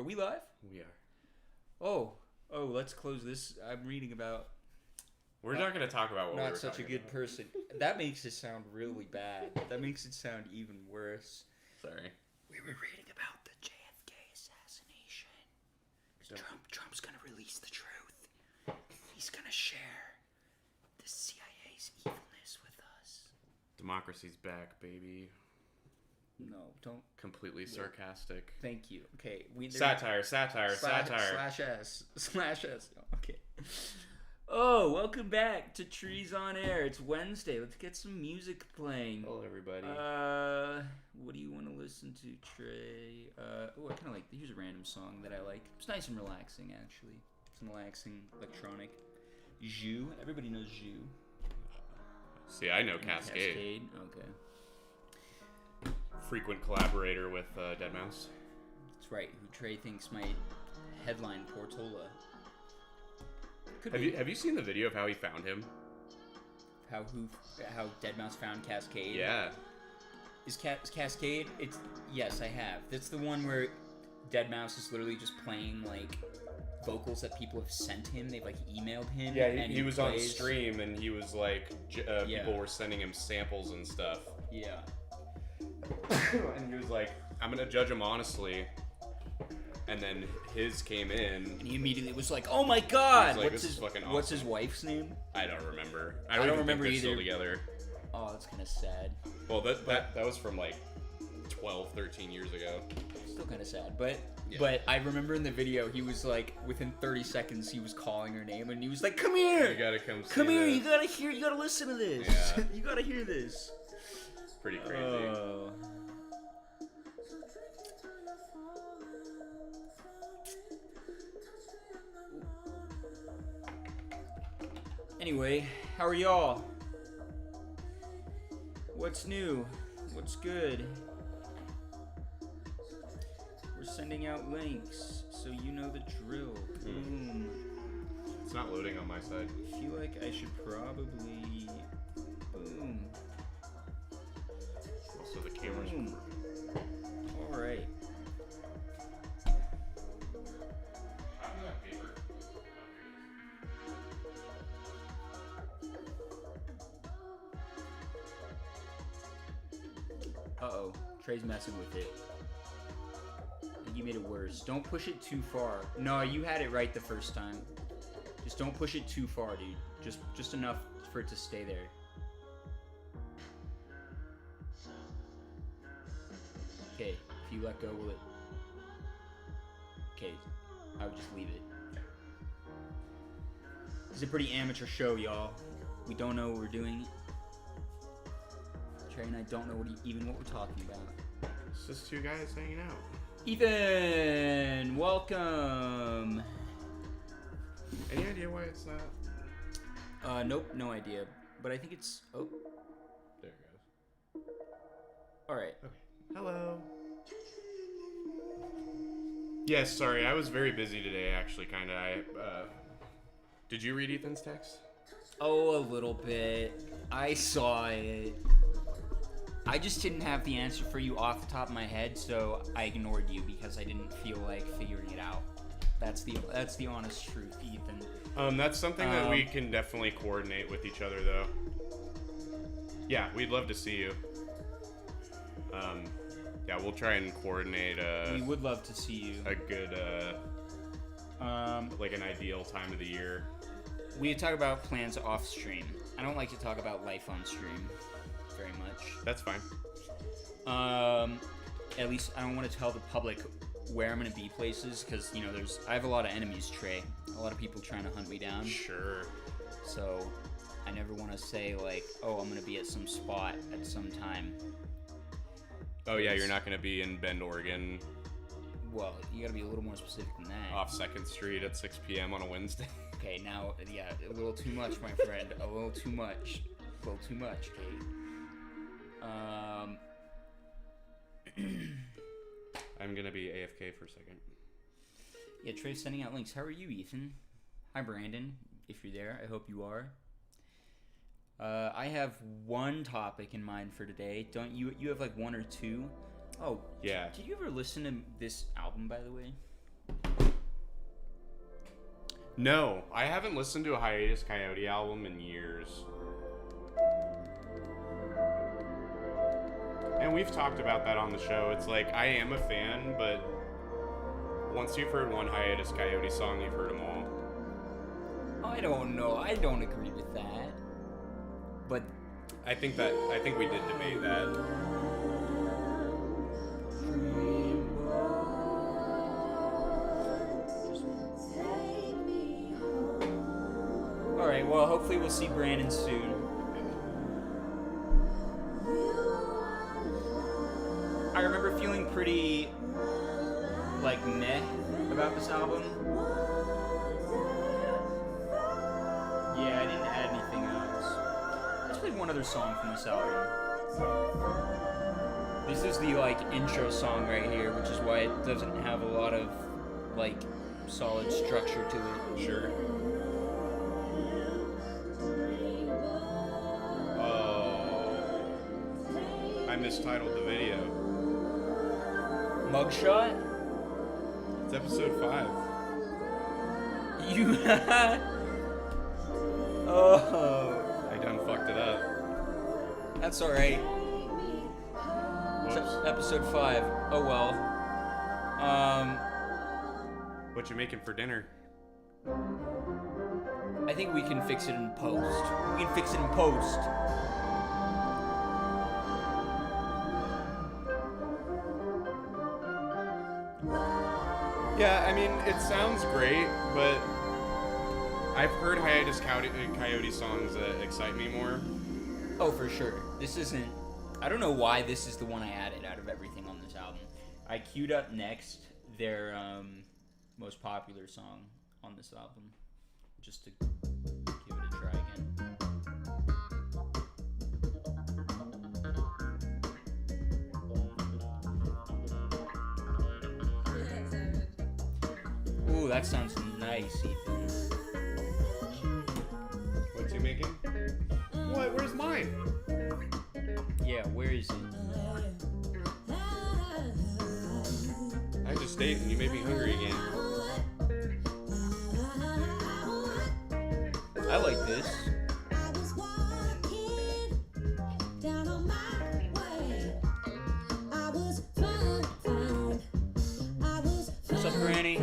we live? We are. Oh, let's close this. I'm reading about... We're not going to talk about what we were Not such a good person. That makes it sound really bad. That makes it sound even worse. Sorry. We were reading about the JFK assassination. Trump's going to release the truth. He's going to share the CIA's evilness with us. Democracy's back, baby. No, don't. Completely sarcastic. Thank you. Okay. Satire. Slash S. Okay. Oh, welcome back to Trees on Air. It's Wednesday. Let's get some music playing. Hello, everybody. What do you want to listen to, Trey? I kind of like... Here's a random song that I like. It's nice and relaxing, actually. It's relaxing, electronic. Jus. Everybody knows Jus. See, I know Cascade. Okay. Frequent collaborator with Deadmau5. That's right. Who Trey thinks might headline Portola. Have you seen the video of how he found him? How Deadmau5 found Cascade? Yeah. Is Cascade? Yes, I have. That's the one where Deadmau5 is literally just playing like vocals that people have sent him. They've like emailed him. Yeah, he was on stream and he was like, people were sending him samples and stuff. Yeah. And he was like, I'm gonna judge him honestly. And then his came in. And he immediately was like, "Oh my god!" Like, this is fucking awesome. What's his wife's name? I don't remember. I don't remember think either. Still together. Oh, that's kind of sad. Well, that was from like 12, 13 years ago. Still kind of sad, but I remember in the video he was like, within 30 seconds he was calling her name and he was like, "Come here! You gotta come here! This. You gotta listen to this! Yeah. You gotta hear this!" It's pretty crazy. Anyway, how are y'all? What's new? What's good? We're sending out links, so you know the drill. Boom. It's not loading on my side. I feel like I should probably... Boom. Also, the camera's... Alright. Uh-oh. Trey's messing with it. I think you made it worse. Don't push it too far. No, you had it right the first time. Just don't push it too far, dude. Just enough for it to stay there. Okay, if you let go, will it... Okay, I would just leave it. This is a pretty amateur show, y'all. We don't know what we're doing. Trey and I don't know what we're talking about. It's just two guys hanging out. Ethan, welcome. Any idea why it's not? Nope, no idea. But I think it's... Oh. There it goes. Alright. Okay. Hello. Yes, sorry, I was very busy today, actually, kind of. Did you read Ethan's text? Oh, a little bit. I saw it. I just didn't have the answer for you off the top of my head, so I ignored you because I didn't feel like figuring it out. That's the honest truth, Ethan. That's something that we can definitely coordinate with each other, though. Yeah, we'd love to see you. Yeah, we'll try and coordinate. We would love to see you. A good, like an ideal time of the year. We talk about plans off stream. I don't like to talk about life on stream very much. That's fine. At least I don't want to tell the public where I'm going to be places because, you know, I have a lot of enemies, Trey. A lot of people trying to hunt me down. Sure. So I never want to say, like, oh, I'm going to be at some spot at some time. Oh, yeah, you're not going to be in Bend, Oregon. Well, you got to be a little more specific than that. Off 2nd Street at 6 p.m. on a Wednesday. Okay, now, yeah, a little too much, my friend. A little too much. Kate. I'm going to be AFK for a second. Yeah, Trey's sending out links. How are you, Ethan? Hi, Brandon. If you're there, I hope you are. I have one topic in mind for today. Don't you? You have like one or two? Oh, yeah. Did you ever listen to this album, by the way? No, I haven't listened to a Hiatus Coyote album in years. And we've talked about that on the show. It's like, I am a fan, but once you've heard one Hiatus Coyote song, you've heard them all. I don't know. I don't agree with that. But I think we did debate that. Alright, well, hopefully we'll see Brandon soon. I remember feeling pretty, like, meh about this album. Yeah, I didn't add anything else. Let's play one other song from this album. This is the, like, intro song right here, which is why it doesn't have a lot of, like, solid structure to it. Sure. I mistitled the video. Mugshot? It's episode 5. You Oh. I done fucked it up. That's alright. It's Whoops. episode 5. Oh well. What you making for dinner? I think we can fix it in post. We can fix it in post. Yeah, I mean, it sounds great, but I've heard Hiatus Coyote songs that excite me more. Oh, for sure. This isn't... I don't know why this is the one I added out of everything on this album. I queued up next their most popular song on this album, just to give it a try again. Ooh, that sounds nice, Ethan. What's he making? What? Where's mine? Yeah, where is it? I just ate and you made me hungry again. I like this. What's up, Granny?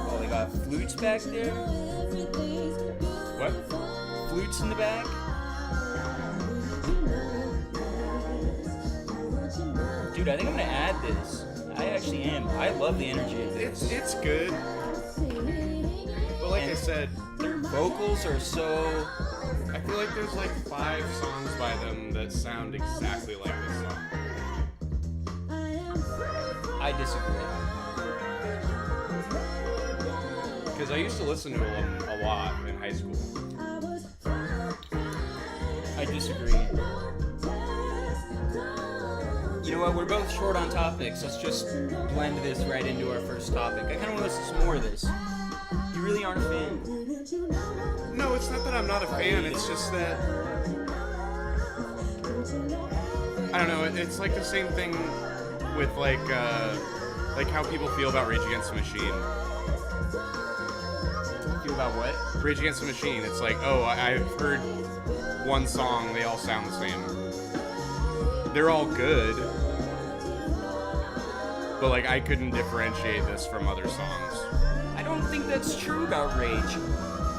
Oh, they got flutes back there? What? Flutes in the back? Dude, I think I'm gonna add this. I actually am. I love the energy of this. It's good. But like I said, Their vocals are so... I feel like there's like 5 songs by them that sound exactly like this song. I disagree. Because I used to listen to them a lot in high school. I disagree. You know what? We're both short on topics. Let's just blend this right into our first topic. I kind of want to listen to some more of this. You really aren't a fan? No, it's not that I'm not a fan. It's just that I don't know. It's like the same thing with like how people feel about Rage Against the Machine. Feel about what? Rage Against the Machine. It's like, oh, I've heard one song. They all sound the same. They're all good, but like I couldn't differentiate this from other songs. I don't think that's true about Rage.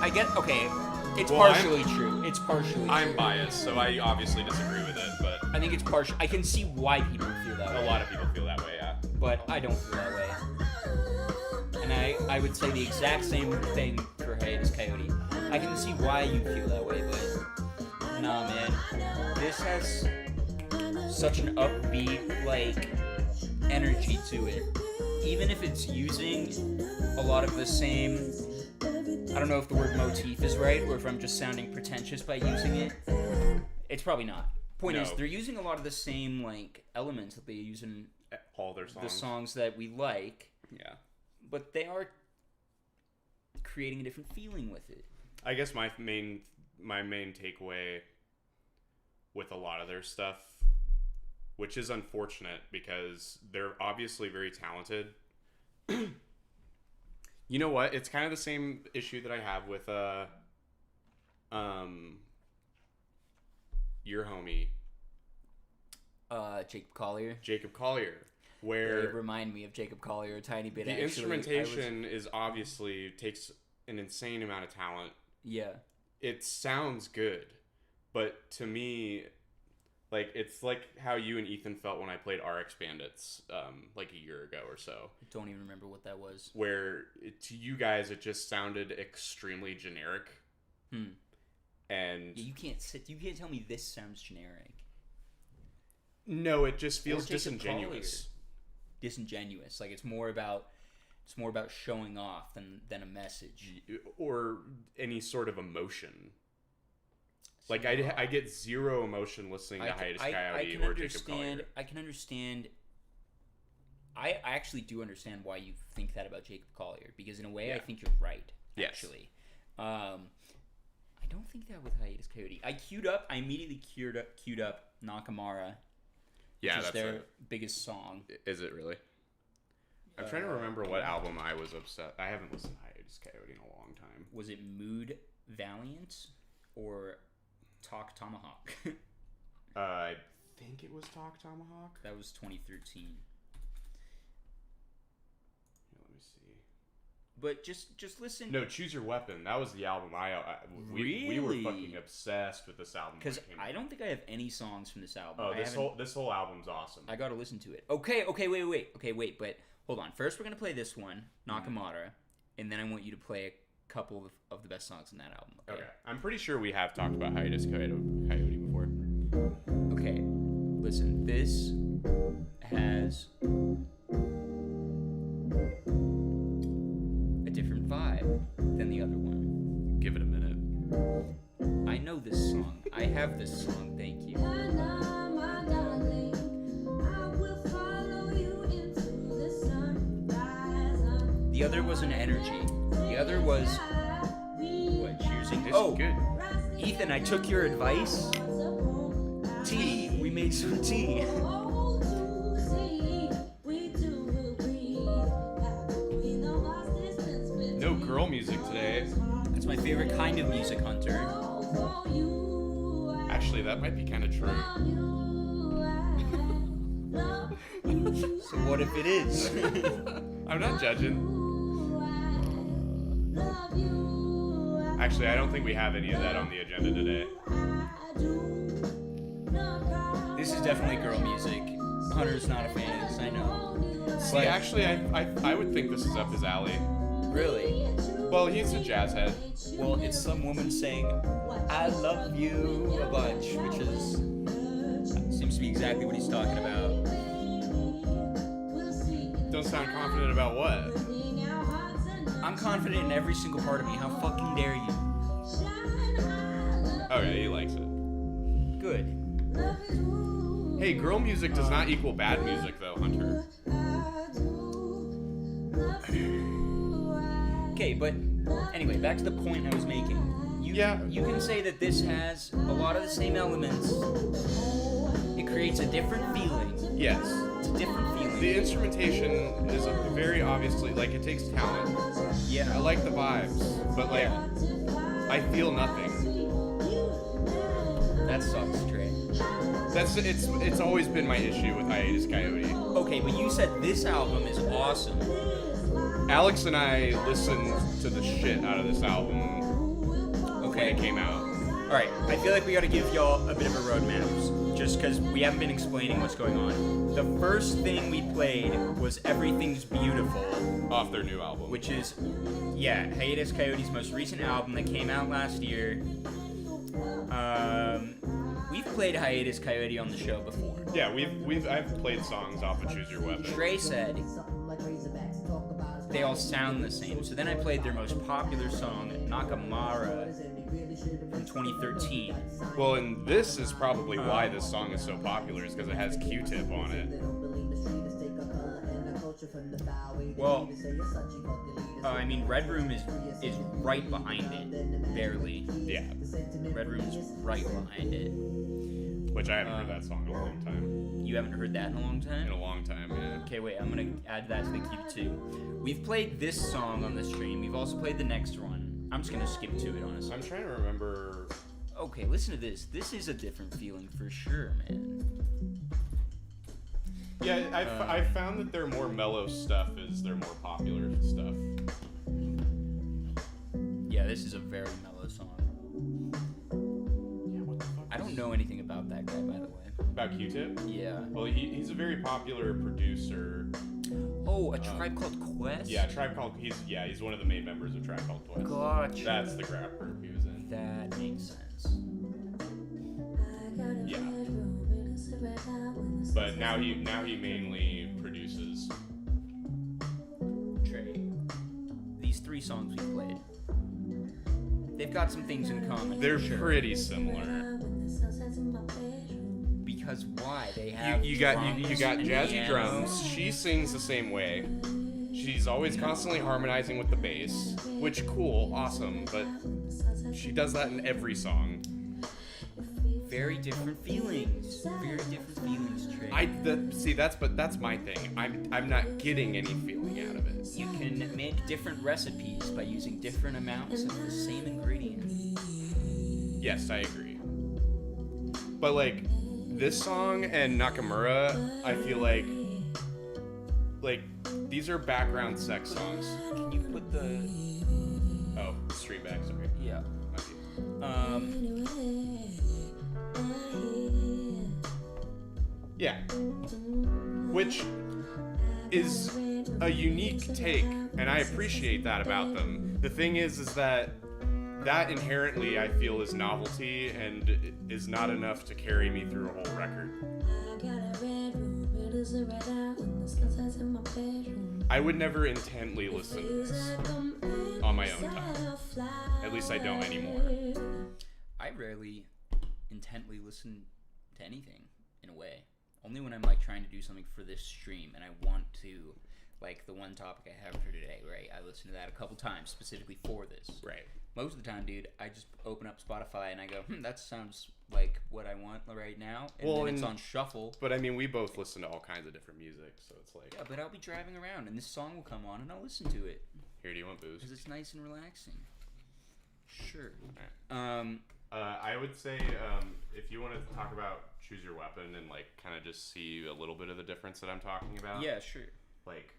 I get... Okay, it's Well, partially true. It's partially true. I'm biased, so I obviously disagree with it, but I think it's partial. I can see why people feel that way. a lot of people feel that way, yeah. But I don't feel that way. And I would say the exact same thing for Hiatus Coyote. I can see why you feel that way, but nah, man. This has such an upbeat, like, energy to it. Even if it's using a lot of the same... I don't know if the word motif is right, or if I'm just sounding pretentious by using it. It's probably not. Point is, they're using a lot of the same, like, elements that they use in All their songs. the songs that we like. Yeah. But they are... creating a different feeling with it. I guess my main takeaway with a lot of their stuff, which is unfortunate because they're obviously very talented. You know what? It's kind of the same issue that I have with your homie Jacob Collier. Where they remind me of Jacob Collier a tiny bit. The instrumentation is obviously takes an insane amount of talent. Yeah. It sounds good, but to me, like, it's like how you and Ethan felt when I played RX Bandits like a year ago or so. I don't even remember what that was. Where to you guys it just sounded extremely generic. And you can't tell me this sounds generic. No, it just feels disingenuous. Disingenuous. Like it's more about showing off than a message or any sort of emotion. Like I get zero emotion listening to Hiatus Coyote or Jacob Collier. I can understand. I actually do understand why you think that about Jacob Collier, because in a way I think you're right. Yes. Actually, I don't think that with Hiatus Coyote. I immediately queued up Nakamura. Yeah, which is that's their biggest song. Is it really? I'm trying to remember what album I was upset. I haven't listened to Hiatus Coyote in a long time. Was it Mood Valiant or Talk Tomahawk? I think it was Talk Tomahawk. That was 2013. Let me see. But just listen. No, Choose Your Weapon. That was the album we were fucking obsessed with this album. Because I don't think I have any songs from this album. Oh, this whole album's awesome. I gotta listen to it. Okay, wait. But hold on. First, we're gonna play this one, Nakamura, and then I want you to play a couple of the best songs in that album. Okay. I'm pretty sure we have talked about Hiatus Coyote before. Okay, listen. This has a different vibe than the other one. Give it a minute. I know this song. I have this song. Thank you. The other was an energy. The other was what choosing. It's good. Ethan, I took your advice. Tea. We made some tea. No girl music today. That's my favorite kind of music, Hunter. Actually, that might be kind of true. So what if it is? I'm not judging. Actually, I don't think we have any of that on the agenda today. This is definitely girl music. Hunter's not a fan of this, I know. See, actually, I would think this is up his alley. Really? Well, he's a jazz head. Well, it's some woman saying, "I love you" a bunch, which seems to be exactly what he's talking about. Don't sound confident about what? I'm confident in every single part of me. How fucking dare you? Oh yeah, he likes it. Good. Hey, girl music does not equal bad music, though, Hunter. Okay, but anyway, back to the point I was making. You can say that this has a lot of the same elements. It creates a different feeling. Yes. It's a different feeling. The instrumentation is very obviously, like, it takes talent. Yeah. I like the vibes, but, like, I feel nothing. That sucks, Trey. It's always been my issue with Hiatus Coyote. Okay, but you said this album is awesome. Alex and I listened to the shit out of this album when it came out. Alright, I feel like we gotta give y'all a bit of a roadmap, just because we haven't been explaining what's going on. The first thing we played was Everything's Beautiful. Off their new album. Which is, Hiatus Coyote's most recent album that came out last year. We've played Hiatus Coyote on the show before. Yeah, I've played songs off of Choose Your Weapon. Trey said they all sound the same. So then I played their most popular song, Nakamura, from 2013. Well, and this is probably why this song is so popular, is because it has Q-Tip on it. Well, I mean, Red Room is right behind it, barely. Yeah. Red Room is right behind it. Which I haven't heard that song in a long time. You haven't heard that in a long time? In a long time, yeah. Okay, wait, I'm gonna add that to the queue too. We've played this song on the stream. We've also played the next one. I'm just gonna skip to it, honestly. I'm trying to remember. Okay, listen to this. This is a different feeling for sure, man. Yeah, I've found that their more mellow stuff is their more popular stuff. Yeah, this is a very mellow song. Yeah, what the fuck? I don't know anything about that guy, by the way. About Q-Tip? Yeah. Well, he's a very popular producer. Oh, A Tribe Called Quest? Yeah, he's one of the main members of Tribe Called Quest. Gotcha. That's the rap group he was in. That makes sense. Yeah. But now he mainly produces. Trey, these 3 songs we played, they've got some things in common. They're for sure. pretty similar. Because why? They have You got and jazzy piano. drums. She sings the same way. She's always constantly harmonizing with the bass, which cool, awesome, but she does that in every song. Very different feelings. Very different feelings, Trey. That's my thing. I'm not getting any feeling out of it. You can make different recipes by using different amounts of the same ingredients. Yes, I agree. But like this song and Nakamura, I feel like these are background sex songs. Can you put the... Oh, stream back, sorry. Yeah. Yeah. Which is a unique take, and I appreciate that about them. The thing is that inherently I feel is novelty and is not enough to carry me through a whole record. I would never intently listen to this on my own time. At least I don't anymore. I rarely intently listen to anything, in a way. Only when I'm like trying to do something for this stream and I want to, like the one topic I have for today, right? I listen to that a couple times specifically for this. Right. Most of the time, dude, I just open up Spotify and I go, that sounds like what I want right now. And then it's on shuffle. But I mean, we both listen to all kinds of different music, so it's like... Yeah, but I'll be driving around and this song will come on and I'll listen to it. Here, do you want booze? Because it's nice and relaxing. Sure. Right. I would say if you want to talk about Choose Your Weapon and like kind of just see a little bit of the difference that I'm talking about. Yeah, sure. Like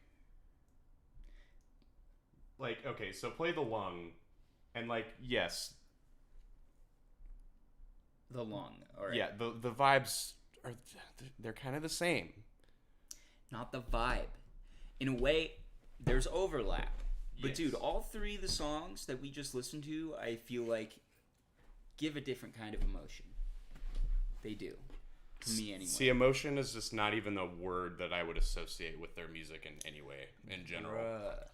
okay, so play the lung, and like yes. The lung. All right. Yeah, the vibes they're kind of the same. Not the vibe. In a way, there's overlap. But Yes. dude, all 3 of the songs that we just listened to, I feel like give a different kind of emotion. They do. To me, anyway. See, emotion is just not even a word that I would associate with their music in any way, in general. Bruh.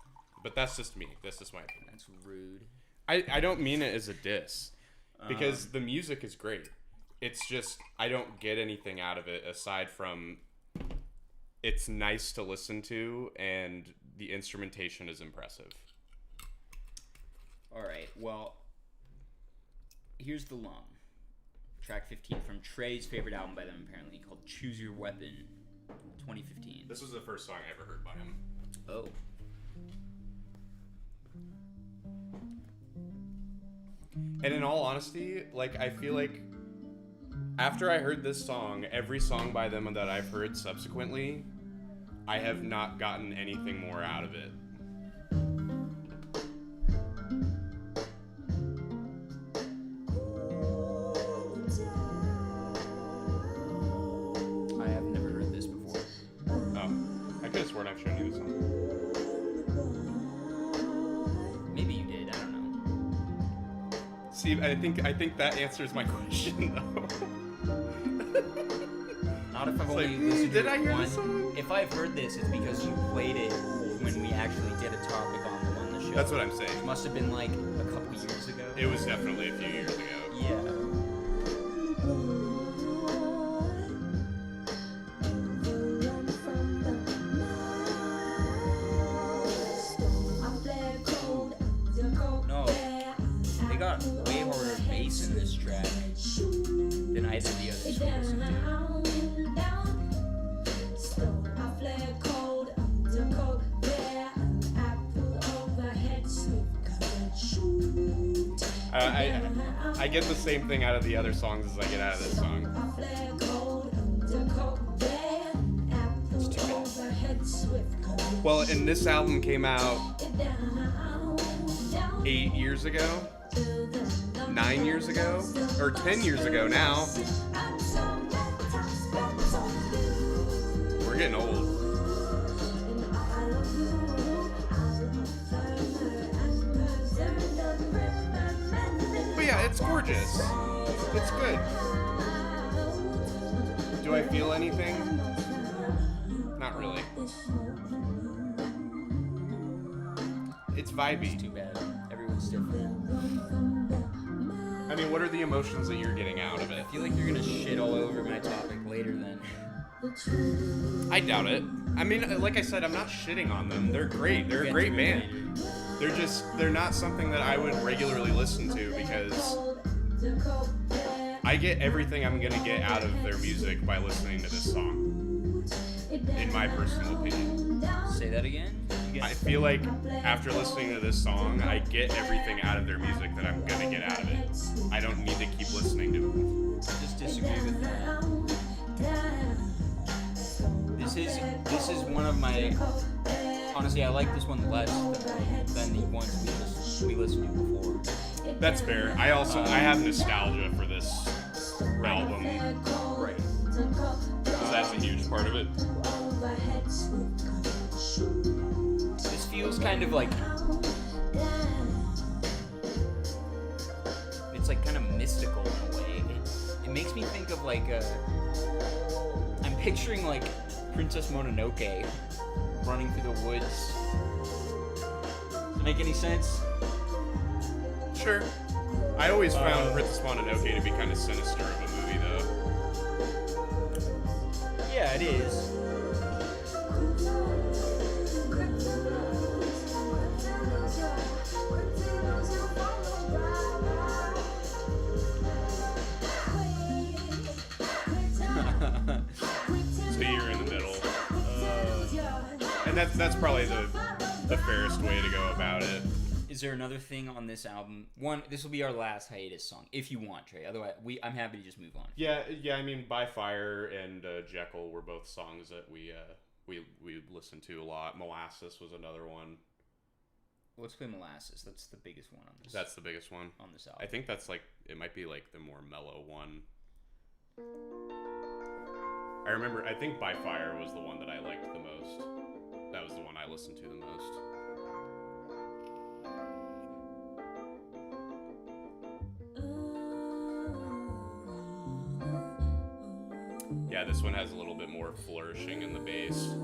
But that's just me. That's just my opinion. That's rude. I don't mean it as a diss. Because the music is great. It's just, I don't get anything out of it aside from it's nice to listen to and the instrumentation is impressive. Alright, well, here's the lung. Track 15 from Trey's favorite album by them, apparently, called Choose Your Weapon, 2015. This was the first song I ever heard by him. Oh. And in all honesty, like, I feel like after I heard this song, every song by them that I've heard subsequently, I have not gotten anything more out of it. I have never heard this before. Oh, I could have sworn I've shown you this song. Maybe you did, I don't know. See, I think that answers my question, though. Not if I've It's only like, listened did to I it hear one. this song? If I've heard this, it's because you played it when we actually did a topic on the show. That's what I'm saying. It must have been like a couple years ago. It was definitely a few years ago. Yeah. we listen to. I get the same thing out of the other songs as I get out of this song. It's too bad. Well, and this album came out 8 years ago, 9 years ago, or 10 years ago now. We're getting old. But yeah, it's gorgeous. It's good. Do I feel anything? Not really. It's vibey. It's too bad. Everyone's different. I mean, what are the emotions that you're getting out of it? I feel like you're gonna shit all over my topic later then. I doubt it. I mean, like I said, I'm not shitting on them. They're great. They're a great band. They're not something that I would regularly listen to because I get everything I'm gonna get out of their music by listening to this song. In my personal opinion. Say that again? I feel like after listening to this song, I get everything out of their music that I'm gonna get out of it. I don't need to keep listening to it. Just disagree with that. This is one of my. Honestly, I like this one less than the ones we listened to before. That's fair. I have nostalgia for this album. Right. Because that's a huge part of it. This feels kind of like. It's like kind of mystical in a way. It makes me think of like I'm picturing like Princess Mononoke running through the woods. Does it make any sense? Sure. I always found Princess Mononoke to be kind of sinister of a movie, though. Yeah, it is. So you're in the middle. And that's probably the fairest way to go about it. Is there another thing on this album? This will be our last hiatus song, if you want, Trey. Otherwise, I'm happy to just move on. Yeah. I mean, By Fire and Jekyll were both songs that we listened to a lot. Molasses was another one. Let's play Molasses. That's the biggest one on this. That's the biggest one on this album. I think that's like it might be like the more mellow one. I think By Fire was the one that I liked the most. That was the one I listened to the most. Yeah, this one has a little bit more flourishing in the bass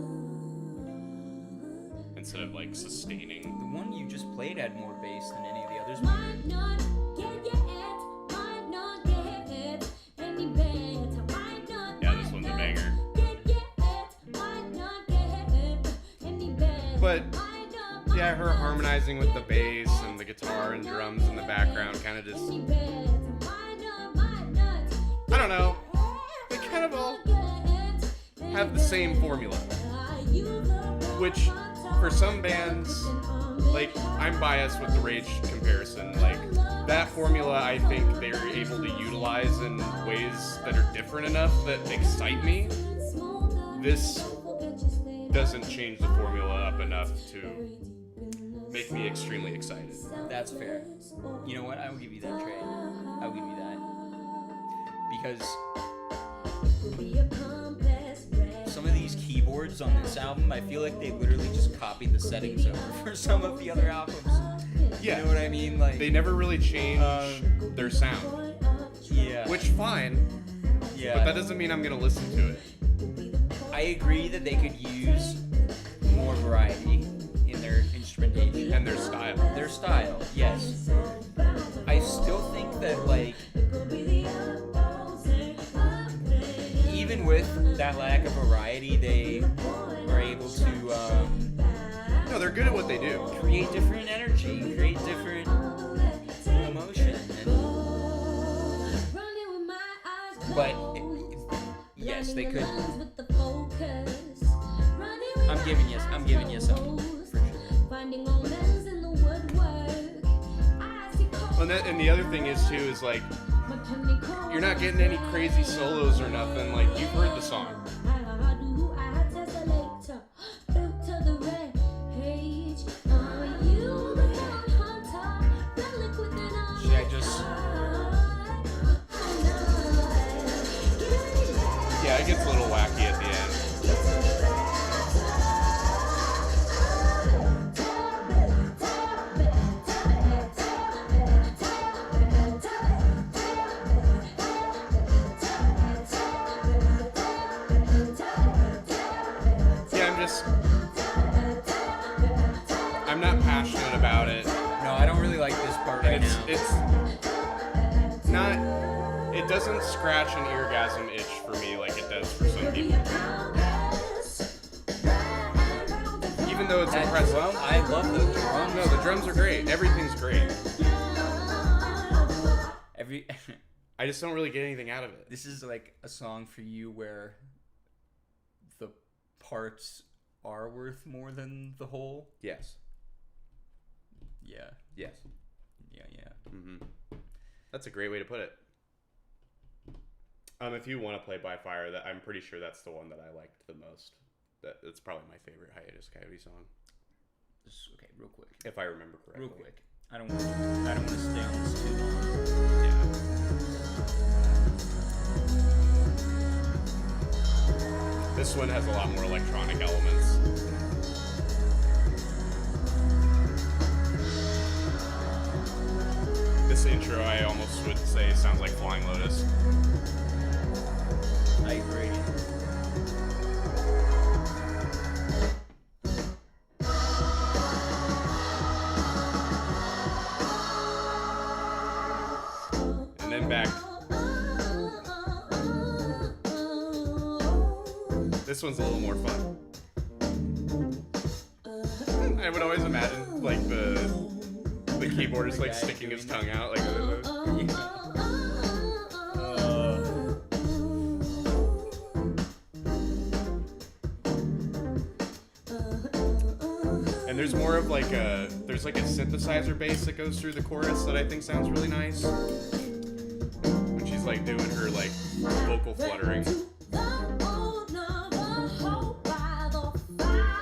instead of like sustaining. The one you just played had more bass than any of the others. Yeah, this one's a banger. But yeah, her harmonizing with the bass and the guitar and drums in the background kind of just, I don't know. They kind of all have the same formula, which for some bands, like I'm biased with the Rage comparison, like that formula I think they're able to utilize in ways that are different enough that excite me. This doesn't change the formula up enough to make me extremely excited. That's fair. You know what? I will give you that, Trey. I'll give you that. Because some of these keyboards on this album, I feel like they literally just copied the settings over for some of the other albums. Yeah. You know what I mean? Like they never really change their sound. Yeah. Which fine. Yeah. But that doesn't mean I'm gonna listen to it. I agree that they could use more variety in their instrumentation. And their style. Their style, yes. I still think that, like, even with that lack of variety, they are able to no, they're good at what they do. Create different energy, create different emotion. But Yes, they could. I'm giving you some. For sure. And the other thing is too is like you're not getting any crazy solos or nothing. Like you've heard the song. Should I just? Yeah, it gets a little wacky at the end. I'm not passionate about it. No, I don't really like this part right now. It's not. It doesn't scratch an eargasm itch for me like it does for some people. Even though it's impressive. Drum, I love the drums. No, the drums are great. Everything's great. I just don't really get anything out of it. This is like a song for you where the parts are worth more than the whole. Yes. Yeah. Yes. Yeah. Mm-hmm. That's a great way to put it. If you want to play By Fire, that I'm pretty sure that's the one that I liked the most. That's probably my favorite Hiatus Coyote song. Okay, real quick. If I remember correctly. Real quick. I don't want to stay on this too long. Yeah. This one has a lot more electronic elements. This intro, I almost would say, sounds like Flying Lotus. I agree. And then back. This one's a little more fun. I would always imagine, like, the keyboardist, like, sticking his tongue out, like... And there's more of, like, there's, like, a synthesizer bass that goes through the chorus that I think sounds really nice. When she's, like, doing her, like, vocal fluttering.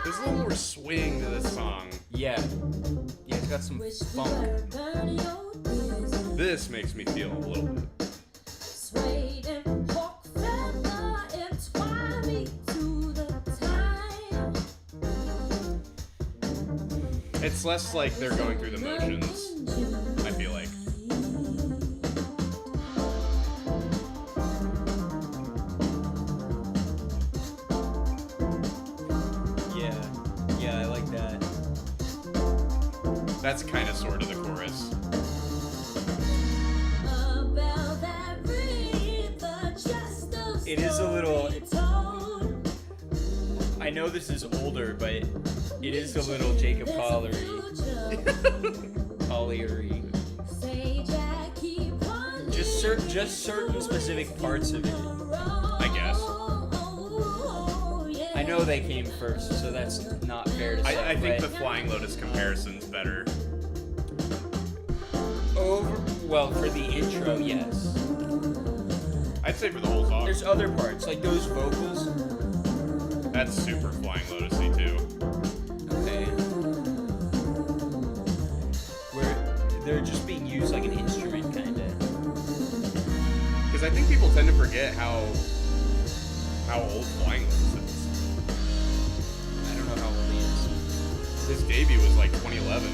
There's a little more swing to this song. Yeah. Yeah, it's got some funk. This makes me feel a little bit. It's less like they're going through the motions, I feel like. Yeah, I like that. That's kind of sort of the chorus. It is a little... I know this is older, but it is a little Jacob Collier-y. Just certain specific parts of it. I guess. I know they came first, so that's not fair to say. I think the Flying Lotus comparison's better. Well, for the intro, yes. I'd say for the whole song. There's other parts, like those vocals. That's super Flying Lotus-y too. Okay. Where they're just being used like an instrument, kinda. Because I think people tend to forget how old Flying Lotus is. I don't know how old he is. His debut was like 2011.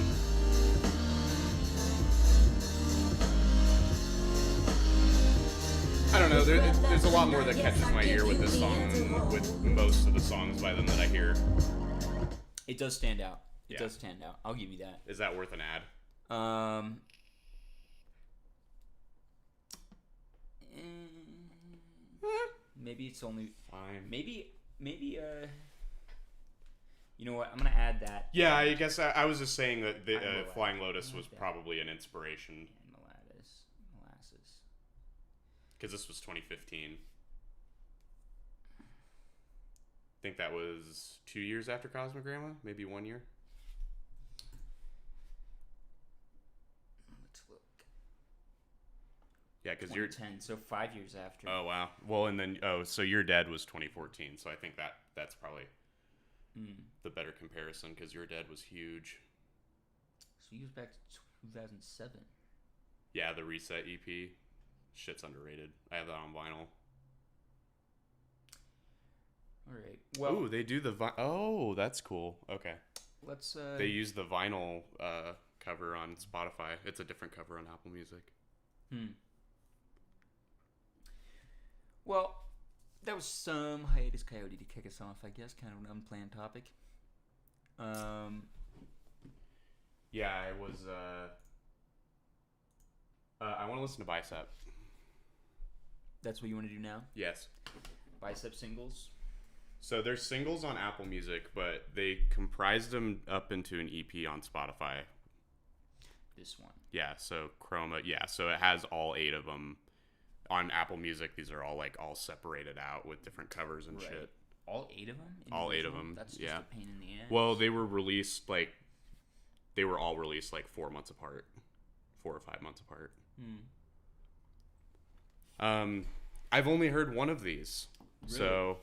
I don't know, there's a lot more that catches my ear with this song than with most of the songs by them that I hear. It does stand out. It Yeah. does stand out. I'll give you that. Is that worth an ad? Maybe it's only Fine. maybe you know what? I'm gonna add that. Yeah, I guess I was just saying that the I will Flying Lotus was probably an inspiration. Molasses. Because this was 2015. think that was 2 years after Cosmogramma, maybe 1 year. Let's look. Yeah, because you're 2010, so 5 years after. Oh wow. Well, and then so Your Dead was 2014. So I think that's probably the better comparison because Your Dead was huge. So he was back to 2007. Yeah, the Reset EP, shit's underrated. I have that on vinyl. All right. Well, Ooh, they do the oh, that's cool. Okay. Let's. They use the vinyl cover on Spotify. It's a different cover on Apple Music. Well, that was some Hiatus Coyote to kick us off, I guess. Kind of an unplanned topic. Yeah, I was. I want to listen to Bicep. That's what you want to do now? Yes. Bicep singles? So there's singles on Apple Music, but they comprised them up into an EP on Spotify. This one. Yeah, so Chroma. Yeah, so it has all 8 of them on Apple Music. These are all like all separated out with different covers and shit. All 8 of them? All 8 of them. That's just a pain in the ass. Well, they were all released like 4 months apart, 4 or 5 months apart. I've only heard one of these, really? So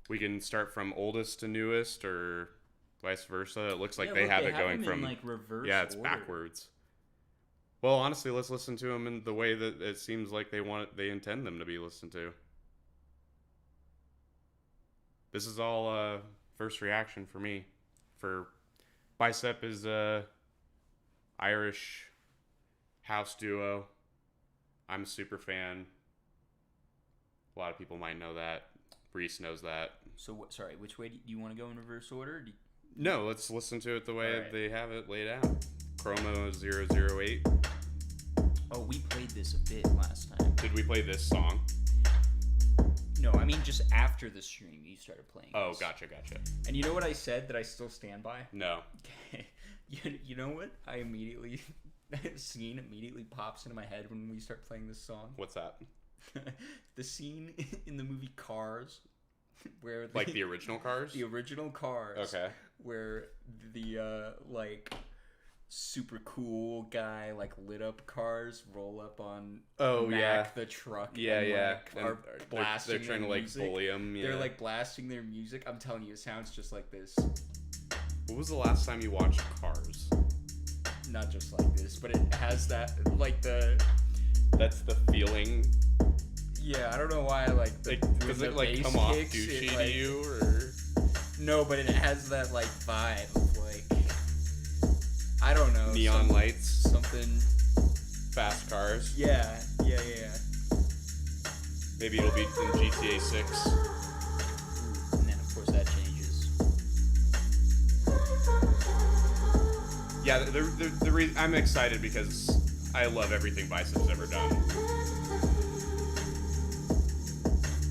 we can start from oldest to newest, or vice versa. It looks like they have it going from like reverse. Yeah, it's order. backwards. Well, honestly, let's listen to them in the way that it seems like they intend them to be listened to. This is all first reaction for me. For Bicep is Irish house duo. I'm a super fan. A lot of people might know that. Reese knows that. So, sorry, which way do you want to go in reverse order? No, let's listen to it the way they have it laid out. Chroma 008. Oh, we played this a bit last time. Did we play this song? No, I mean just after the stream you started playing Oh, this. gotcha. And you know what I said that I still stand by? No. Okay. You know what? Scene immediately pops into my head when we start playing this song. What's that? The scene in the movie Cars, where like the original Cars? The original Cars. Okay. Where the like super cool guy like lit up cars roll up on Mac the truck. Yeah. And are blasting. They're trying to like bully him. Yeah. They're like blasting their music. I'm telling you, it sounds just like this. What was the last time you watched Cars? Not just like this, but it has that like the. That's the feeling. Yeah, I don't know why does it like come off douchey to you or? No, but it has that like vibe of like I don't know. Neon lights. Something. Fast cars. Yeah. Maybe it'll be in GTA 6. And then of course that changes. Yeah, I'm excited because I love everything Bicep's ever done.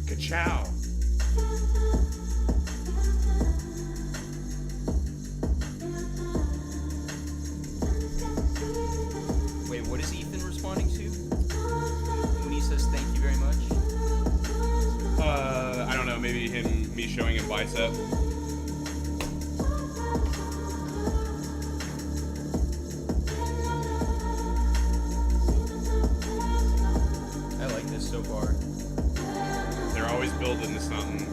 Ka-chow! Wait, what is Ethan responding to? When he says thank you very much? I don't know, maybe me showing him Bicep. I like this so far. They're always building to something.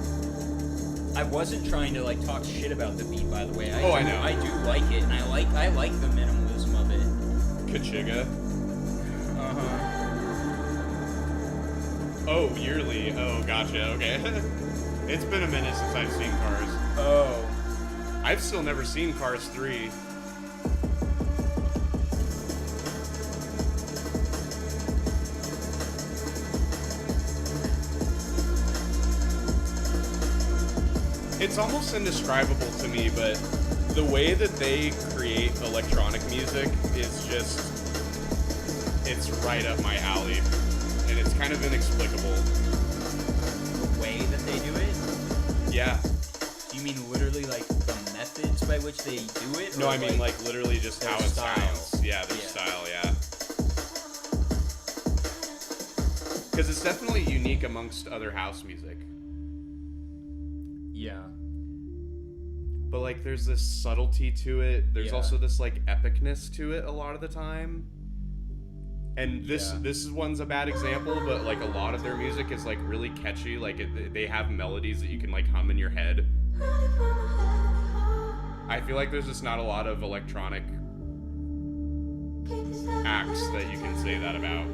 I wasn't trying to like talk shit about the beat, by the way. I know. I do like it, and I like the minimalism of it. Kachiga. Uh-huh. Oh, yearly. Oh, gotcha. Okay. It's been a minute since I've seen Cars. Oh. I've still never seen Cars 3. It's almost indescribable to me, but the way that they create electronic music is just, it's right up my alley. And it's kind of inexplicable. The way that they do it? Yeah. Do you mean literally like the methods by which they do it? No, I mean like literally just how it sounds. Yeah, their style, yeah. Because it's definitely unique amongst other house music. Yeah. But like there's this subtlety to it. There's Yeah. also this like epicness to it a lot of the time. And this one's a bad example, but like a lot of their music is like really catchy. Like they have melodies that you can like hum in your head. I feel like there's just not a lot of electronic acts that you can say that about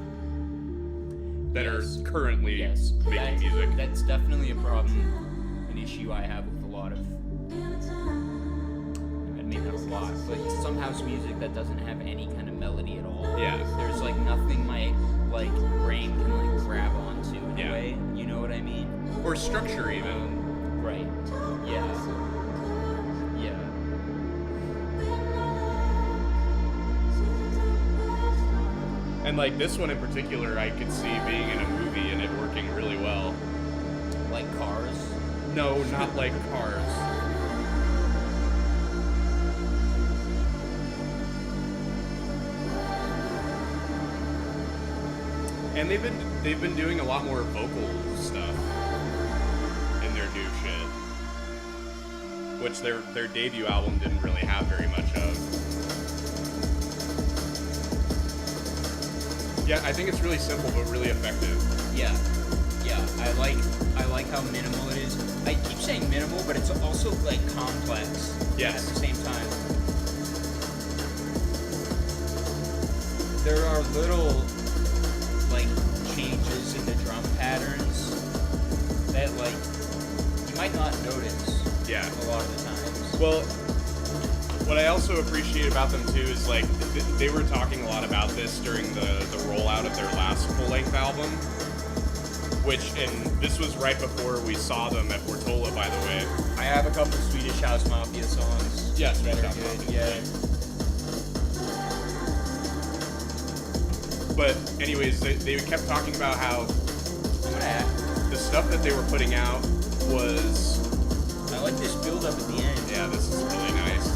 that are currently making music. That's definitely a problem, an issue I have with a lot of. I mean, not a lot, but some house music that doesn't have any kind of melody at all. Yeah. There's like nothing my like brain can like grab onto in a way. You know what I mean? Or structure even. Right. Yeah. Yeah. And like this one in particular, I could see being in a movie and it working really well. Like Cars? No, not like Cars. And they've been doing a lot more vocal stuff in their new shit, which their debut album didn't really have very much of. Yeah, I think it's really simple but really effective. Yeah. Yeah. I like how minimal it is. I keep saying minimal, but it's also like complex. Yes. At the same time. There are little like changes in the drum patterns that like you might not notice. Yeah. A lot of the times. Well, what I also appreciate about them too is like they were talking a lot about this during the rollout of their last full-length album, and this was right before we saw them at Portola, by the way. I have a couple Swedish House Mafia songs. Yeah, that Swedish are House good. Mafia. Yeah. But anyways, they kept talking about how the stuff that they were putting out was... I like this build-up at the end. Yeah, this is really nice.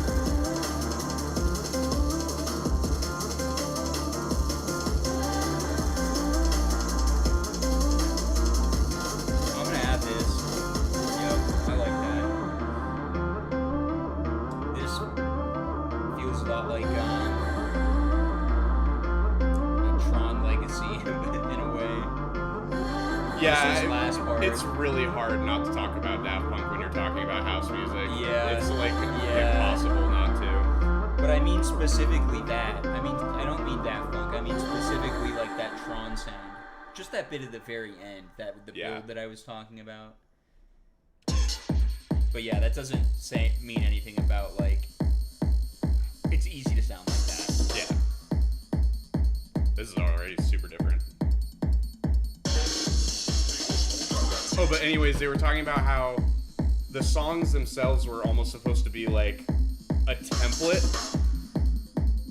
I'm gonna add this. Yep, I like that. This feels a lot like Tron Legacy in a way. Yeah, This last part. it's really hard not to talk about Daft Punk when you're talking about house music. Yeah. It's like impossible not to. But I mean specifically that. I don't mean Daft Punk. I mean specifically like that Tron sound. Just that bit at the very end, the build that I was talking about. But yeah, that doesn't mean anything about like. It's easy to sound like that. Yeah. This is already super different. Oh, but anyways, they were talking about how the songs themselves were almost supposed to be like a template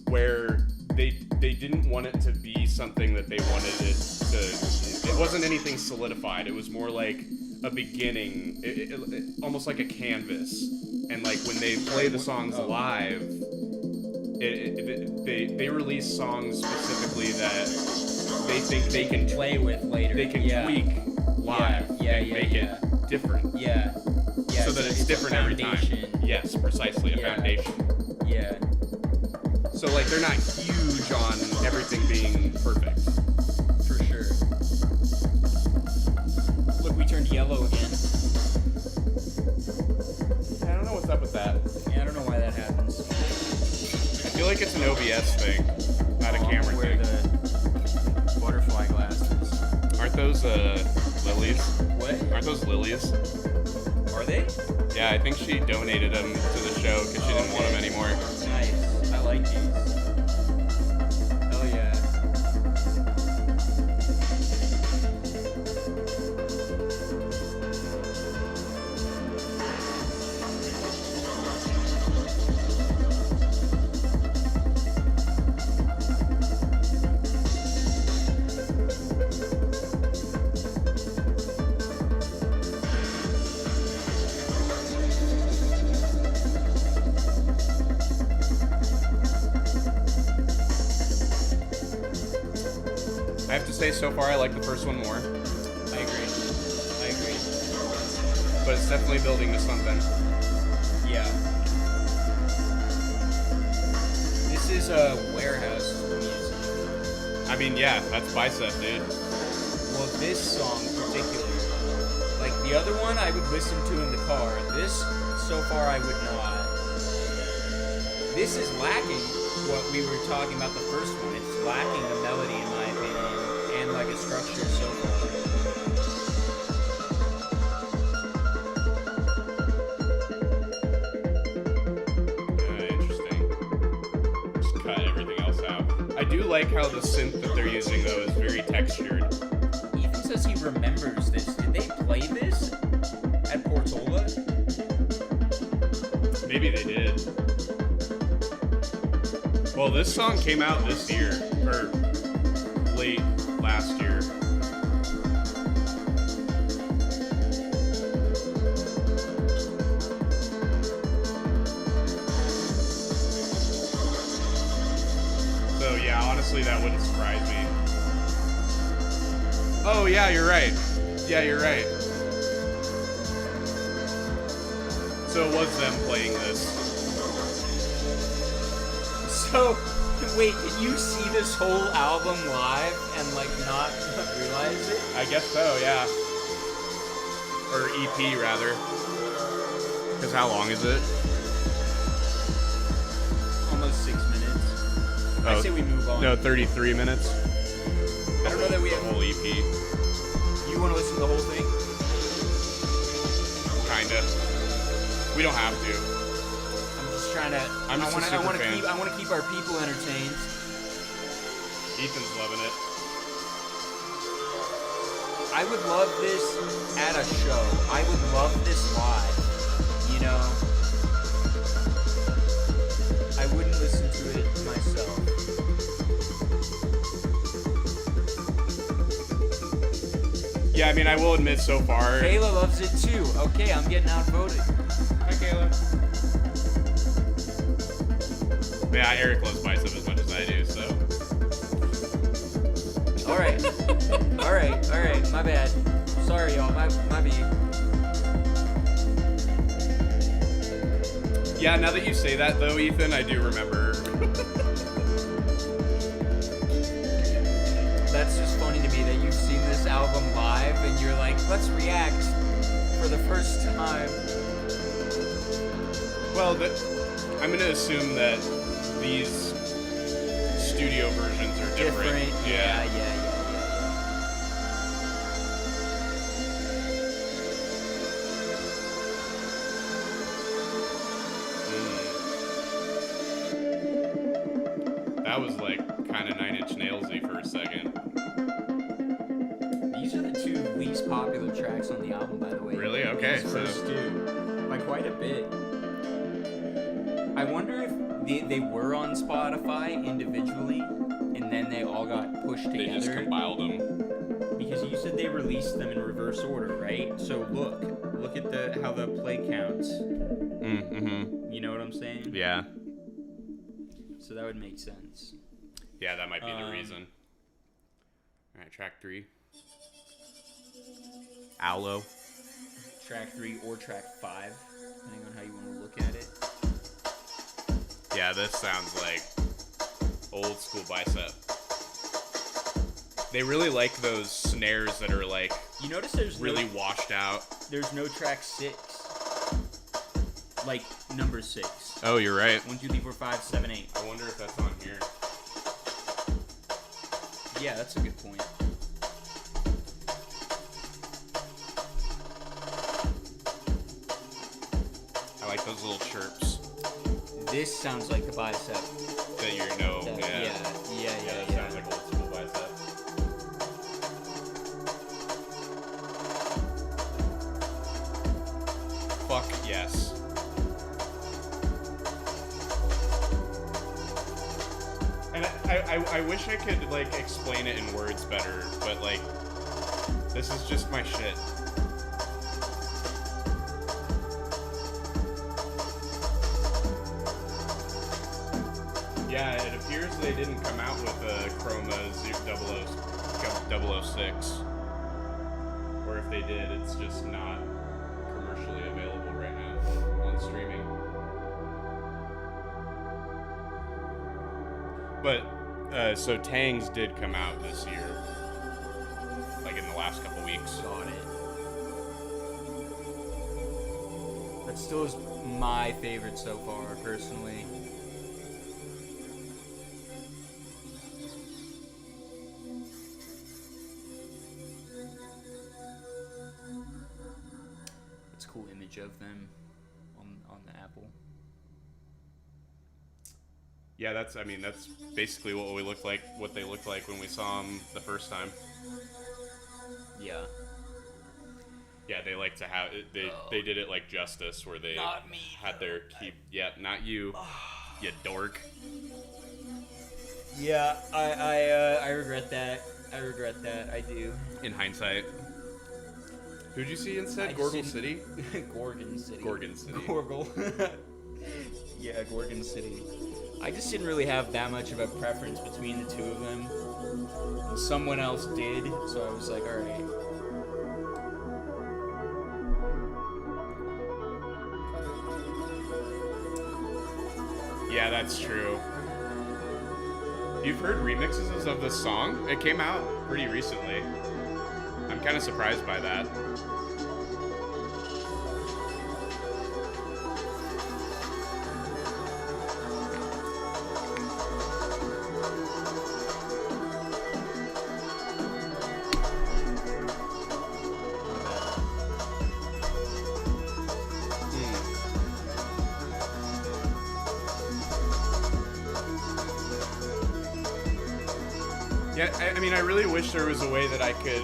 where they didn't want it to be something that they wanted it to. It wasn't anything solidified. It was more like a beginning, it almost like a canvas. And like when they play the songs live, they release songs specifically that they think they can play with later. They can tweak live and make it different. Yeah. So that it's different every time. Yes, precisely, a foundation. Yeah. So like they're not huge on everything being perfect. For sure. Look, we turned yellow again. I don't know what's up with that. Yeah, I don't know why that happens. I feel like it's an OBS thing, not a camera Wear thing. the butterfly glasses. Aren't those lilies? What? Aren't those lilies? Are they? Yeah, I think she donated them to the show because she didn't want them anymore. Nice. I like these. Hell yeah. I have to say, so far I like the first one more. I agree. but it's definitely building to something. Yeah. This is a warehouse music. I mean, yeah, that's Bicep, dude. Well, this song particularly, like the other one I would listen to in the car. This, so far, I would not. This is lacking what we were talking about the first one. It's lacking a melody, in my opinion, and like a structure so far. Interesting. Just cut everything else out. I do like how the synth that they're using, though, is very textured. Ethan says he remembers this. Did they play this at Portola? Maybe they did. Well, this song came out this year, or late last year. So yeah, honestly, that wouldn't surprise me. Oh yeah, you're right. Yeah, you're right. So it was them playing this. So, wait, did you see this whole album live and like not realize it? I guess so, yeah. Or EP rather. Because how long is it? Almost 6 minutes. I say we move on. No, 33 minutes. I don't know that we have the whole EP. You want to listen to the whole thing? Kinda. We don't have to. I'm just trying to. I'm just a super fan. I want to keep our people entertained. Ethan's loving it. I would love this at a show. I would love this live. You know. I wouldn't listen to it myself. Yeah, I mean, I will admit so far. Kayla loves it too. Okay, I'm getting outvoted. Hi, Kayla. Yeah, Eric loves Bicep as much as I do, so. Alright. Alright. My bad. Sorry, y'all. My bad. Yeah, now that you say that, though, Ethan, I do remember. That's just funny to me that you've seen this album live and you're like, let's react for the first time. Well, I'm going to assume that these studio versions are different. Yeah. That was like kind of 9 Inch Nailsy for a second. These are the two least popular tracks on the album, by the way. Really? Okay. These first two. By quite a bit. I wonder if they were on Spotify individually, and then they all got pushed together. They just compiled them. Because you said they released them in reverse order, right? So look at how the play counts. Mm-hmm. You know what I'm saying? Yeah. So that would make sense. Yeah, that might be the reason. All right, track 3. Aloe. Track 3 or track 5, depending on how you want to look at it. Yeah, this sounds like old school Bicep. They really like those snares that are like, you notice there's really washed out. There's no track 6. Like number 6. Oh, you're right. 1, 2, 3, 4, 5, 7, 8. I wonder if that's on here. Yeah, that's a good point. I like those little chirps. This sounds like the Bicep. That you know, Yeah. That sounds like old school Bicep. Fuck yes. And I wish I could like explain it in words better, but like this is just my shit. Yeah, it appears they didn't come out with a Chroma 006. Or if they did, it's just not But so Tangs did come out this year, like in the last couple weeks. Got it. That still is my favorite so far, personally. It's a cool image of them on the Apple. Yeah, that's basically what they looked like when we saw them the first time. Yeah. Yeah, they like to have it, they did it like Justice, where they Not me, had their key. Yeah, not you, you dork. Yeah, I regret that. I do. In hindsight, who'd you see instead? I Gorgle just City. Gorgon City. Gorgon City. Gorgle. Yeah, Gorgon City. I just didn't really have that much of a preference between the two of them. And someone else did, so I was like, alright. Yeah, that's true. You've heard remixes of this song? It came out pretty recently. I'm kind of surprised by that. Yeah, I mean, I really wish there was a way that I could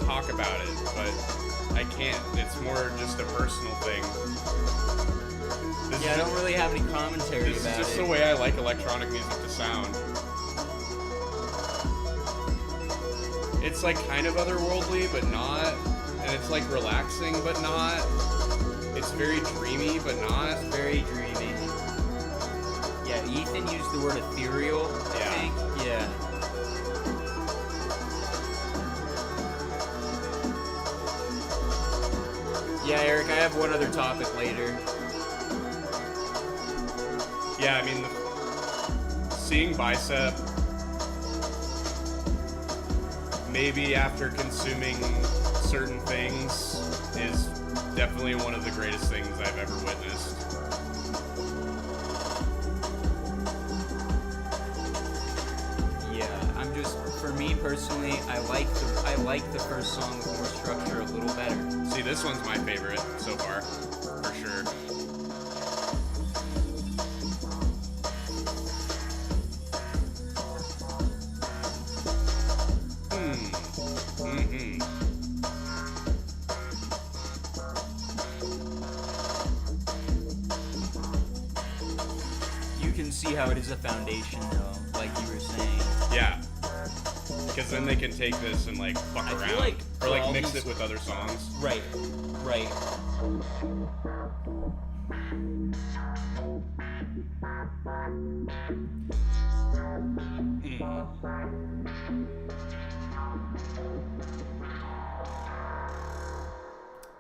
talk about it, but I can't. It's more just a personal thing. I don't really have any commentary This about is just it. the way I like electronic music to sound. It's like kind of otherworldly, but not. And it's like relaxing, but not. It's very dreamy, but not. Very dreamy. Yeah, Ethan used the word ethereal, I think. Yeah. Yeah, Eric, I have one other topic later. Yeah, I mean, seeing Bicep, maybe after consuming certain things, is definitely one of the greatest things I've ever witnessed. For me personally, I like the first song with more structure a little better. See, this one's my favorite so far, for sure. You can see how it is a foundation, though, like you were saying. Yeah. Because then they can take this and like fuck I around, feel like or like all mix these- it with other songs. Right.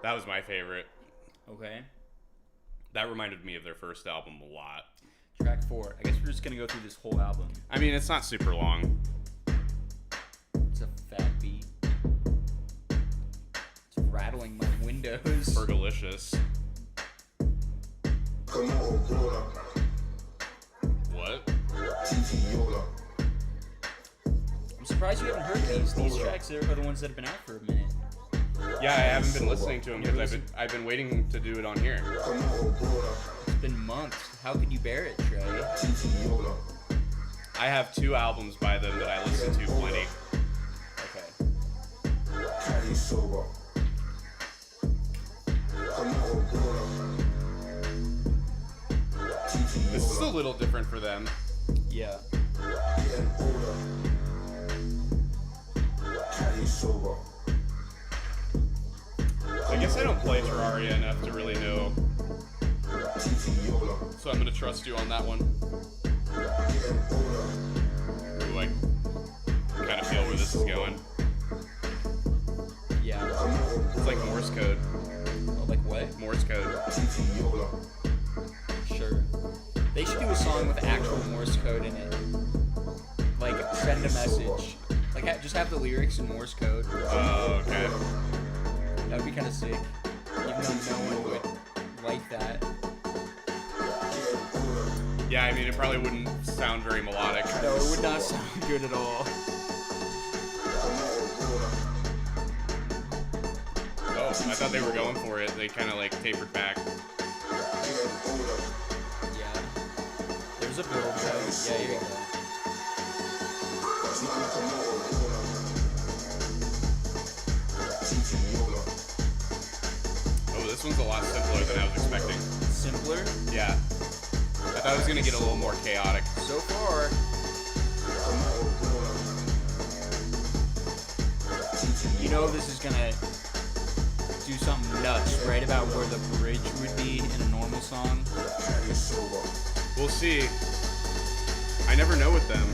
That was my favorite. Okay. That reminded me of their first album a lot. Track 4. I guess we're just gonna go through this whole album. I mean, it's not super long. It's a fat beat. It's rattling my windows. Fergalicious. What? I'm surprised you haven't heard these. These tracks are the ones that have been out for a minute. Yeah, I haven't been listening to them because I've been waiting to do it on here. It's been months. How could you bear it, Trey? I have 2 albums by them that I listen to plenty. Okay. This is a little different for them. Yeah. I guess I don't play Terraria enough to really know. So I'm gonna trust you on that one. Ooh, I kind of feel where this is going. Yeah. It's like Morse code. Oh, like what? Morse code. Sure. They should do a song with actual Morse code in it. Like, send a message. Like, just have the lyrics in Morse code. Oh, okay. That would be kind of sick. Even though no one would like that. Yeah, I mean, it probably wouldn't sound very melodic. No, it would not sound good at all. Oh, I thought they were going for it. They kind of like tapered back. Yeah. There's a build, though. Yeah, here you go. Oh, this one's a lot simpler than I was expecting. Simpler? Yeah. I thought it was gonna get a little more chaotic. So far. You know this is gonna do something nuts, right about where the bridge would be in a normal song. We'll see. I never know with them.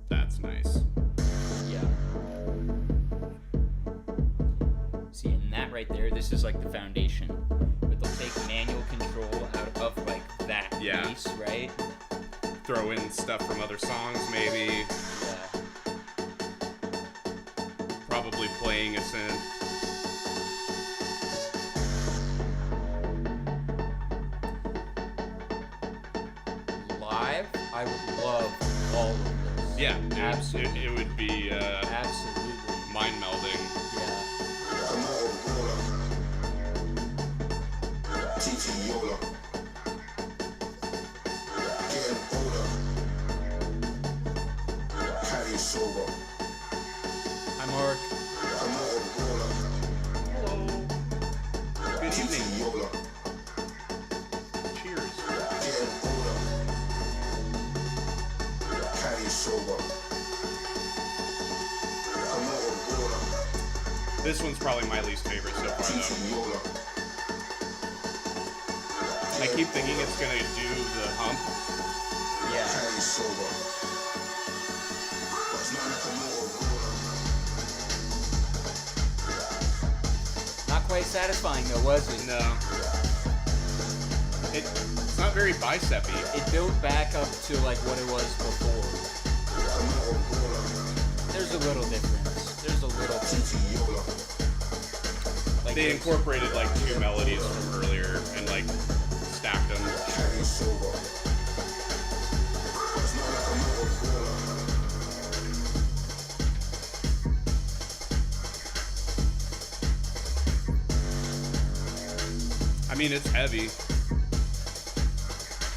That's nice. Yeah. See, and that right there, this is like the foundation. But they'll take manual control out of like that piece, right? Throw in stuff from other songs, maybe. Yeah. Probably playing a synth. Live, I would love all of this. Yeah, Absolutely. It would be Absolutely. mind melding. Yeah. Hi, Mark. Hello. Good evening. Cheers. This one's probably my least favorite so far, though. I keep thinking it's gonna do the hump. Yeah. Not quite satisfying though, was it? No. It's not very bicep-y. It built back up to like what it was before. There's a little difference. There's a little bit. Like They incorporated like two melodies from earlier and like stacked them. I mean, it's heavy.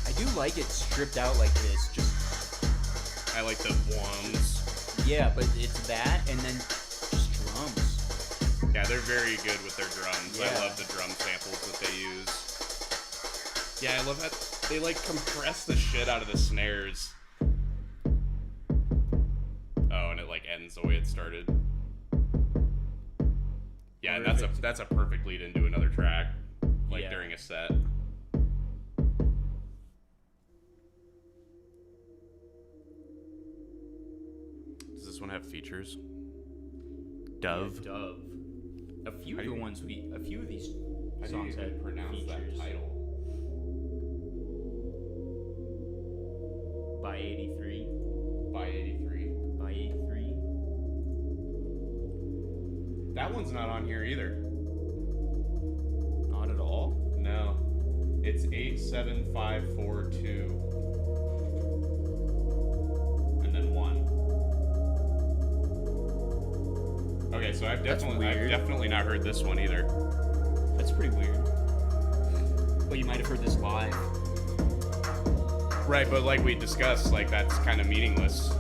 I do like it stripped out like this. Just I like the ones. yeah, but it's that and then just drums. Yeah, they're very good with their drums. I Yeah. love the drum samples that they use. Yeah, I love how they like compress the shit out of the snares. Oh, and it like ends the way it started. Yeah, Perfect. that's a perfect lead into another track, like Yeah. during a set. Does this one have features? Dove. Dove. A few How of do the you- ones a few of these How do songs you had even pronounce that features. title? By 83. By 83. By 83. That one's not on here either. Not at all. No. It's 87542. And then 1. Okay, so I've That's weird. definitely not heard this one either. That's pretty weird. But you might have heard this live. Right, but like we discussed, like that's kind of meaningless.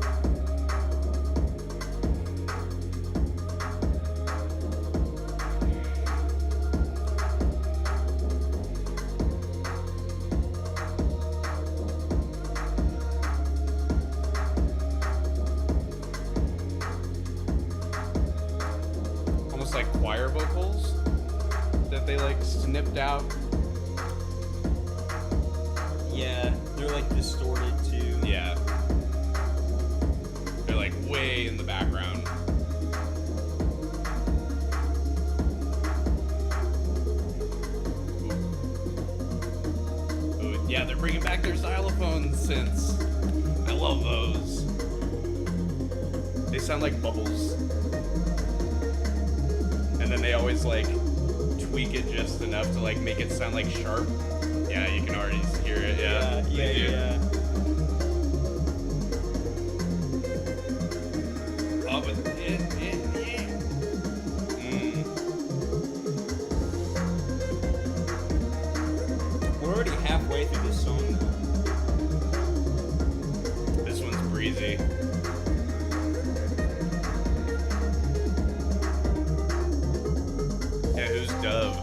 Almost like choir vocals that they like snipped out. Yeah, they're like distorted too. Yeah. They're like way in the background. Yeah, they're bringing back their xylophone synths. I love those. They sound like bubbles. And then they always like tweak it just enough to like make it sound like sharp. Yeah, you can already hear it. Yeah. Yeah. Oh, but We're already halfway through this song though. This one's breezy. Yeah, who's Dove?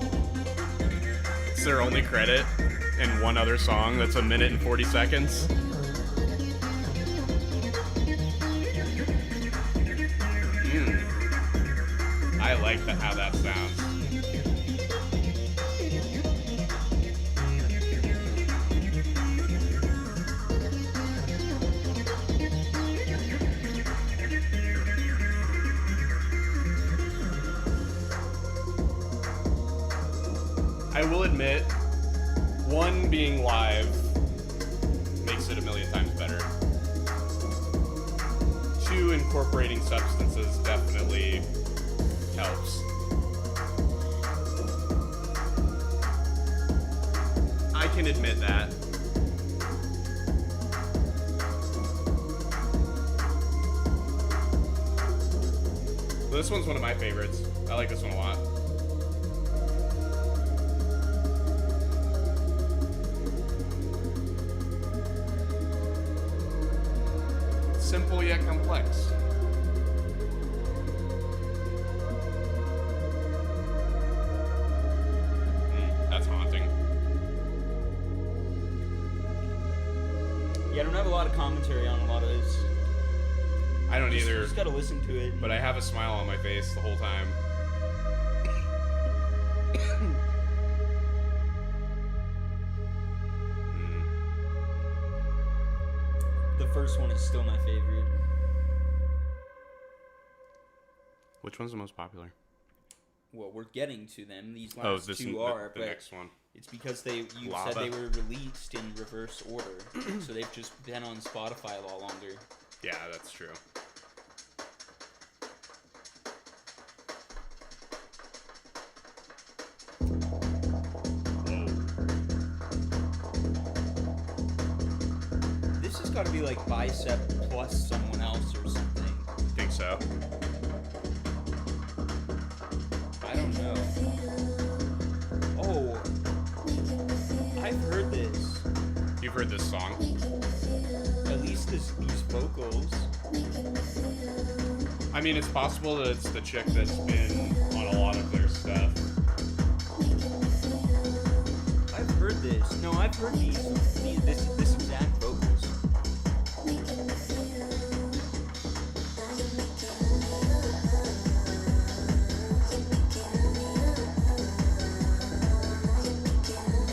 It's their only credit in one other song that's 1 minute and 40 seconds. I like how that sounds. I will admit, one being live makes it a million times better. Two, incorporating substances definitely helps. I can admit that. This one's one of my favorites. I like this one a lot. Simple yet complex. That's haunting. Yeah, I don't have a lot of commentary on a lot of this. I don't either. Just gotta listen to it. But I have a smile on my face the whole time. The first one is still my favorite. Which one's the most popular? Well, we're getting to them. These Oh, last this two the are, but next one. it's because you Lava. said they were released in reverse order, so they've just been on Spotify a lot longer. Yeah, that's true. This has got to be like Bicep plus someone else or something. Think so? I don't know. Oh, I've heard this. You've heard this song? At least these vocals. I mean, it's possible that it's the chick that's been on a lot of their stuff. I've heard this. No, I've heard this exact vocals.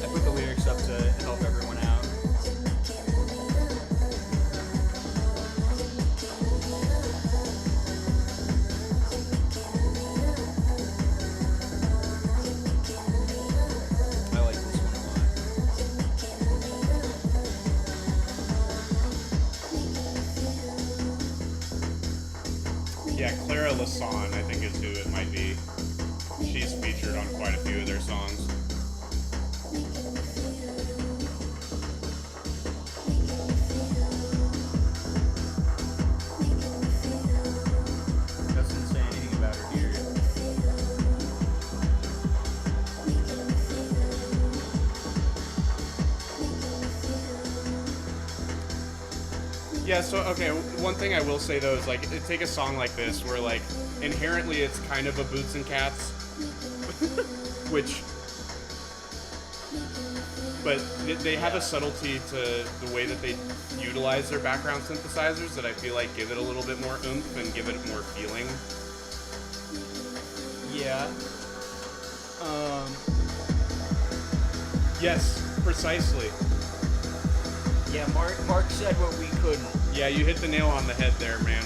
I put the lyrics up to help everyone out. I like this one a lot. Yeah, Clara Lasan, I think, is who it might be. She's featured on quite a few of their songs. Doesn't say anything about her here. Yeah, so, okay, one thing I will say, though, is, like, take a song like this, where, like, inherently it's kind of a Boots and Cats, which... But they have a subtlety to the way that they utilize their background synthesizers that I feel like give it a little bit more oomph and give it more feeling. Yeah. Yes, precisely. Yeah, Mark said what we couldn't. Yeah, you hit the nail on the head there, man.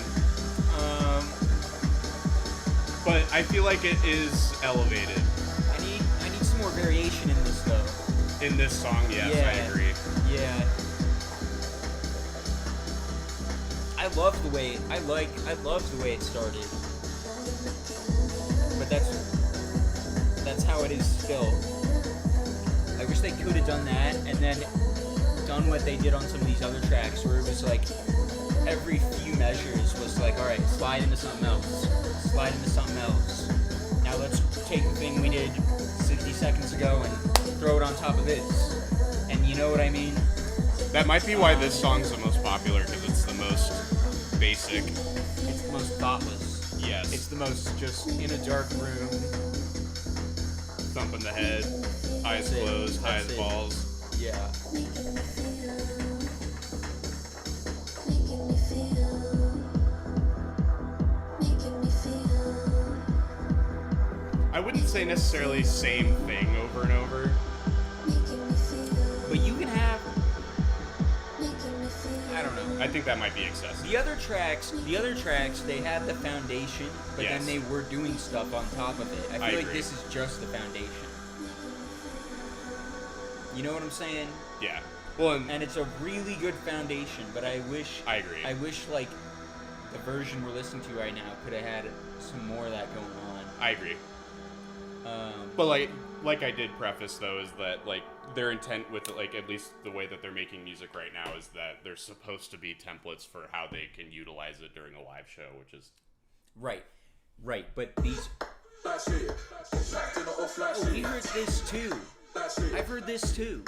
But I feel like it is elevated. I need some more variation in this though. In this song, yes, I agree. Yeah. I love the way I love the way it started. But that's how it is still. I wish they could have done that and then done what they did on some of these other tracks where it was like every few measures was like, alright, slide into something else. Slide into something else. Now let's take the thing we did 60 seconds ago and throw it on top of this. And you know what I mean? That might be why this song's the most popular, because it's the most basic. It's the most thoughtless. Yes. It's the most just in a dark room. Thump in the head, eyes That's it. closed, high That's as it. balls. Yeah. I wouldn't say necessarily same thing over and over. But you can have, I don't know. I think that might be excessive. The other tracks, they had the foundation, but Yes. then they were doing stuff on top of it. I feel like agree. this is just the foundation. You know what I'm saying? Yeah. Well, And it's a really good foundation, but I wish I agree. like the version we're listening to right now could have had some more of that going on. I agree. But like I did preface though, is that like their intent with like at least the way that they're making music right now is that there's supposed to be templates for how they can utilize it during a live show, which is Right. But these. Oh, we heard this too. I've heard this too.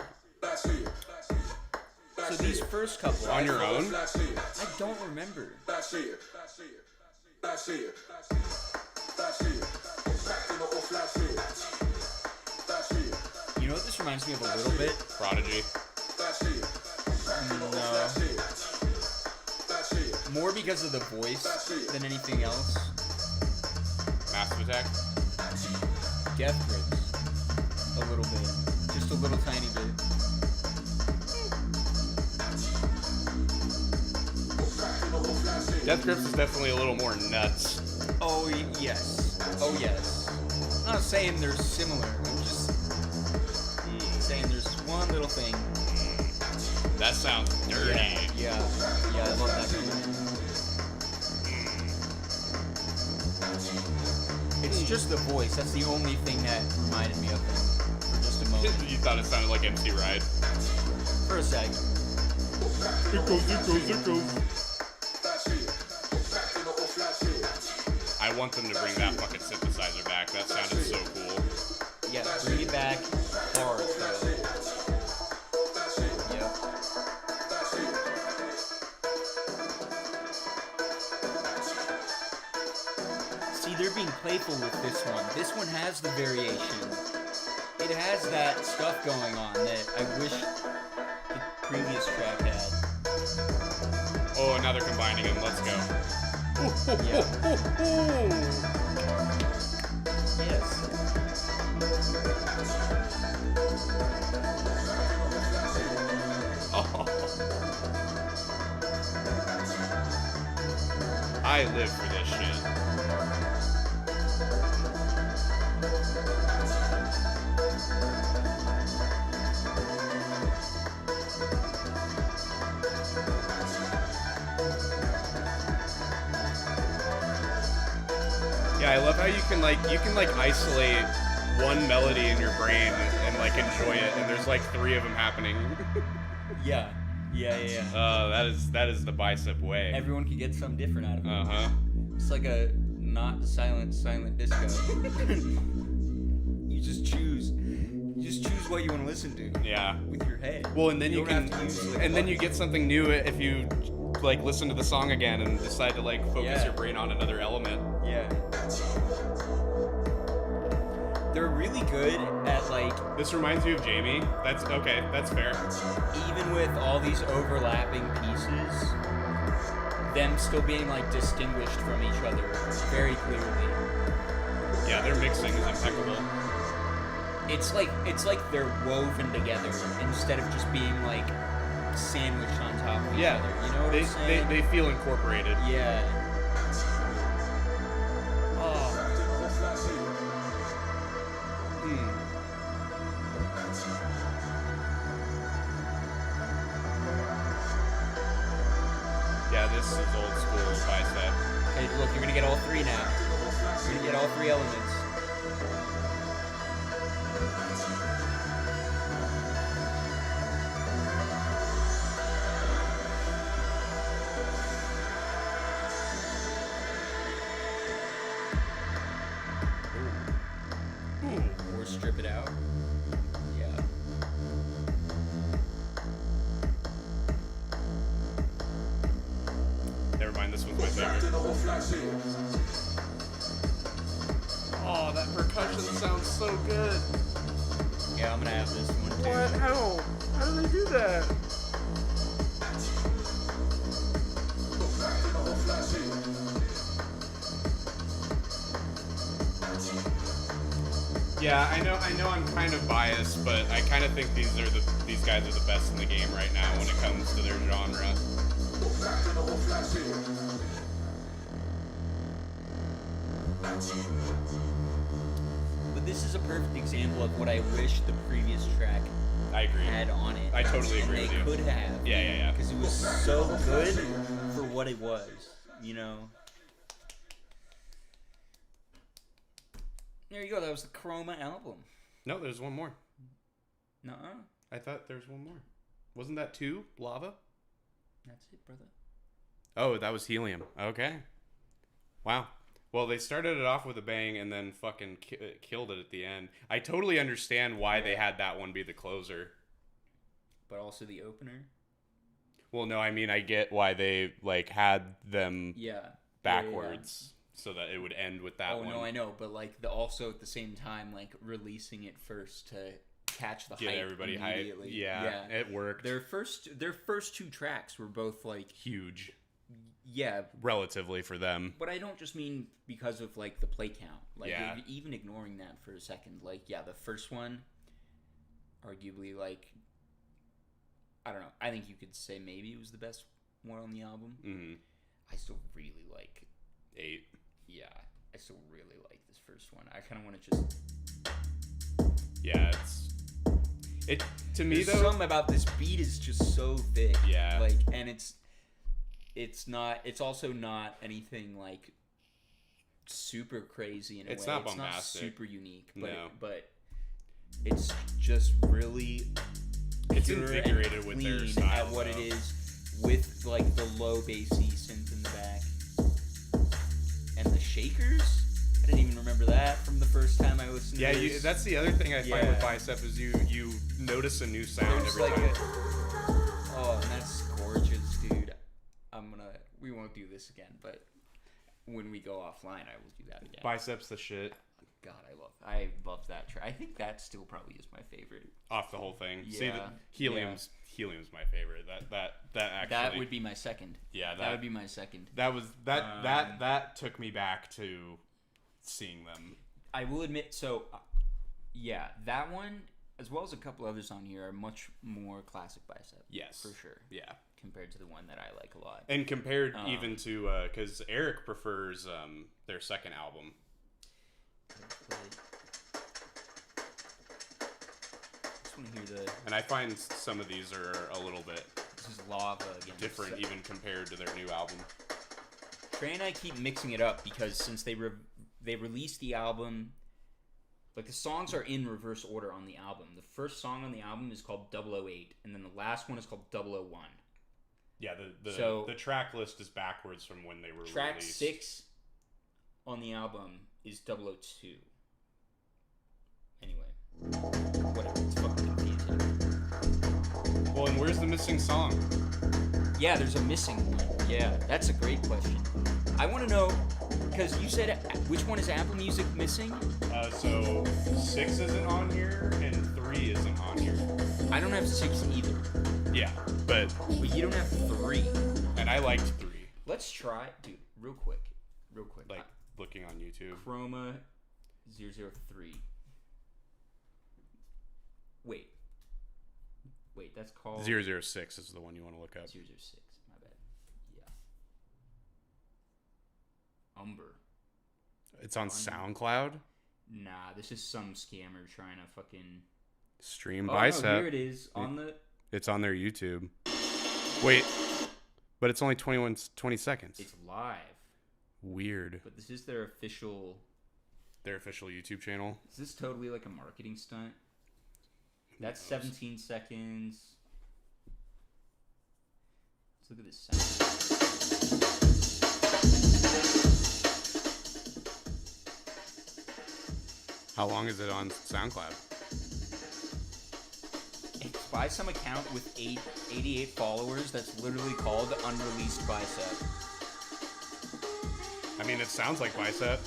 So these first couple. on your own. I don't remember. You know what this reminds me of a little bit? Prodigy. No. More because of the voice than anything else. Massive Attack. Death Grips. A little bit. Just a little tiny bit. Death Grips is definitely a little more nuts. Oh, yes. Oh, yes. I'm not saying they're similar. I'm just saying there's one little thing. That sounds dirty. Yeah, I love that kind of. It's just the voice. That's the only thing that reminded me of him for just a moment. You thought it sounded like MC Ride. For a sec. It goes. I want them to bring that fucking synthesizer back. That sounded so cool. Yeah, bring it back hard, though. Yep. See, they're being playful with this one. This one has the variation. It has that stuff going on that I wish the previous track had. Oh, now they're combining them. Let's go. Yeah. Yes. Oh. I live for this shit. Yeah, I love how you can isolate one melody in your brain and like enjoy it, and there's like 3 of them happening. Yeah. That is the bicep way. Everyone can get something different out of it. Uh-huh. It's like a not silent disco. You just choose what you want to listen to. Yeah. With your head. Well, and then you don't can, have to use the and then you buttons. get something new if you like listen to the song again and decide to like focus Yeah. your brain on another element. Yeah. They're really good at like, This reminds me of Jamie. That's okay. That's fair. even with all these overlapping pieces, them still being like distinguished from each other very clearly. Yeah, their mixing is impeccable. It's like they're woven together instead of just being like sandwiched on top of each Yeah, other. You know what I'm saying? they feel incorporated. Yeah. Oh. This is old school bicep. Okay, look, you're gonna get all three now. You're gonna get all three elements. Or strip it out. Yeah. Never mind, this was my favorite. Oh, that percussion sounds so good. Yeah, I'm gonna have this one too. What? How? How do they do that? Yeah, I know I'm kind of biased, but I kind of think these guys are the best in the game right now when it comes to their genre. But this is a perfect example of what I wish the previous track I agree. had on it. I totally agree and with you. They could have. Yeah. Because it was so good for what it was, you know? There you go. That was the Chroma album. No, there's one more. Nuh-uh. I thought there was one more. Wasn't that 2? Lava? That's it, brother. Oh, that was Helium. Okay. Wow. Well, they started it off with a bang and then fucking killed it at the end. I totally understand why they had that one be the closer. But also the opener? Well, no, I mean, I get why they, like, had them backwards so that it would end with that one. Oh, no, I know. But, like, also at the same time, like, releasing it first to catch the hype. Get everybody hype. Yeah, it worked. Their first 2 tracks were both, like... huge. Yeah. Relatively for them. But I don't just mean because of, like, the play count. Like, yeah. Even ignoring that for a second. Like, yeah, the first one, arguably, like... I don't know. I think you could say maybe it was the best one on the album. Mm-hmm. I still really like... 8. Yeah. I still really like this first one. I kind of want to just... Yeah, it to me There's though. Something about this beat is just so thick. Yeah. Like, and it's not. It's also not anything like super crazy in a way. It's not It's not bombastic. super unique. But No. but it's just really. It's pure invigorated and with their clean style, at what though. it is, with like the low bassy synth in the back and the shakers. I didn't even remember that from the first time I listened to this. That's the other thing I find with Yeah. Bicep is you notice a new sound There's every like time. oh, and that's gorgeous, dude. We won't do this again, but when we go offline, I will do that again. Bicep's the shit. God, I love that track. I think that still probably is my favorite. Off the whole thing. Yeah. See, Helium's my favorite. That actually. That would be my second. Yeah, that would be my second. That was that took me back to seeing them. I will admit, so yeah, that one as well as a couple others on here are much more classic Bicep. Yes, for sure. Yeah, compared to the one that I like a lot, and compared even to because Eric prefers their second album. Just want to hear the. And I find some of these are a little bit. This is Lava again. Different, even compared to their new album. Trey and I keep mixing it up because since they released the album, like the songs are in reverse order on the album. The first song on the album is called 008, and then the last one is called 001. Yeah, the track list is backwards from when they were track released. 6 on the album is 002. Anyway, whatever. It's fucking confusing. Well, and where's the missing song? Yeah, there's a missing one. Yeah, that's a great question. I want to know, because you said which one is Apple Music missing? So 6 isn't on here and 3 isn't on here. I don't have 6 either. Yeah, but you don't have 3. And I liked 3. Let's try, dude, real quick. Like looking on YouTube. Chroma 003. Wait, that's called 006 is the one you want to look up. 006. My bad. Yeah. Umber. It's on SoundCloud? Nah, this is some scammer trying to fucking stream Bicep. No, here it is on the. It's on their YouTube. Wait. But it's only 20 seconds. It's live. Weird. But this is their official YouTube channel. Is this totally like a marketing stunt? That's 17 seconds. Let's look at this sound. How long is it on SoundCloud? It's by some account with 88 followers that's literally called Unreleased Bicep. I mean, it sounds like Bicep.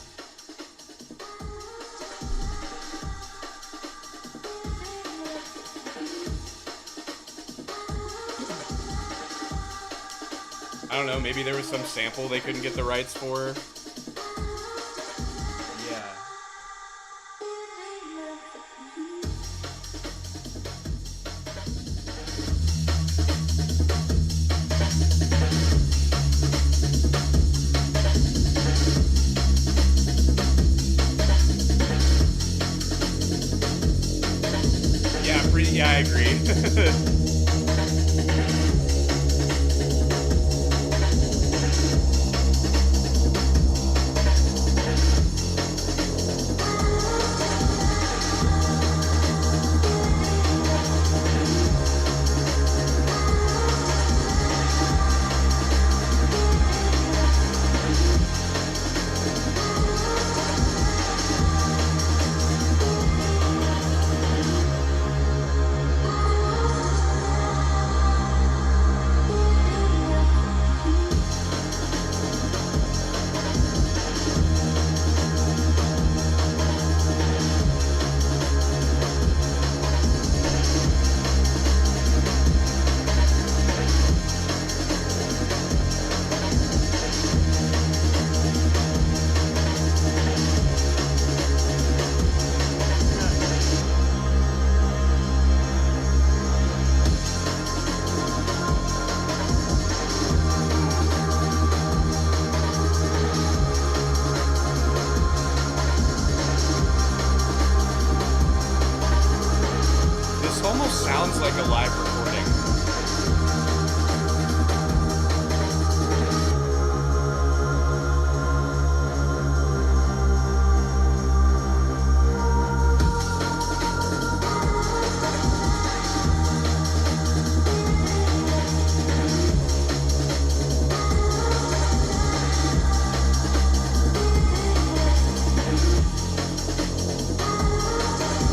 I don't know, maybe there was some sample they couldn't get the rights for. Yeah. Yeah, I agree. Sounds like a live recording.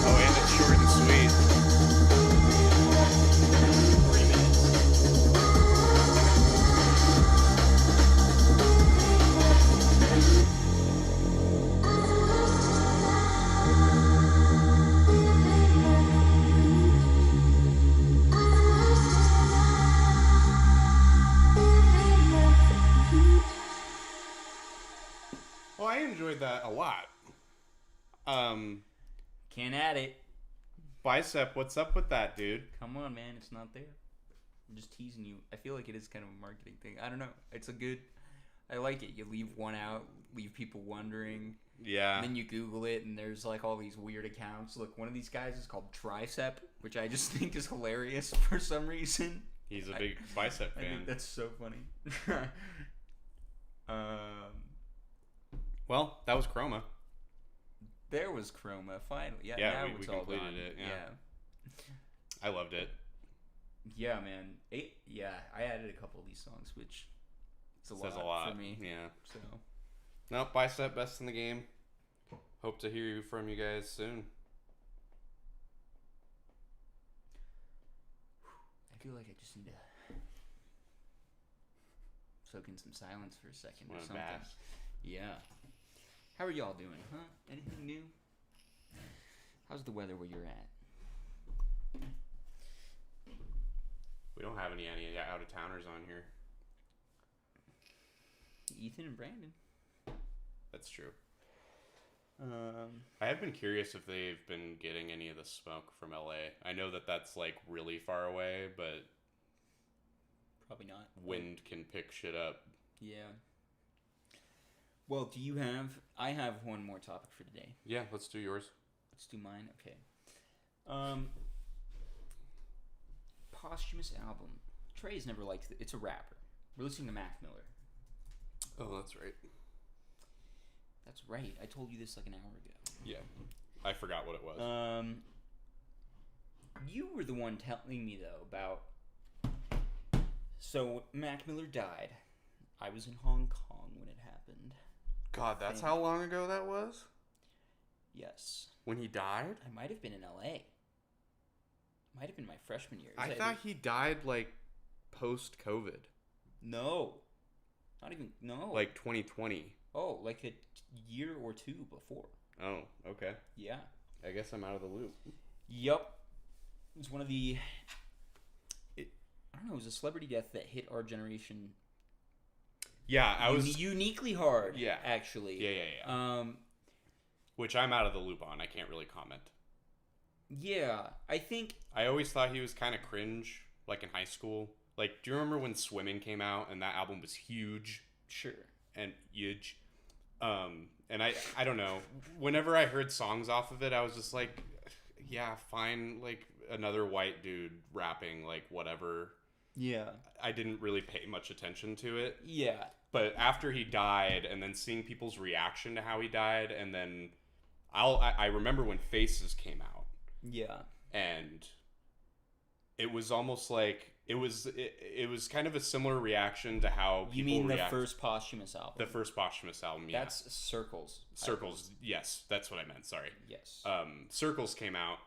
Oh, and it's short and sweet. 3 minutes. Well, I enjoyed that a lot. Can't add it. Bicep, what's up with that, dude? Come on, man. It's not there. I'm just teasing you. I feel like it is kind of a marketing thing. I don't know. It's a good... I like it. You leave one out, leave people wondering. Yeah. And then you Google it, and there's like all these weird accounts. Look, one of these guys is called Tricep, which I just think is hilarious for some reason. He's a big Bicep I fan. think that's so funny. Well, that was Chroma. There was Chroma, finally. Yeah, Yeah, now we it's all completed gone. it, yeah. I loved it. Yeah, man. I added a couple of these songs, which Says a lot for me. Yeah. So Nope, Bicep, best in the game. Hope to hear from you guys soon. I feel like I just need to soak in some silence for a second or Want a something. bath? Yeah. How are y'all doing, huh? Anything new? How's the weather where you're at? We don't have any out-of-towners on here. Ethan and Brandon. That's true. I have been curious if they've been getting any of the smoke from LA. I know that that's like really far away, but Probably not. wind can pick shit up. Yeah. Well, do you have... I have one more topic for today. Yeah, let's do yours. Let's do mine. Okay. Posthumous album. Trey's never liked it. It's a rapper. We're listening to Mac Miller. Oh, that's right. That's right. I told you this like an hour ago. Yeah. I forgot what it was. You were the one telling me, though, about... So, Mac Miller died. I was in Hong Kong when it happened. God, that's how long ago that was? Yes. When he died? I might have been in L.A. Might have been my freshman year. I thought he died, like, post-COVID. No. Not even... No. Like 2020. Oh, like a year or two before. Oh, okay. Yeah. I guess I'm out of the loop. Yup. It was one of the... I don't know, it was a celebrity death that hit our generation... Yeah, I was... uniquely hard, yeah. actually. Yeah. Which I'm out of the loop on. I can't really comment. Yeah, I think... I always thought he was kind of cringe, like in high school. Like, do you remember when Swimming came out and that album was huge? Sure. And huge. And I don't know. Whenever I heard songs off of it, I was just like, yeah, fine. Like, another white dude rapping, like, whatever. Yeah. I didn't really pay much attention to it. Yeah. But after he died, and then seeing people's reaction to how he died, and then I remember when Faces came out. Yeah. And it was almost like it was kind of a similar reaction to how people You mean react. the first posthumous album? The first posthumous album, yeah. That's Circles. Circles, yes, that's what I meant. Sorry. Yes. Circles came out,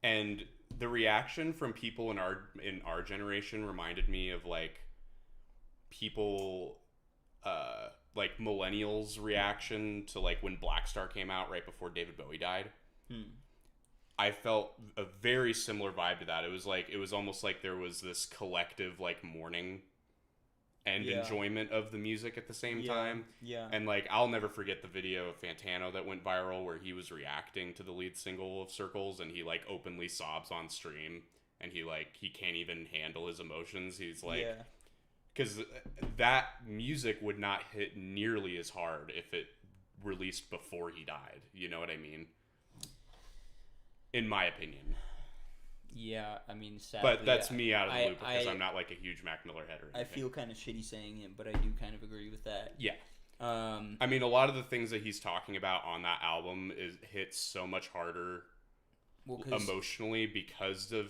and the reaction from people in our generation reminded me of like people, like millennials' reaction to like when Black Star came out right before David Bowie died. I felt a very similar vibe to that. It was almost like there was this collective like mourning and enjoyment of the music at the same time. Yeah. And like I'll never forget the video of Fantano that went viral where he was reacting to the lead single of Circles and he like openly sobs on stream and he can't even handle his emotions. He's like, because that music would not hit nearly as hard if it released before he died. You know what I mean? In my opinion. Yeah, I mean, sadly, but that's me out of the loop because I'm not like a huge Mac Miller head or anything. I feel kind of shitty saying it, but I do kind of agree with that. Yeah. I mean, a lot of the things that he's talking about on that album hits so much harder emotionally because of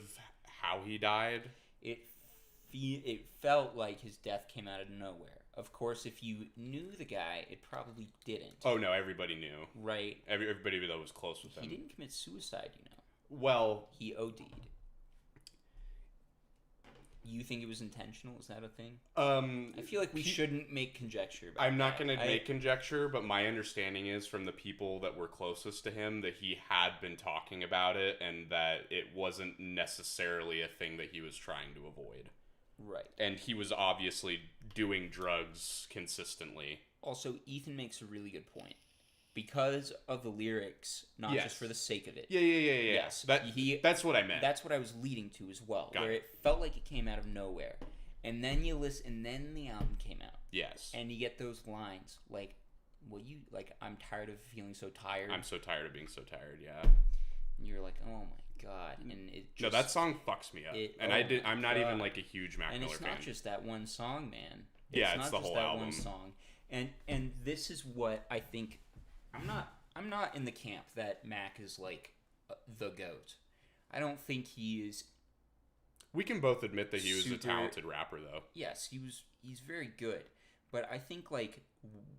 how he died. It felt like his death came out of nowhere. Of course, if you knew the guy, it probably didn't. Oh, no, everybody knew. Right. Everybody that was close with him. He didn't commit suicide, you know. Well... He OD'd. You think it was intentional? Is that a thing? I feel like we shouldn't make conjecture about I'm not going to make conjecture, but my understanding is from the people that were closest to him that he had been talking about it and that it wasn't necessarily a thing that he was trying to avoid. Right. And he was obviously doing drugs consistently. Also, Ethan makes a really good point. Because of the lyrics, not just for the sake of it. Yeah. Yes. That's what I meant. That's what I was leading to as well. Where it felt like it came out of nowhere. And then you listen, and then the album came out. Yes. And you get those lines like, I'm tired of feeling so tired. I'm so tired of being so tired, yeah. And you're like, oh my god. And it just... No, that song fucks me up. I'm not even like a huge Mac Miller fan. And it's not just that one song, man. It's the whole album. One song. And this is what I think... I'm not in the camp that Mac is like the GOAT. I don't think he is. We can both admit that he was a talented rapper, though. Yes, he's very good. But I think like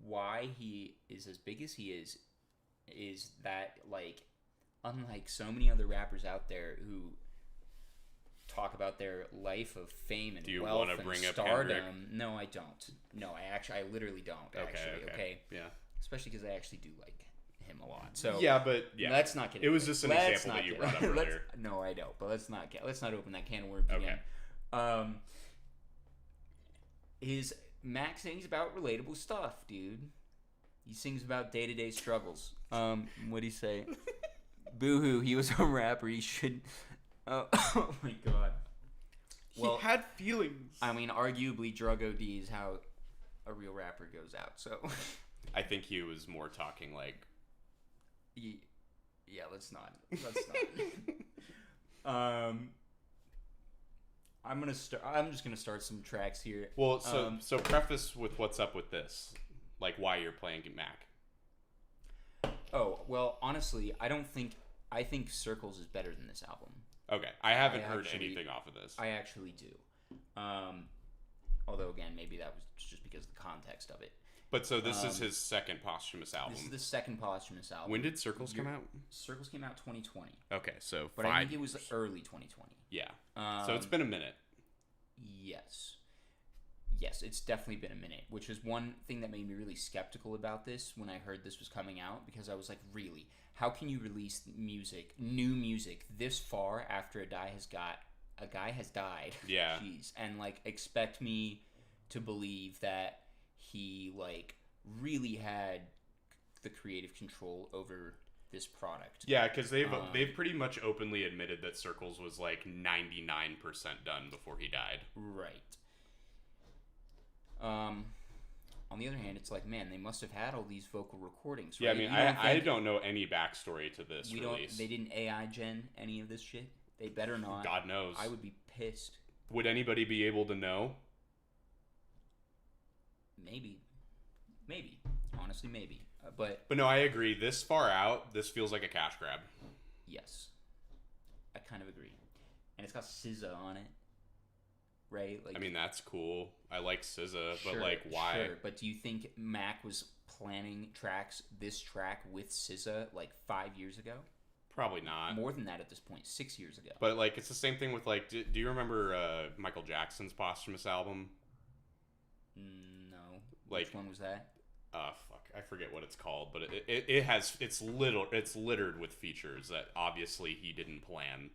why he is as big as he is that like unlike so many other rappers out there who talk about their life of fame and wealth and stardom. No, I don't. No, I literally don't. Okay. Yeah. Especially because I actually do like him a lot. So let's not get. It was just an example that you brought up earlier. No, I don't. But let's not open that can of worms again. His Mac sings about relatable stuff, dude. He sings about day-to-day struggles. What'd he say? Boo-hoo, he was a rapper. He should... Oh my god. He had feelings. I mean, arguably, drug OD is how a real rapper goes out, so... I think he was more talking like... Yeah, let's not. I'm just gonna start some tracks here. Well, so preface with what's up with this, like why you're playing Mac. Oh well, honestly, I think Circles is better than this album. Okay, I haven't heard anything off of this. I actually do. Although again, maybe that was just because of the context of it. But so this is his second posthumous album. This is the second posthumous album. When did Circles come out? Circles came out 2020. Okay, so but I think it was early 2020. Yeah. So it's been a minute. Yes. Yes, it's definitely been a minute, which is one thing that made me really skeptical about this when I heard this was coming out, because I was like, really? How can you release new music this far after a guy has died? Yeah. Jeez. And like expect me to believe that he like really had the creative control over this product. Yeah, because they've pretty much openly admitted that Circles was like 99% done before he died. Right. On the other hand, it's like, man, they must have had all these vocal recordings. Right? Yeah, I mean, I don't know any backstory to this release. They didn't AI gen any of this shit. They better not. God knows. I would be pissed. Would anybody be able to know? Maybe. Honestly, maybe. But no, I agree. This far out, this feels like a cash grab. Yes, I kind of agree. And it's got SZA on it, right? Like, I mean, that's cool. I like SZA, sure, but like, why? Sure. But do you think Mac was planning this track with SZA like 5 years ago? Probably not. More than that at this point, 6 years ago. But like, it's the same thing with like, do you remember Michael Jackson's posthumous album? No. Like, which one was that? Fuck, I forget what it's called, but it's littered with features that obviously he didn't plan.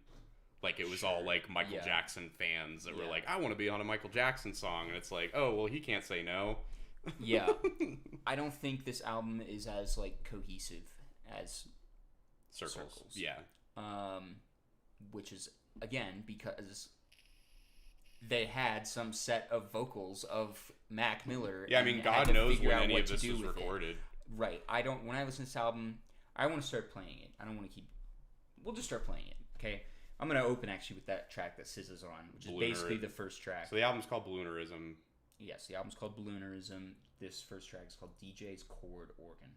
Like, it was all like Michael Jackson fans that were like, I want to be on a Michael Jackson song, and it's like, oh well, he can't say no. Yeah. I don't think this album is as like cohesive as Circles. Yeah. Which is again because they had some set of vocals of Mac Miller. Yeah, I mean, God knows when any of this was recorded. Right. When I listen to this album, I want to start playing it. I don't want to keep. We'll just start playing it. Okay. I'm gonna open actually with that track that SZA's on, which is basically the first track. So the album's called Balloonerism. Yes, the album's called Balloonerism. This first track is called DJ's Chord Organ.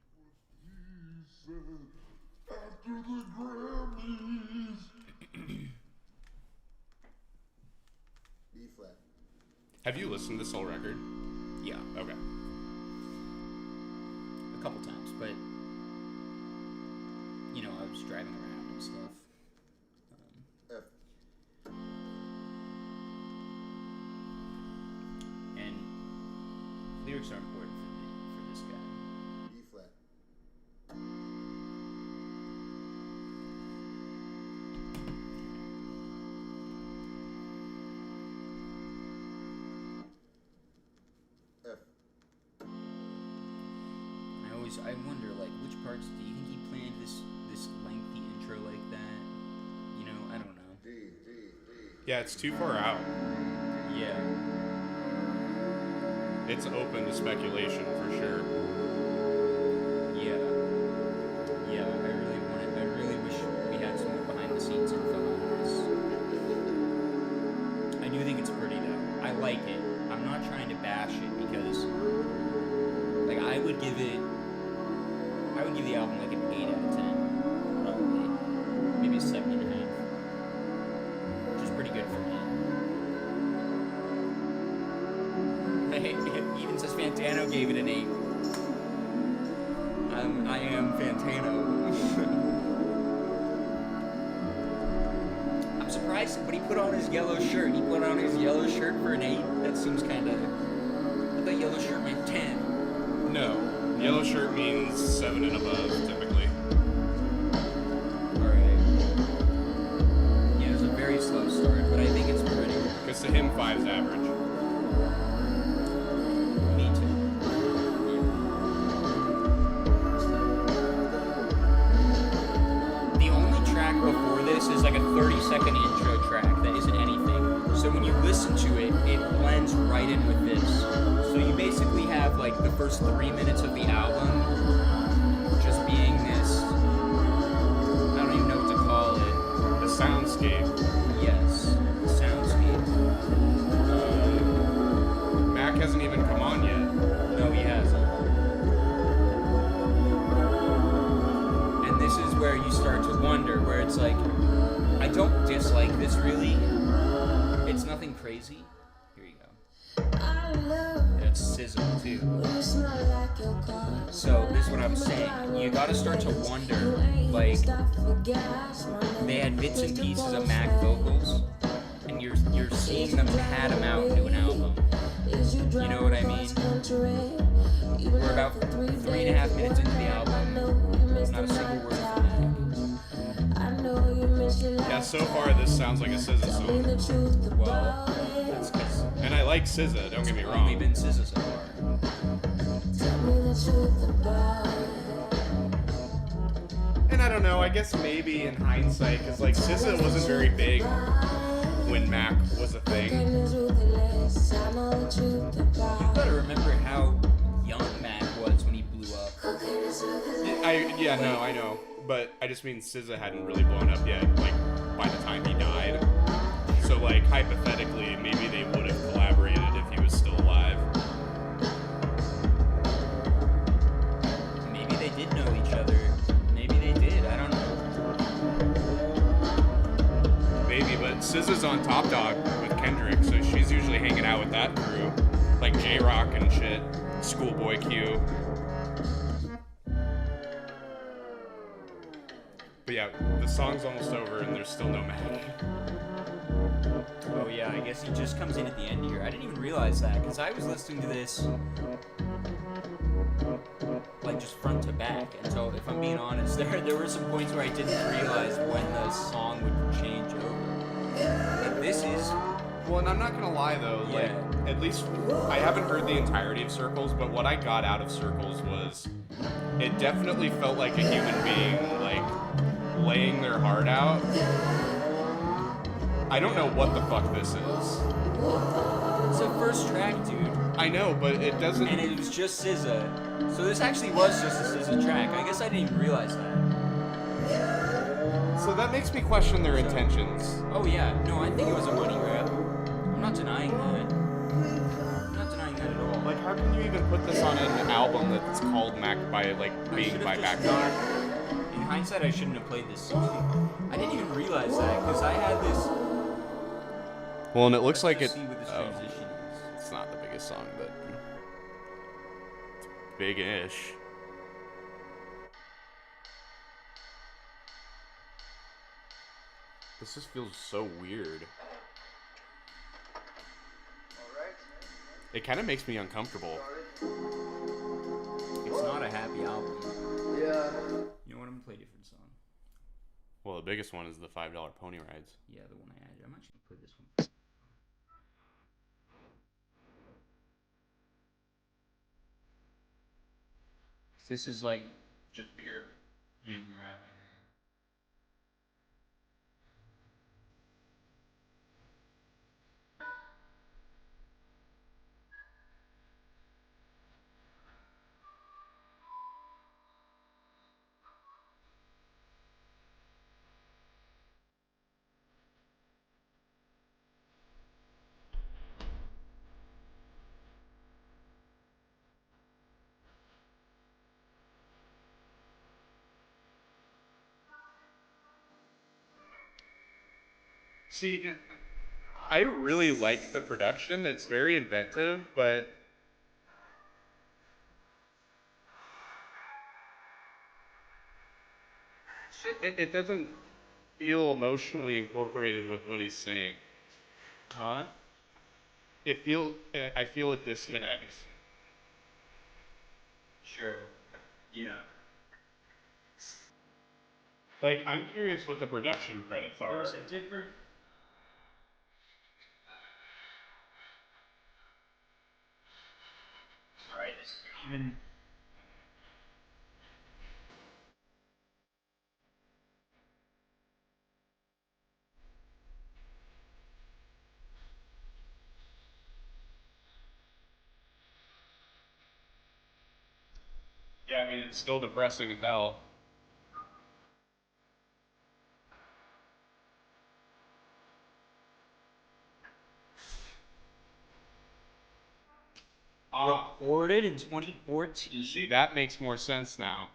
After the Grammys. B flat. Have you listened to this whole record? Yeah. Okay. A couple times, but you know, I was driving around and stuff. F. And lyrics are important for this guy. B flat. F. I wonder, like, which parts do you think he planned this lengthy intro like that? You know, I don't know. D. Yeah, it's too far out. Yeah. It's open to speculation for sure. Yeah. Yeah, I really wish we had some more behind the scenes info on this. I do think it's pretty though. I like it. I'm not trying to bash it because like I would give the album like an 8 out of 10, probably. Maybe a 7.5. Which is pretty good for me. It even says Fantano gave it an 8. I am Fantano. I'm surprised, but he put on his yellow shirt. He put on his yellow shirt for an 8. That seems kind of. I thought yellow shirt meant 10. No. Yellow shirt means 7 and above, typically. Alright. Yeah, it was a very slow start, but I think it's pretty. Because to him, 5's average. Me too. The only track before this is like a 30-second intro track that isn't anything. So when you listen to it, it blends right in with this. So you basically have like the first 3 minutes of the album just being this, I don't even know what to call it. The soundscape. Yes, the soundscape. Wonder, where it's like, I don't dislike this really. It's nothing crazy. Here you go. It's Sizzle too. So this is what I'm saying. You gotta start to wonder, like, they had bits and pieces of Mac vocals, and you're seeing them pad them out into an album. You know what I mean? We're about 3.5 minutes into the album. Not a single word from Mac. Yeah, so far this sounds like a SZA song. Well, that's because And I like SZA, don't get me only wrong. been SZA so far. And I don't know, I guess maybe in hindsight, because like SZA wasn't very big when Mac was a thing. You gotta remember how young Mac was when he blew up. I know. But I just mean SZA hadn't really blown up yet, like, by the time he died. So, like, hypothetically, maybe they would have collaborated if he was still alive. Maybe they did know each other. Maybe they did. I don't know. Maybe, but SZA's on Top Dog with Kendrick, so she's usually hanging out with that crew. Like J-Rock and shit. Schoolboy Q. But yeah, the song's almost over and there's still no Mac. Oh yeah, I guess he just comes in at the end here. I didn't even realize that, because I was listening to this like just front to back, and so if I'm being honest, there were some points where I didn't realize when the song would change over. Like this is Well, and I'm not gonna lie though, like, at least I haven't heard the entirety of Circles, but what I got out of Circles was it definitely felt like a human being, like, laying their heart out. I don't know what the fuck this is. it's the first track, dude, I know, but it doesn't. and it was just SZA. So this actually was just a SZA track. I guess I didn't even realize that. So that makes me question their intentions. Oh yeah, no, I think it was a money grab. I'm not denying that. I'm not denying that at all. Like, how can you even put this on an album that's called Mac by, like, I being should've by just Mac? not- In hindsight, I shouldn't have played this song. I didn't even realize that, because I had this. Well, and it looks like Let's it. see what this Oh, transition is. it's not the biggest song, but it's big-ish. This just feels so weird. It kind of makes me uncomfortable. It's not a happy album. Yeah. You know what? I'm gonna play a different song. Well, the biggest one is the $5 pony rides. Yeah, the one I added. I'm actually gonna play this one. This is like just pure. See, I really like the production. It's very inventive, but it doesn't feel emotionally incorporated with what he's saying. Huh? I feel it disconnects. Sure. Yeah. Like, I'm curious what the production credits are. There's a different. Alright, even. Yeah, I mean, it's still depressing as hell. Recorded in 2014. See, that makes more sense now.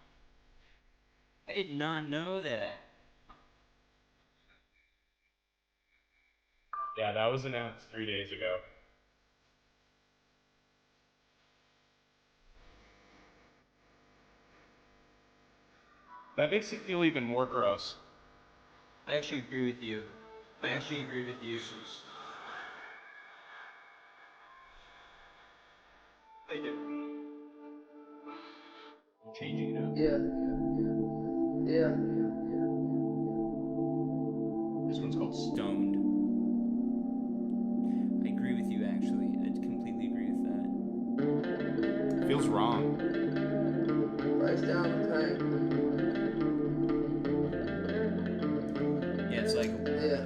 I did not know that. Yeah, that was announced 3 days ago. That makes it feel even more gross. I actually agree with you. I actually agree with you. I do. Changing it up. Yeah. Yeah. This one's called Stoned. I agree with you, actually. I completely agree with that. Feels wrong. Writes down the pain. Yeah, it's like, Yeah.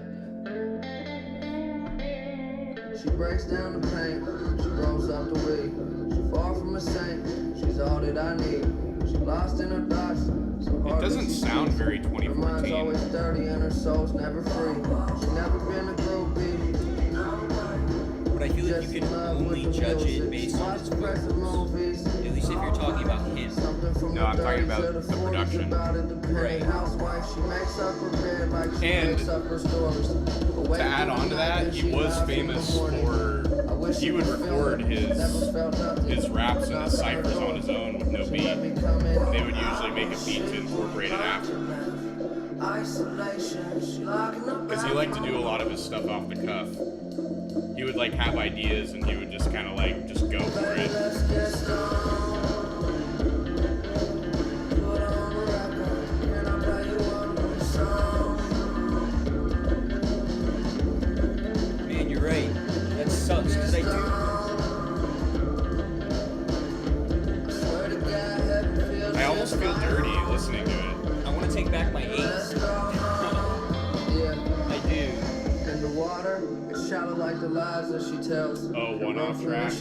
She breaks down the pain. She rolls up the weed. She far from a saint. She's all that I need. She lost in her thoughts. So It doesn't sound very her mind's 2014. always dirty and her soul's never free. She never been a groupie. but I feel like you can only judge it based on its vocals. At least if you're talking about him. No, I'm talking about the production. Right. And to add on to that, he was famous for he would record his raps and his ciphers on his own with no beat. They would usually make a beat to incorporate it after. Because he liked to do a lot of his stuff off the cuff. He would like have ideas and he would just kind of like just go for it. Man, you're right. That sucks because I do. I almost feel dirty listening to it. I want to take back my 8. I do. And the water is shallow like the lies that she tells. Oh, one-off tracks?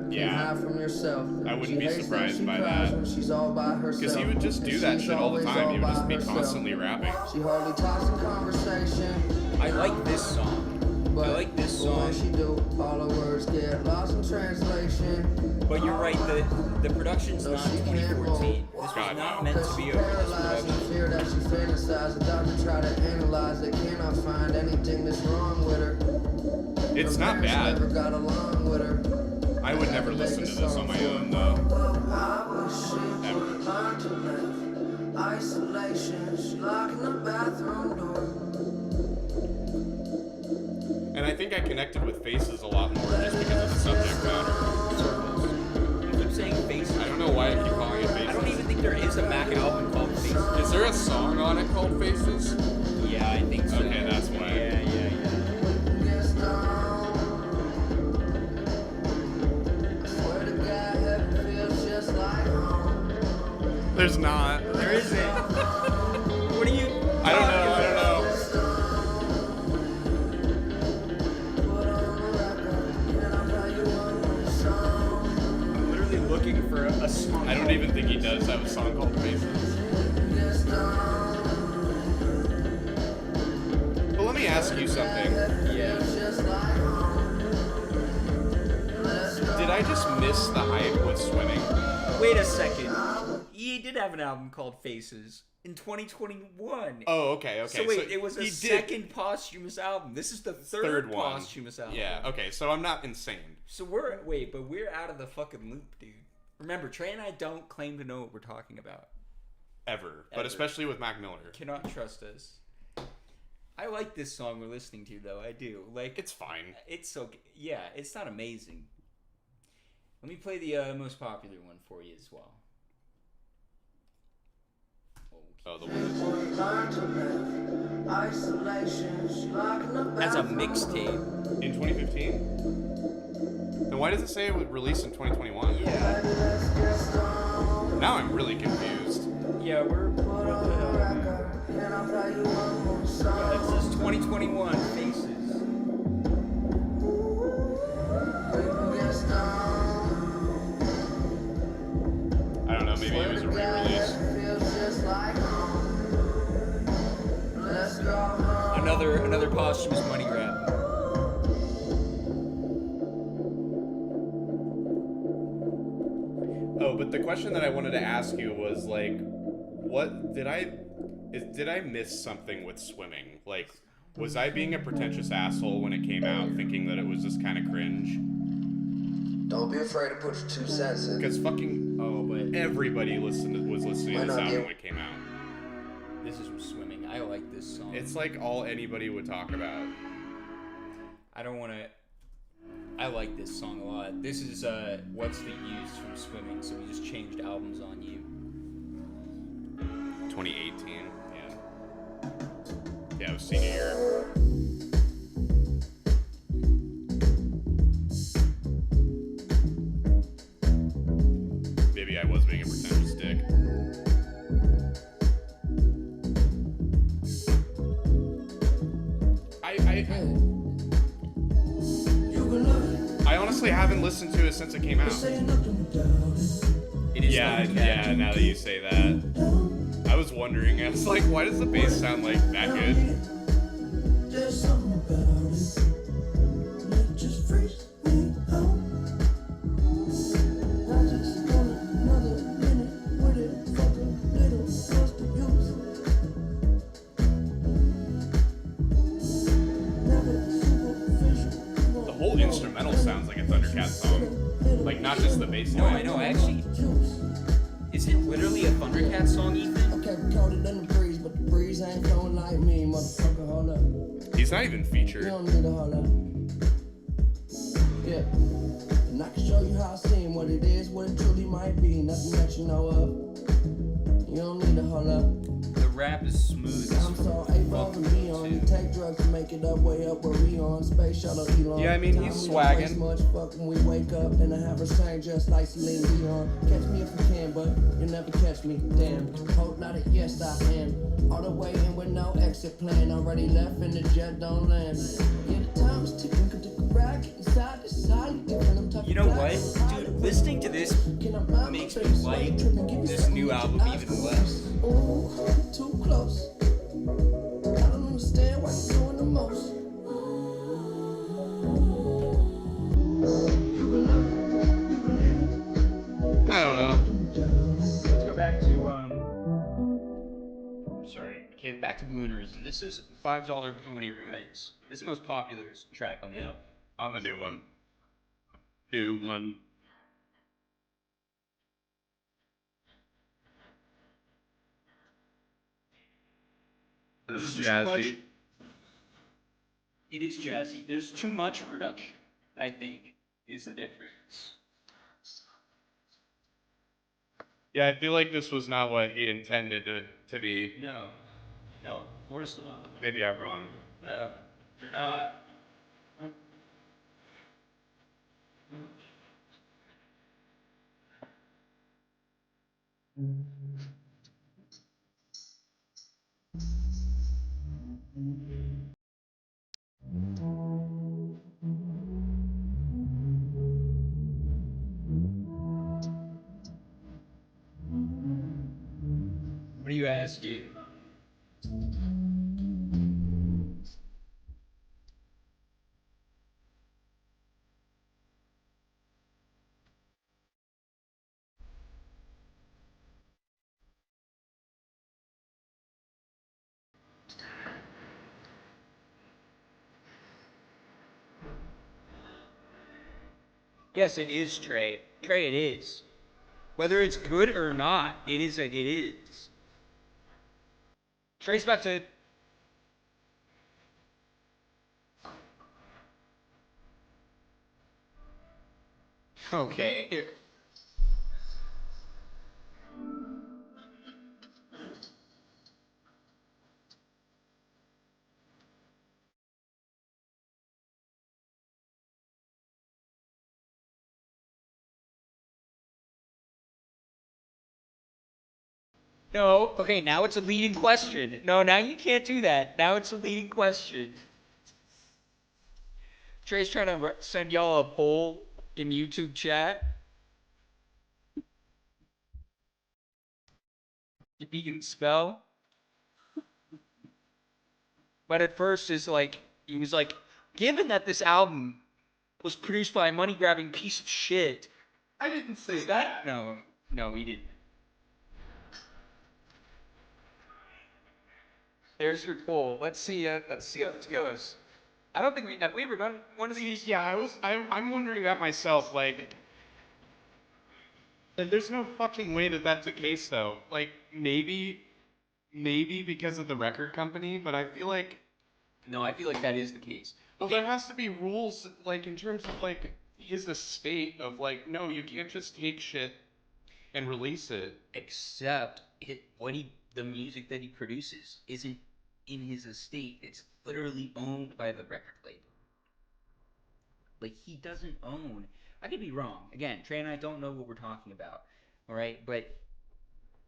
Yeah. From yourself. I wouldn't be surprised by that. Because he would just do that shit all the time. He would just be constantly rapping. She hardly talks in conversation. I like this song. I like this song. She do, all her words get lost in translation. But you're right, the production's not 2014. This was God, not no. meant to be over this Paralyzed in production. fear that she fantasized. The doctor tried to analyze. They cannot find anything that's wrong with her. It's not Never bad. got along with her. I would never listen to this on my own though. Ever. Isolation, she locked in the bathroom door. And I think I connected with Faces a lot more just because of the subject matter. You keep saying Faces. I don't know why I keep calling it Faces. I don't even think there is a Mac album called Faces. Is there a song on it called Faces? Yeah, I think so. Okay, that's why. Yeah. There's not. There isn't. What are you? I don't know. I'm literally looking for a song. I don't even think he does have a song called Faces. But let me ask you something. Yeah. Did I just miss the hype with swimming? Wait a second. He did have an album called Faces in 2021. Oh, okay. So wait, it was a he did- second posthumous album. This is the third one. posthumous album. Yeah, okay, so I'm not insane. So we're out of the fucking loop, dude. Remember, Trey and I don't claim to know what we're talking about. Ever. But Ever. especially with Mac Miller. Cannot trust us. I like this song we're listening to, though. I do. Like, It's fine. it's okay. Yeah, it's not amazing. Let me play the most popular one for you as well. Oh, the one That's a mixtape. in 2015? Then why does it say it was released in 2021? Yeah. Now I'm really confused. Yeah, it says 2021 Faces. I don't know, maybe it was a re-release. Another posthumous money grab. Oh, but the question that I wanted to ask you was like, what did I miss something with swimming? Like, Was I being a pretentious asshole when it came out, thinking that it was just kind of cringe? Don't be afraid to put your 2 cents in. Because fucking everybody was listening to this album when it came out. This is from Swimming. I like this song. It's like all anybody would talk about. I don't want to... I like this song a lot. This is What's the Use from Swimming, so we just changed albums on you. 2018, yeah. Yeah, it was senior year. Maybe I was being a pretentious dick. I honestly haven't listened to it since it came out. It is Yeah, now that you say that. I was wondering, I was like, why does the bass sound like that good? There's something about it that just freaks me out. I just want another minute with it. Fuck a little, what's the use? Never superficial. The whole instrumental sounds like a Thundercat song. Like, not just the bass No, line. I know, actually. Is it literally a Thundercat song, Ethan? Okay, we caught it in the breeze, but the breeze ain't flowing like me, motherfucker. Hold up. He's not even You featured. don't need a hold up. Yeah. And I can show you how I seen what it is, what it truly might be. Nothing that you know of. You don't need a hold up. The rap is smooth. I'm so A-Ball and Beyond. You take drugs to make it up, way up where we on. Space shuttle Elon. Yeah, I mean, he's Time we don't swagging. waste much. Fuck when we wake up, then I have her sang just like Celine Dion. Catch me if you can, but you'll never catch me. Damn. Whole lot of yes, I am. All the way in with no exit plan. Already left and the jet don't land. Yeah, the time is ticking. Could take a rack inside the side. You know what? Dude, listening to this makes me like this new album even less. Ooh, too close. I don't understand why you're doing the most. I don't know. Let's go back to back to Mooners. This is $5 Mooney Remix. This is the most popular track on the album. On the new one. New one. This is jazzy. It is jazzy. There's too much production, I think, is the difference. Yeah, I feel like this was not what he intended to be. No, of course not. Maybe I'm wrong. What do you ask you? Yes, it is Trey. Trey, it is. Whether it's good or not, it is. It is. Trey's about to. Okay. Here. No, okay, now it's a leading question. No, now you can't do that. Now it's a leading question. Trey's trying to send y'all a poll in YouTube chat. If you can spell. But at first, he was like, given that this album was produced by a money grabbing piece of shit. I didn't say That? No, he didn't. There's your poll. Let's see how this goes. I don't think we ever done one of these. Yeah, I'm wondering that myself. Like, there's no fucking way that that's the case, though. Like, maybe because of the record company, but I feel like, No, I feel like that is the case. well, there has to be rules, like, in terms of, like, his estate of, like, no, you can't just take shit and release it. Except the music that he produces isn't in his estate. It's literally owned by the record label. Like, he doesn't own. I could be wrong. Again, Trey and I don't know what we're talking about. All right, but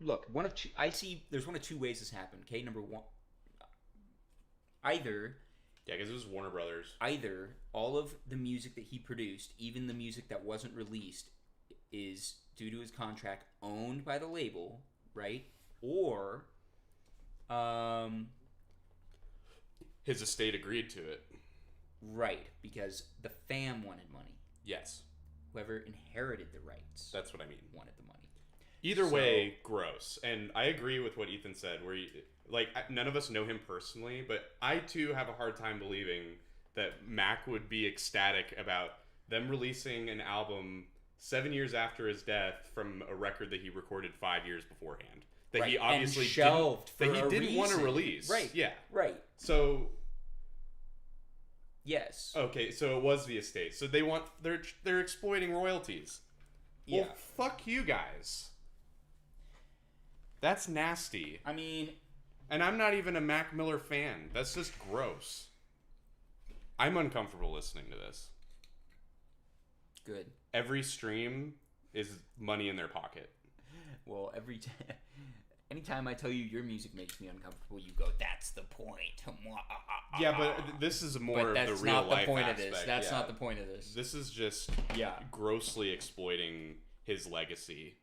Look, there's one of two ways this happened. Okay, number one, either Yeah, because it was Warner Brothers. either all of the music that he produced, even the music that wasn't released, is due to his contract owned by the label, right? Or, His estate agreed to it. right, because the fam wanted money. Yes, Whoever inherited the rights that's what I mean. wanted the money. Either way, gross. And I agree with what Ethan said, where none of us know him personally, but I too have a hard time believing that Mac would be ecstatic about them releasing an album 7 years after his death from a record that he recorded 5 years beforehand. That Right, he and obviously shelved didn't, that for he a didn't want to reason. release. Right. Yeah. Right. So Yes. okay, so it was the estate. So they're exploiting royalties. Yeah. Well, fuck you guys. That's nasty. I mean, And I'm not even a Mac Miller fan. That's just gross. I'm uncomfortable listening to this. good. Every stream is money in their pocket. Well, anytime I tell you your music makes me uncomfortable, you go, "That's the point." Yeah, but this is more But of that's the real not the life point aspect. of this. That's yeah. not the point of this. This is just Yeah. grossly exploiting his legacy.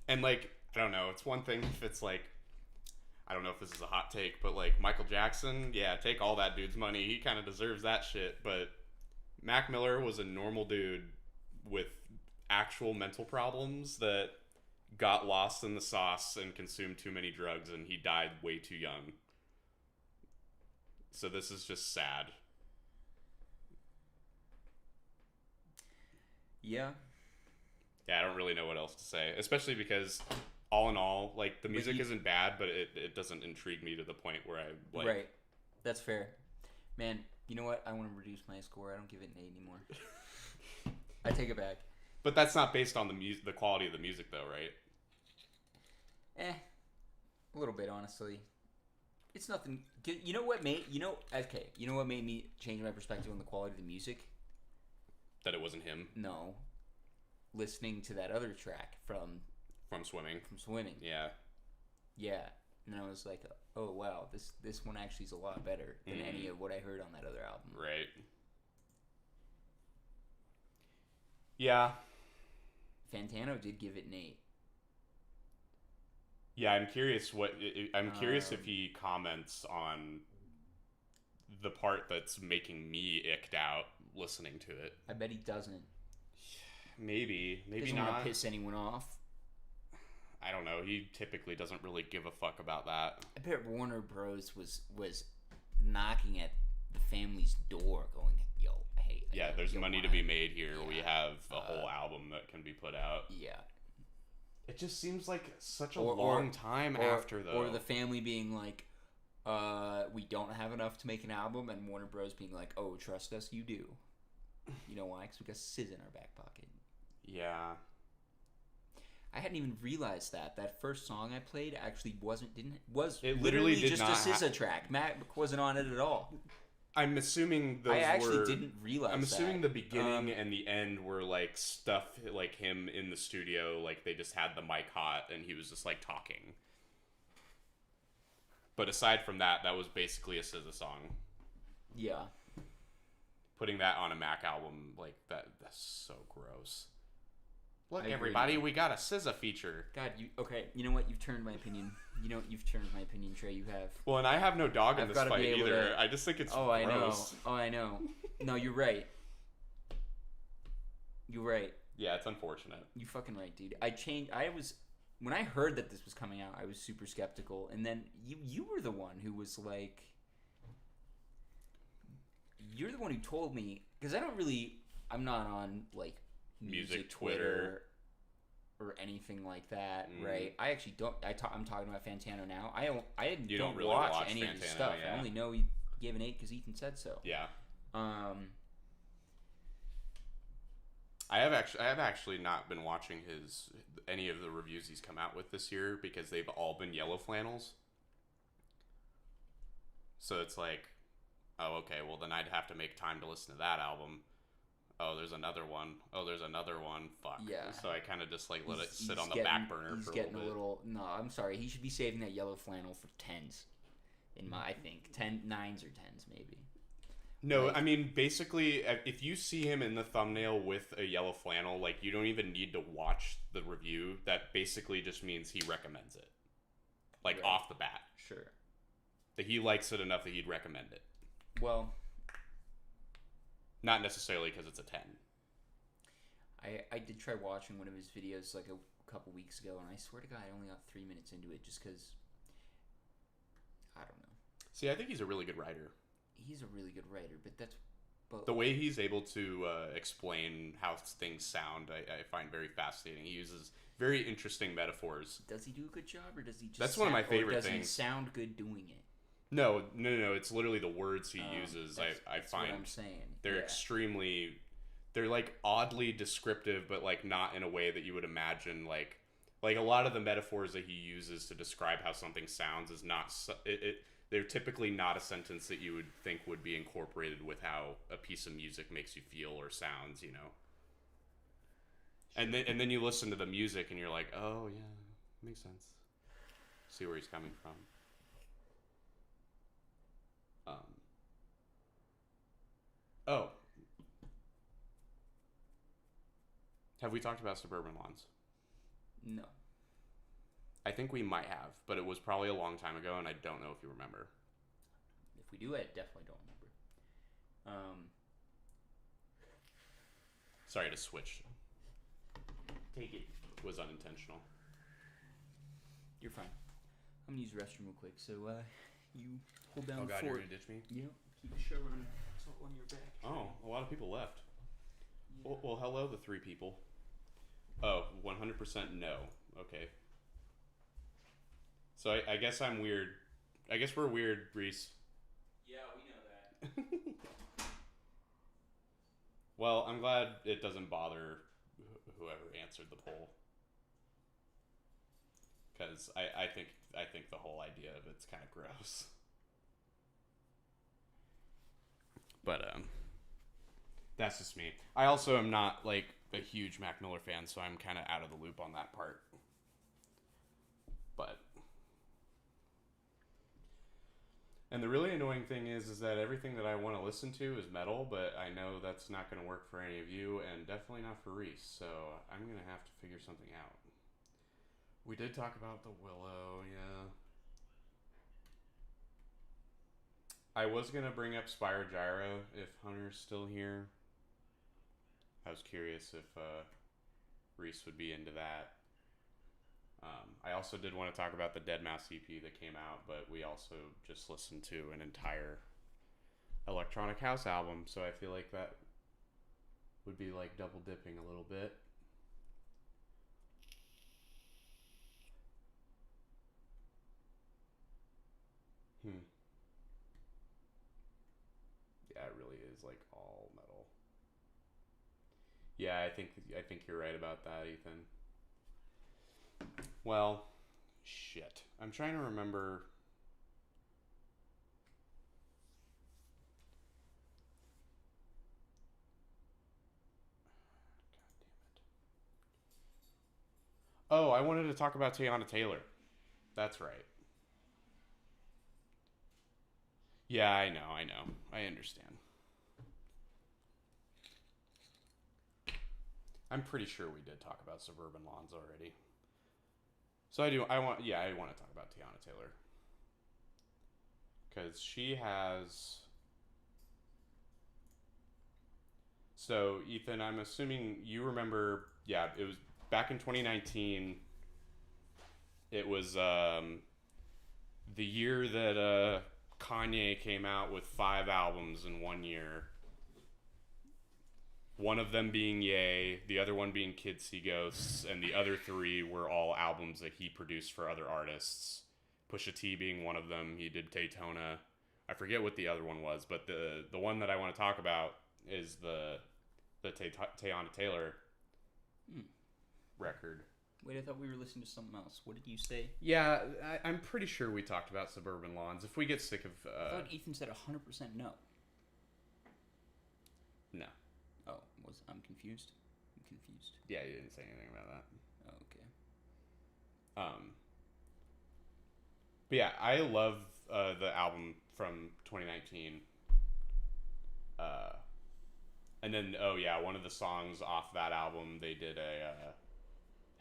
And like, I don't know, it's one thing if it's like, I don't know if this is a hot take, but like Michael Jackson, yeah, take all that dude's money. He kind of deserves that shit. But Mac Miller was a normal dude with actual mental problems that got lost in the sauce and consumed too many drugs, and he died way too young. So this is just sad. Yeah. Yeah, I don't really know what else to say, especially because all in all, like, the music isn't bad, but it doesn't intrigue me to the point where I like. Right. That's fair. Man, you know what? I want to reduce my score. I don't give it an 8 anymore. I take it back. But that's not based on the quality of the music, though, right? A little bit, honestly. It's nothing. You know what made me change my perspective on the quality of the music? That it wasn't him No. Listening to that other track from from Swimming. Swimming. Yeah. Yeah. And I was like, oh wow, this one actually is a lot better than any of what I heard on that other album. Right. Yeah. Fantano did give it an 8. Yeah, I'm curious if he comments on the part that's making me icked out listening to it. I bet he doesn't. Maybe Doesn't not. want to piss anyone off. I don't know. He typically doesn't really give a fuck about that. I bet Warner Bros was knocking at the family's door, going, "Yo, hey, Yeah, there's you money to wanna-" be made here. Yeah. We have a whole album that can be put out. Yeah. It just seems like such a long time or, after, though. Or the family being like, we don't have enough to make an album, and Warner Bros being like, oh, trust us, you do. You know why? Because we got SZA in our back pocket. Yeah. I hadn't even realized that first song I played actually was It literally literally did just a not SZA track. Mac wasn't on it at all. I'm assuming those I actually were... didn't realize I'm assuming that. the beginning and the end were like stuff like him in the studio, like they just had the mic hot and he was just like talking. But aside from that, that was basically a SZA song. Yeah. Putting that on a Mac album, like that's so gross. Look, I agree. everybody, we got a SZA feature. God, you know what? You've turned my opinion. You've turned my opinion, Trey. You have. Well, and I have no dog in I've this gotta fight be able either. to- I just think it's Oh, I know. gross. Oh, I know. No, you're right. You're right. Yeah, it's unfortunate. You fucking right, dude. when I heard that this was coming out, I was super skeptical, and then you were the one who was like, you're the one who told me, because I'm not on like music Twitter or anything like that, right? I actually don't. I'm talking about Fantano now. I don't really watch watch any of his Fantano, stuff. yeah. I only know he gave an 8 because Ethan said so. Yeah. I have actually not been watching any of the reviews he's come out with this year because they've all been Yellow Flannels. So it's like, oh, okay, well then I'd have to make time to listen to that album. Oh, there's another one. Oh, there's another one. Fuck. Yeah. So I kind of just like let it sit on the getting, back burner he's for a getting little bit. No, I'm sorry. He should be saving that yellow flannel for 10s. I think 9s or 10s maybe. No, I mean, basically, if you see him in the thumbnail with a yellow flannel, like, you don't even need to watch the review. That basically just means he recommends it. Like, Right. off the bat. Sure. That he likes it enough that he'd recommend it. Well, not necessarily because it's a 10. I did try watching one of his videos like a couple weeks ago, and I swear to God, I only got 3 minutes into it just because, I don't know. See, I think he's a really good writer. He's a really good writer, but The way he's able to explain how things sound, I find very fascinating. He uses very interesting metaphors. Does he do a good job, or does he just? That's one of my favorite does things. Does he sound good doing it? No. It's literally the words he uses. I That's find what I'm saying. they're extremely, they're like oddly descriptive, but like not in a way that you would imagine. Like a lot of the metaphors that he uses to describe how something sounds is not they're typically not a sentence that you would think would be incorporated with how a piece of music makes you feel or sounds, you know. And then you listen to the music and you're like, oh yeah, makes sense. See where he's coming from. Oh. Have we talked about Suburban Lawns? No. I think we might have, but it was probably a long time ago, and I don't know if you remember. If we do, I definitely don't remember. Sorry to switch. Take it. Was unintentional. You're fine. I'm gonna use the restroom real quick. So you hold down Oh god, the you're fort. gonna ditch me? Yep. Keep a show on your back. Oh, a lot of people left. Yeah. Well, hello, the 3 people. Oh, 100% no. Okay. So I guess I'm weird. I guess we're weird, Reese. Yeah, we know that. Well, I'm glad it doesn't bother whoever answered the poll. Because I think the whole idea of it's kind of gross. But that's just me. I also am not like a huge Mac Miller fan, so I'm kind of out of the loop on that part. But and the really annoying thing is that everything that I want to listen to is metal, but I know that's not going to work for any of you, and definitely not for Reese. So I'm going to have to figure something out. We did talk about the Willow, yeah. I was going to bring up Spyro Gyro if Hunter's still here. I was curious if Reese would be into that. I also did want to talk about the Dead Mouse EP that came out, but we also just listened to an entire electronic house album, so I feel like that would be like double dipping a little bit. Yeah, it really is like all metal. Yeah, I think you're right about that, Ethan. Well, shit. I'm trying to remember. God damn it. Oh, I wanted to talk about Teyana Taylor. That's right. Yeah, I know. I understand. I'm pretty sure we did talk about Suburban Lawns already. So I want to talk about Teyana Taylor. Because she has... So, Ethan, I'm assuming you remember... Yeah, it was back in 2019. It was the year that Kanye came out with 5 albums in 1 year. One of them being Ye, the other one being Kids See Ghosts, and the other 3 were all albums that he produced for other artists. Pusha T being one of them. He did Daytona. I forget what the other one was, but the one that I want to talk about is the Teyana Taylor record. Wait, I thought we were listening to something else. What did you say? Yeah, I'm pretty sure we talked about Suburban Lawns. If we get sick of... I thought Ethan said 100% no. No. Oh, I'm confused? I'm confused. Yeah, you didn't say anything about that. Oh, okay. But yeah, I love the album from 2019. And then, one of the songs off that album, they did a...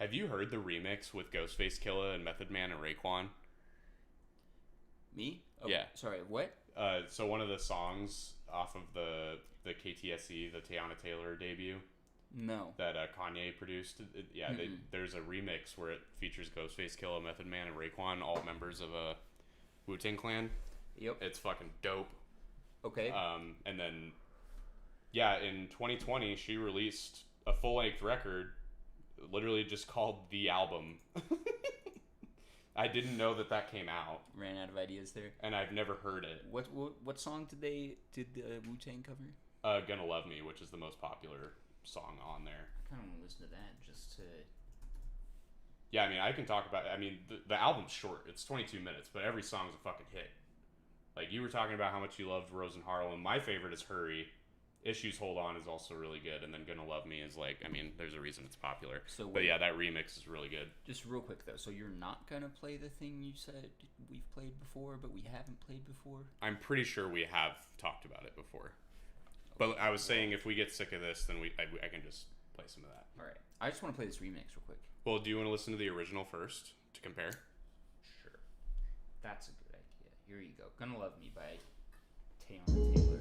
have you heard the remix with Ghostface Killah and Method Man and Raekwon? Me? Oh, yeah. Sorry, what? So one of the songs off of the KTSE, the Teyana Taylor debut... No. That Kanye produced. There's a remix where it features Ghostface Killah, Method Man, and Raekwon, all members of a Wu-Tang Clan. Yep. It's fucking dope. Okay. And then, in 2020, she released a full-length record, literally just called The Album. I didn't know that came out. Ran out of ideas there. And I've never heard it. What song did the Wu-Tang cover? Gonna Love Me, which is the most popular song on there. I kind of want to listen to that just to... Yeah, I mean, I can talk about... I mean, the album's short. It's 22 minutes, but every song's a fucking hit. Like, you were talking about how much you loved Rose and Harlem. My favorite is Hurry. Issues Hold On is also really good, and then Gonna Love Me is like... I mean, there's a reason it's popular. So but yeah, that remix is really good. Just real quick, though. So you're not going to play the thing you said we've played before, but we haven't played before? I'm pretty sure we have talked about it before. But I was saying if we get sick of this, then I can just play some of that. All right. I just want to play this remix real quick. Well, do you want to listen to the original first to compare? Sure. That's a good idea. Here you go. Gonna Love Me by Teyana Taylor.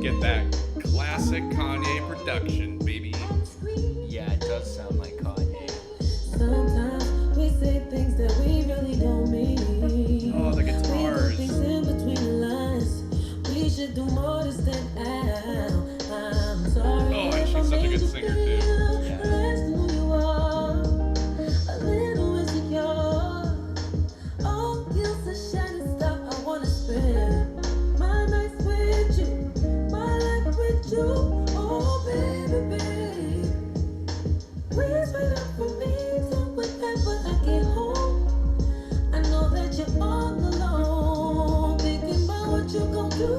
Get that classic Kanye production, baby. Yeah, it does sound like Kanye. Sometimes we say things that we really don't mean. Oh, the guitars. We should do more to stand out. I'm sorry. Oh, and she's such a good singer too. Yeah. Less than who you are, a little insecure. Oh, you're such shining stuff. I wanna spend my nights with you, my life with you. Oh, baby, baby. Please wait up for me till whenever I get home. I know that you're all alone, thinking about what you gon' do.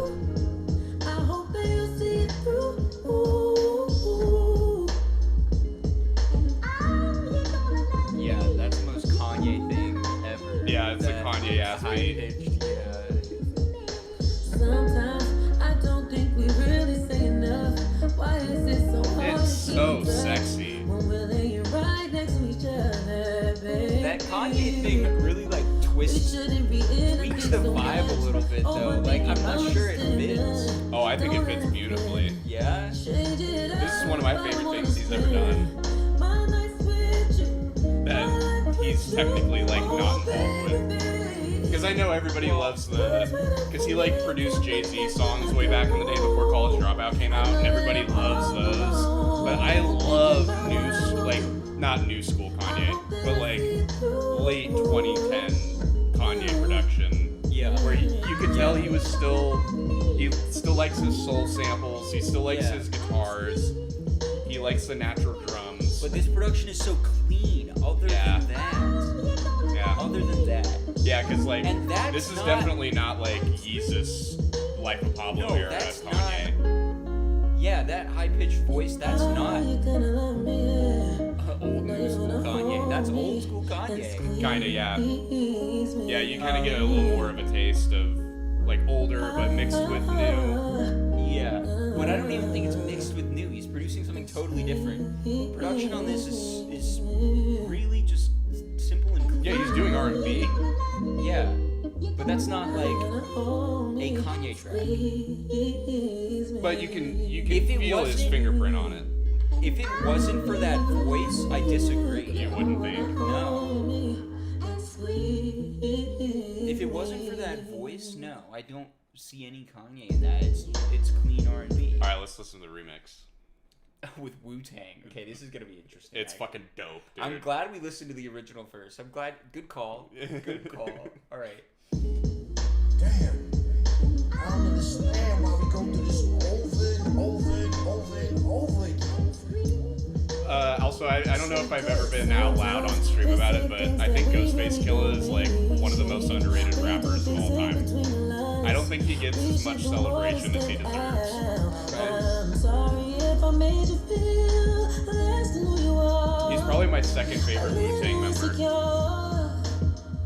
I hope that you see it through. Yeah, that's the most Kanye thing ever. Yeah, it's a Kanye ass beat. Sometimes I don't think we really say enough. Why is it so hard It's to so keep up sexy. when we're laying right next to each other, baby? That Kanye thing really like tweaks the vibe a little bit though. Like I'm not sure it fits. Oh, I think it fits beautifully. Yeah. This is one of my favorite things he's ever done. That he's technically like not involved with. Because I know everybody loves because he like produced Jay-Z songs way back in the day before College Dropout came out, and everybody loves those. But I love not new school Kanye, but like late 2010 Kanye production. Yeah. Where you could tell he still likes his soul samples, he still likes his guitars, he likes the natural drums. But this production is so clean. Other than that. Yeah. Other than that. Yeah, because like And that's this is not- definitely not like Yeezus, Life of Pablo era that's Kanye. Yeah, that high-pitched voice, that's not old new school Kanye. That's old school Kanye. Kinda, yeah. Yeah, you kind of get a little more of a taste of like older but mixed with new. Yeah. But I don't even think it's mixed with new. He's producing something totally different. Production on this is really just simple and clean. Yeah, he's doing R&B. Yeah. But that's not like a Kanye track. But you can If it feel his wasn't- fingerprint on it. If it wasn't for that voice, I disagree. You wouldn't think. No. If it wasn't for that voice, no, I don't see any Kanye in that. It's clean R&B. All right, let's listen to the remix. With Wu-Tang. Okay, this is gonna be interesting. It's fucking dope, dude. I'm glad we listened to the original first. I'm glad. Good call. Good call. All right. Damn. I don't understand why we go through this over and over and over and over again. Also, I don't know if I've ever been out loud on stream about it, but I think Ghostface Killah is like one of the most underrated rappers of all time. I don't think he gets as much celebration as he deserves. I'm sorry if I made you feel less than who you are. He's probably my second favorite Wu-Tang member.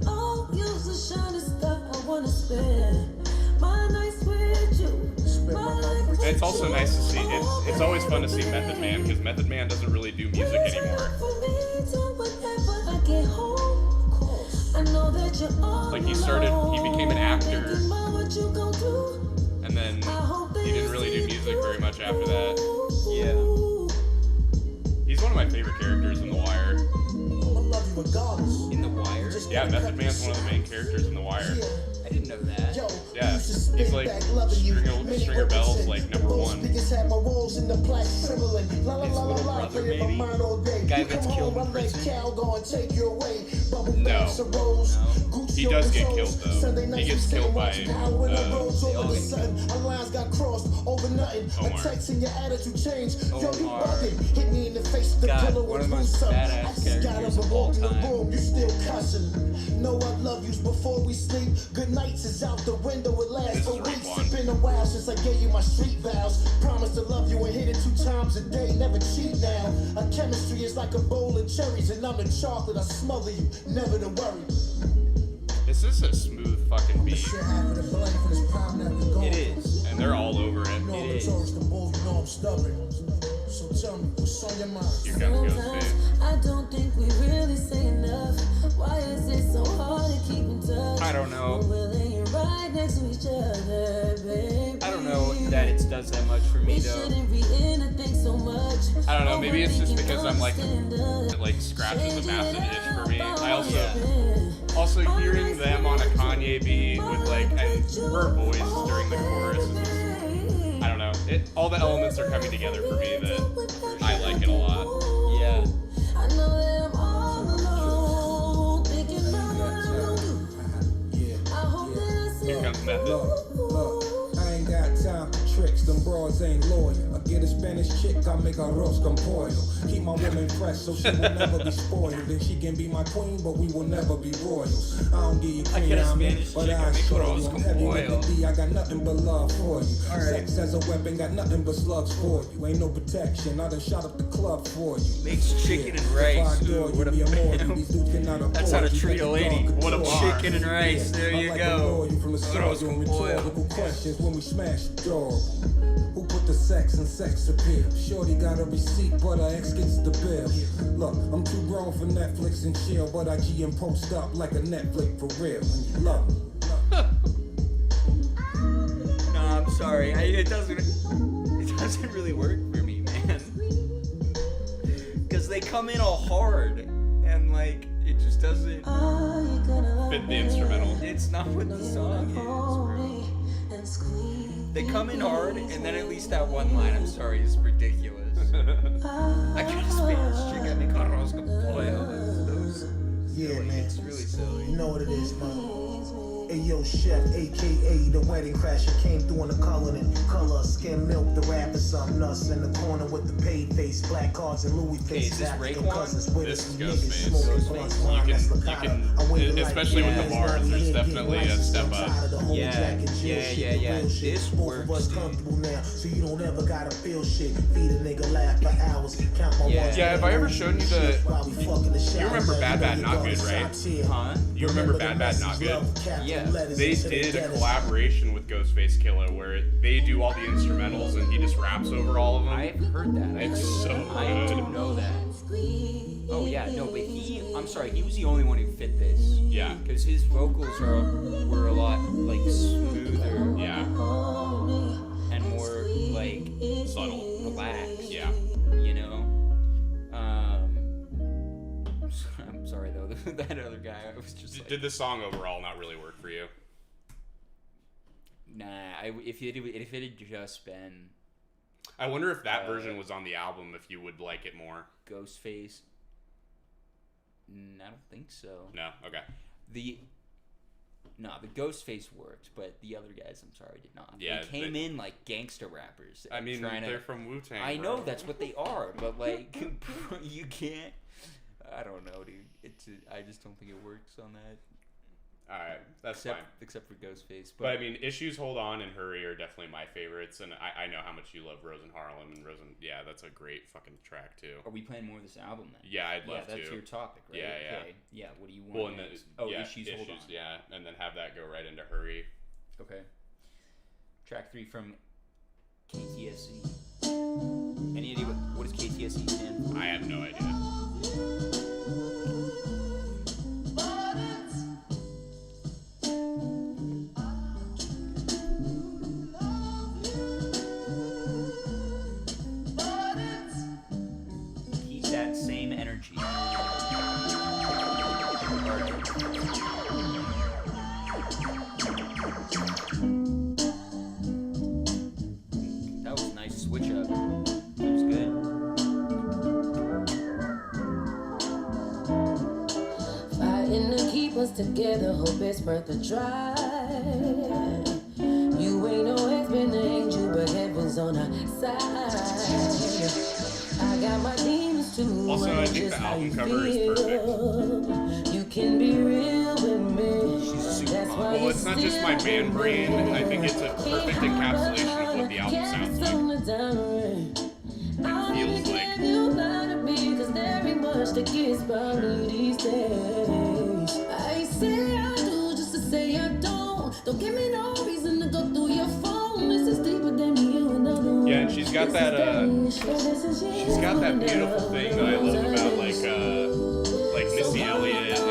Oh, you're the shiny stuff I wanna spend my nights with you. And it's also nice to see. It's always fun to see Method Man because Method Man doesn't really do music anymore. Like he became an actor, and then he didn't really do music very much after that. Yeah. He's one of my favorite characters in The Wire. I'ma love you regardless. In The Wire? Yeah, Method Man's one of the main characters in The Wire. I didn't know that. Yeah, he's like Stringer Bell's like number one. His little brother, maybe? Guy that's killed in prison? No. He does get killed though. He gets killed by Omar. God, one of the most badass characters of all time. You still cussing. Know I love you before we sleep. Good nights is out the window. It lasts This is for weeks. Raekwon. It's been a while since I gave you my street vows. Promise to love you and hit it 2 times a day. Never cheat now. Our chemistry is like a bowl of cherries, and I'm the chocolate. I smother you. Never to worry. This is a smooth fucking beat, Shit half of the blame for this problem that we going It through. is. and they're all over it. You know I'm It is. notorious to bull, you know I'm stubborn. So tell me, what's on your mind? Here comes Ghostface. I don't think we really say enough. Why is it so hard to keep in touch? I don't know. When we're laying right next to each other, baby. I don't know that it does that much for me We though. shouldn't be in a thing so much. I don't know, maybe it's just because I'm like, Overthinking it like scratches a massive itch for me. I Yeah. also hearing them on a Kanye beat with like and her voice during the chorus is just, I don't know. All the elements are coming together for me that I like it a lot. Yeah. I know that I'm all alone, thinking about you. I hope that I see Here comes Method. Look, I ain't got time for tricks, them broads ain't loyal. I get a Spanish chick, I make her arroz con pollo. Keep my woman fresh so she will never be spoiled. And she can be my queen, but we will never be royals. I don't give you I queen, get a I'm in, Spanish but chick, I I make show arroz you. con I'm heavy with pollo. the D, I got nothing but love for you. All right. Sex as a weapon, got nothing but slugs for you. Ain't no protection, I done shot up the club for you. Makes chicken and If I rice. adore Ooh, you, what a be more than bam. these dudes cannot That's afford how to you. treat Take a the lady. dog What a control. bar. Chicken and rice. There I you like go. to you from the start, Arroz doing con pollo. rhetorical questions when we smash the door. Who put the sex in sex appeal? Shorty got a receipt, but her ex gets the bill. Look, I'm too grown for Netflix and chill, but I G and post up like a Netflix for real. Look. No, I'm sorry. It doesn't really work for me, man. Because they come in all hard, and like it just doesn't. Fit the instrumental. It's not what the song is, bro. They come in hard, and then at least that one line, I'm sorry, is ridiculous. I get a Spanish chick, I make arroz con pollo. Those Yeah, silly. man. It's really silly. You know what it is, man. Hey, yo, Chef, a.k.a. the wedding crasher, came through in the color, skim milk, the rapper, some nuts in the corner with the paid face, black cards and Louis Hey, is faces, this African Raekwon? cousins with This us, is niggas Ghostface. smoking Ghostface. blunts, You wine, that's can, Licata. I wait the especially with the light, bars, there's Indian definitely a license, step I'm up. tired of the whole Yeah, jack and Jill yeah, shit, yeah, the yeah. real shit. This Both of works, us dude. comfortable now, so you don't ever gotta feel shit. Feed a nigga laugh for hours, count my Yeah. ones. Yeah, have I ever shown you the- While we fucking the You remember shower, Bad Bad you Not know Good, the right? shots here. Huh? You remember Bad Bad Not Good? Yeah. They did a collaboration with Ghostface Killah where they do all the instrumentals and he just raps over all of them. I've heard that. It's so I good. didn't know that. Oh yeah, no, but I'm sorry, he was the only one who fit this. Yeah. Because his vocals were a lot like smoother Yeah. and more like Subtle. relaxed. Yeah. You know. that other guy, I was just like, Did the song overall not really work for you? nah. If it had just been I wonder if that version was on the album, if you would like it more. Ghostface. I don't think so. No? Okay. The Ghostface worked, but the other guys, I'm sorry, did not. Yeah, they came in like gangster rappers. I mean, trying they're to, from Wu-Tang. I bro. know that's what they are, but like, you can't. I don't know, dude. I just don't think it works on that. Alright, that's Except fine. except for Ghostface. But I mean, Issues, Hold On, and Hurry are definitely my favorites, and I know how much you love Rosen Harlem, and yeah, that's a great fucking track too. Are we playing more of this album then? Yeah, I'd love Yeah, that's to. your topic, right? Yeah, yeah. Okay. Yeah, what do you want? Well, and next? Issues, Hold On. yeah, and then have that go right into Hurry. Okay. Track 3 from KTSC. Any idea what does KTSC stand for? I have no idea. Keep that same energy. That was a nice switch up. That was good. Fighting to keep us together, hope it's worth the drive. You ain't no been an angel, but heaven's on our side. I got my demons too. Also, I think the album cover is perfect. You can be real with me. That's why Well, it's not just my band brain. I think it's a perfect encapsulation of what the album sounds like. It feels like. You lie to me, 'cause there ain't much that gets by me these days. I say I do just to say I don't. Don't give me no reason to go through your phone. This is deeper than you and other one. Yeah, and she's got that beautiful thing that I love about like Missy Elliott and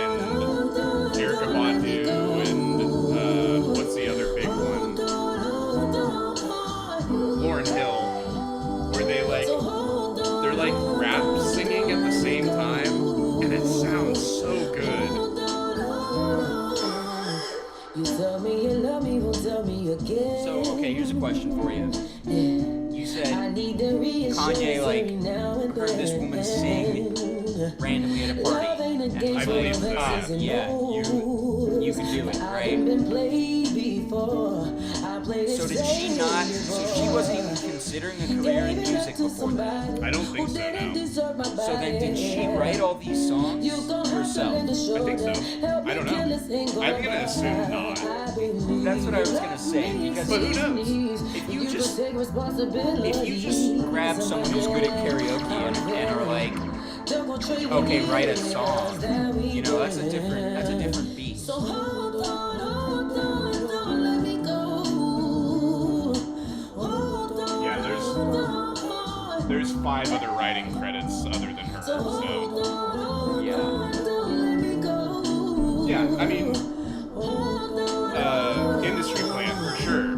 Erykah Badu and what's the other big one? Lauryn Hill, where they're like rap singing at the same time, and it sounds so good. You tell me you love me, won't tell me again. So, okay, here's a question for you. You said Kanye heard this woman sing randomly at a party. And I believe so. Yeah, you can do it, right? So did she not? So she wasn't even considering a career in music before that. I don't think so, no. So then, did she write all these songs herself? I think so. I don't know. I'm gonna assume not. That's what I was gonna say. Because But who knows? if you just grab someone who's good at karaoke and are like, okay, write a song, you know, that's a different beast. So hold on, don't let me go. Hold on, Yeah, there's 5 other writing credits other than her, so Yeah. yeah, I mean, industry plant for sure,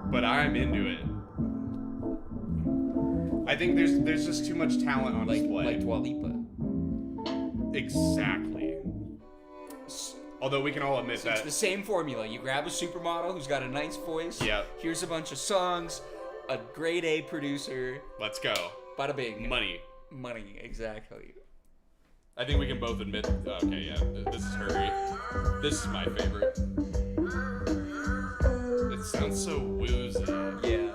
but I'm into it. I think there's just too much talent on display. Like Dua Lipa. Exactly. Although we can all admit It's that. the same formula. You grab a supermodel who's got a nice voice. Yep. Here's a bunch of songs, a grade A producer. Let's go. Bada bing. Money. Money, exactly. I think we can both admit. Okay, yeah, this is Hurry. This is my favorite. It sounds so woozy. Yeah.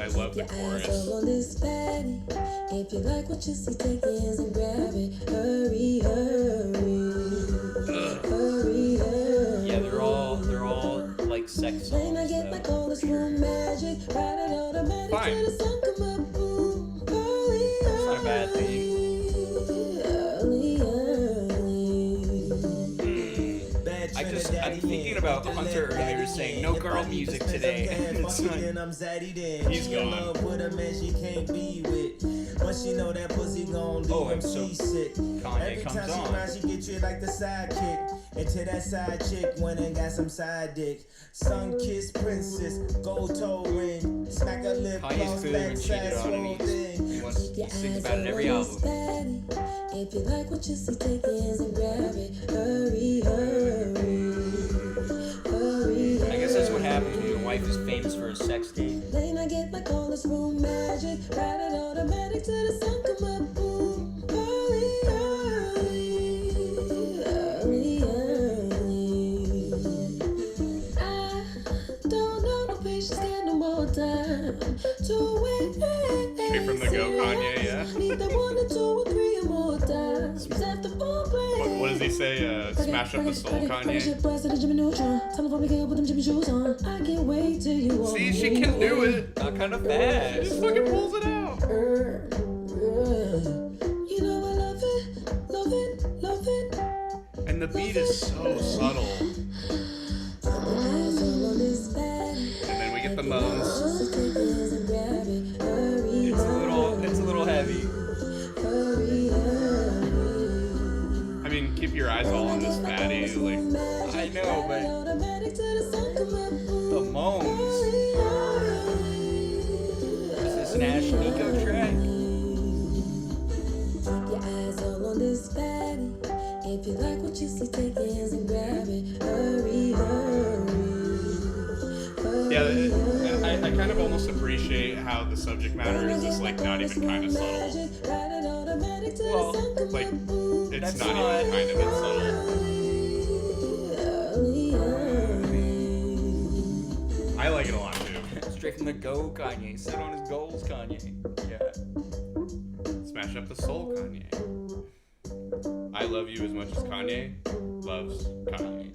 I love the chorus. If you like what you see, take your hands and grab it. Hurry, hurry. Hurry, hurry. Yeah, they're all like sex songs. When I get like all this room magic, ride it automatic Fine. till the sun come up. Boom. Early, It's not a bad thing. I'm thinking about Hunter earlier saying no girl music today. It's like, He's gone. But she know that pussy gon' leave Oh, him and so seasick. Kanye Every comes time she on. grind, she get treated like the sidekick. And to that side chick, went and got some side dick. Sun kissed princess, gold toe ring. Smack her lip, Kanye's gloss, clearly back, been side, cheated on, swole and he thing. sings about it every album. If you like what you see, take your hands and grab it. Hurry, hurry, hurry. I guess that's what happens when your wife is famous for a sex tape. Then I get like all this room magic. Ride it automatic till the sun come up. Boom. Hurry, hurry, hurry, hurry. I don't know no patience, got no more time to wait. Straight from the go, Kanye, yeah. Need that 1 or 2 or 3 or more times. After foreplay. What does he say? Smash up the soul, Kanye? I can't wait till you want See, she me. can do it. Not kind of She bad. just fucking pulls it out. You know I love it, love it, love it. And the beat is so subtle. Eyes all on this body. And then we get the moans. So take your hands and grab it. Hurry, It's a little heavy. hurry, hurry. I mean, keep your eyes all on this fatty. Like, I know, but Automatic till the sun come up. the moans. Is this an Ash Nico track? Your eyes all on this fatty. If you like what you see, take your hands and grab it. Hurry, hurry. yeah, I kind of almost appreciate how the subject matter is just like not even kind of subtle. Well, Like, it's That's not not- even kind of it's subtle. I like it a lot too. Straight from the go, Kanye. Sit on his goals, Kanye. Yeah. Smash up the soul, Kanye. I love you as much as Kanye loves Kanye.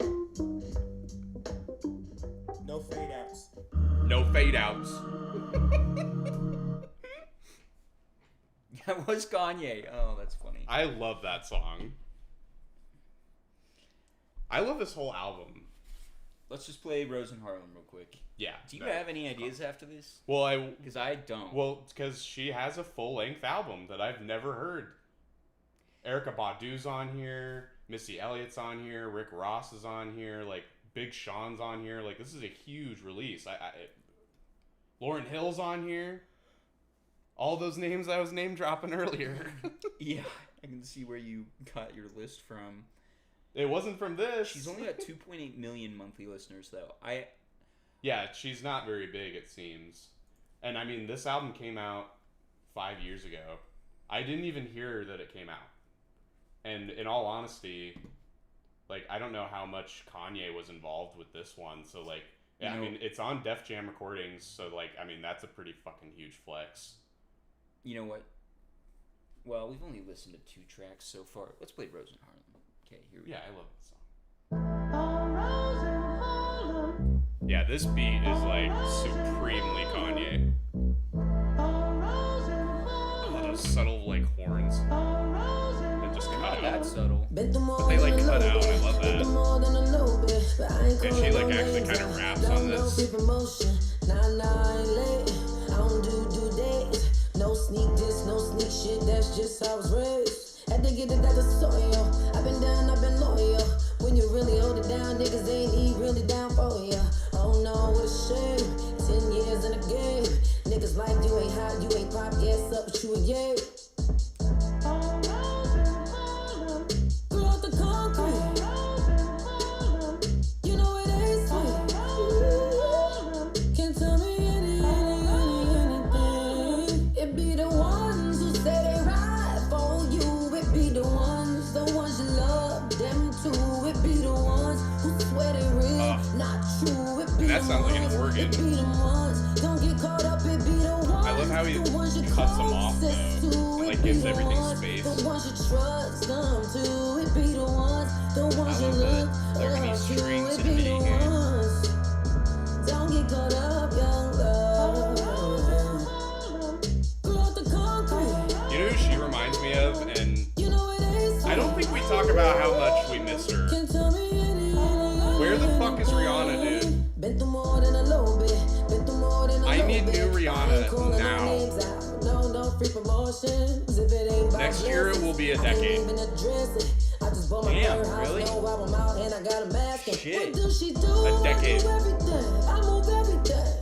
No fade outs. No fade outs. That was Kanye. Oh, that's funny. I love that song. I love this whole album. Let's just play Rose in Harlem real quick. Yeah. Do you have any ideas after this? Well, Because I don't. because she has a full-length album that I've never heard. Erykah Badu's on here, Missy Elliott's on here, Rick Ross is on here, like Big Sean's on here. Like, this is a huge release. Lauryn Hill's on here. All those names I was name dropping earlier. Yeah, I can see where you got your list from. It wasn't from this. She's only got 2.8 million monthly listeners, though. Yeah, she's not very big, it seems. And I mean, this album came out 5 years ago. I didn't even hear that it came out. And in all honesty, like, I don't know how much Kanye was involved with this one. So, like, yeah, I mean, it's on Def Jam Recordings. So, like, I mean, that's a pretty fucking huge flex. You know what? Well, we've only listened to 2 tracks so far. Let's play Rose in Harlem. Okay, here we go. Yeah, I love that song. Yeah, this beat is, like, supremely Kanye. Oh, those subtle, like, horns. That just cut Not out. that subtle. But they, like, cut out. I love that. And she, like, actually kind of raps on this. No sneak this, no sneak shit, that's just how I was raised. Had to get it out the soil. I've been down, I've been loyal. When you really hold it down, niggas ain't really down for ya. Oh no, what a shame. 10 years in the game. Niggas like you ain't hot, you ain't pop, gas up, but you a yay. Throw out the concrete. You know it ain't sweet. Can't tell me anything. It be the ones who say they ride for you. It be the ones you love, them too. It be the ones who swear they real, not true. It be That sounds like an organ. It be the ones, don't get caught up. It be the ones. I love how he cuts them off, though. And, like, gives everything space. The ones you trust them to. It be the ones, the ones you love look that there can be up strings to. in It a be the MIDI game. ones. Don't get caught up, young love. Throw out the concrete. You know who she reminds me of? And You know it ain't I don't think we talk about how much we miss her. Can tell me Where the fuck is Rihanna, dude? Been through more than a little bit. Been through more than a I little need bit. new Rihanna Ain't calling no now. names out. No, free promotions. If it ain't Next year it will be a decade. I just bought my Damn, third house, really? no album out, and I got a mask. And Shit. what do she do? A decade. I do everything. I move every day.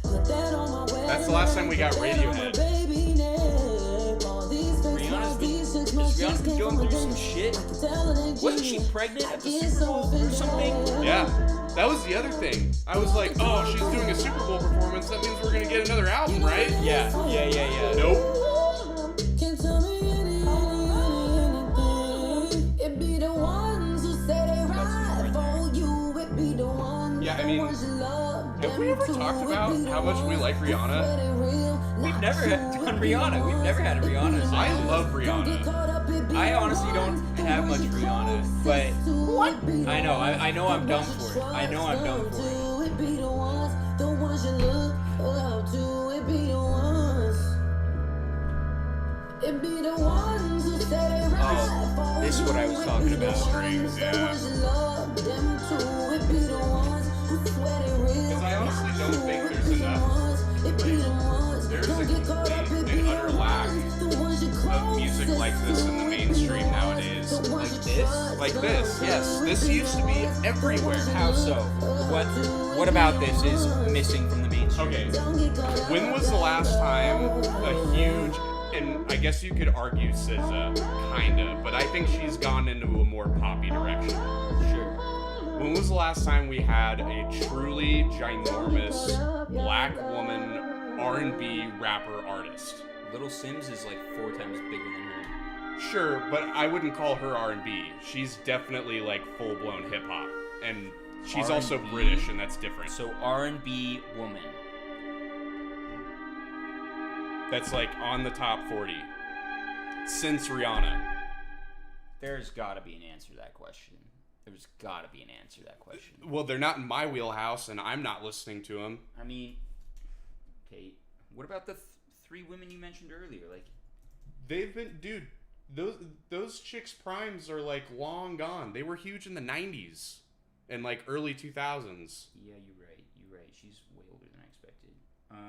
Put that on my wedding That's the last time we got ring. Put that on my Radiohead. baby name. All these fakes, Rihanna's all been- these chicks, is no Rihanna chicks been came going from a through some different- shit? I can tell it ain't Wasn't she genuine. pregnant I at the get Super so Bowl or something? offended. Yeah, that was the other thing. I was like, oh, she's doing a Super Bowl performance. That means we're gonna get another album, right? Yeah. Nope. Can't tell me anything. It be the ones who say they ride for you. It be the ones. Yeah, I mean, have we ever talked about how much we like Rihanna? We've never done Rihanna. We've never had a Rihanna song. I love Rihanna. I honestly don't have much Rihanna, but what? I know I'm dumb for it. I know I'm dumb for it. It be the ones you look up to. It be the ones. It be the ones who say they ride for this is what I was you. It talking be the about. ones, Yeah. the ones you love them too. It be the ones who swear they real. 'Cause I honestly don't think It there's be the enough, ones, it be the ones. there's Don't a get caught up, it complete be and the utter lack ones, the ones you of music closest like this in the to. mainstream It be the nowadays. ones, the ones Like you this? trust Like this, yes. to. This It be used the to be ones, the everywhere. ones you How so? What about this is missing from the mainstream? Okay, don't get caught up. when was the last time a huge, and I guess you could argue SZA, kinda, but I think she's gone into a more poppy direction. Sure. When was the last time we had a truly ginormous black woman R&B rapper artist? Little Sims is like 4 times bigger than her. Sure, but I wouldn't call her R&B. She's definitely like full-blown hip-hop, and she's also R&B? British, and that's different. So R&B woman. That's like on the top 40 since Rihanna. There's gotta be an answer to that question. There's gotta be an answer to that question. Well, they're not in my wheelhouse, and I'm not listening to them. I mean, okay, what about the 3 women you mentioned earlier? Like, They've been, dude. Those chicks' primes are like long gone. They were huge in the 90s and like early 2000s. yeah, you're right. She's way older than I expected.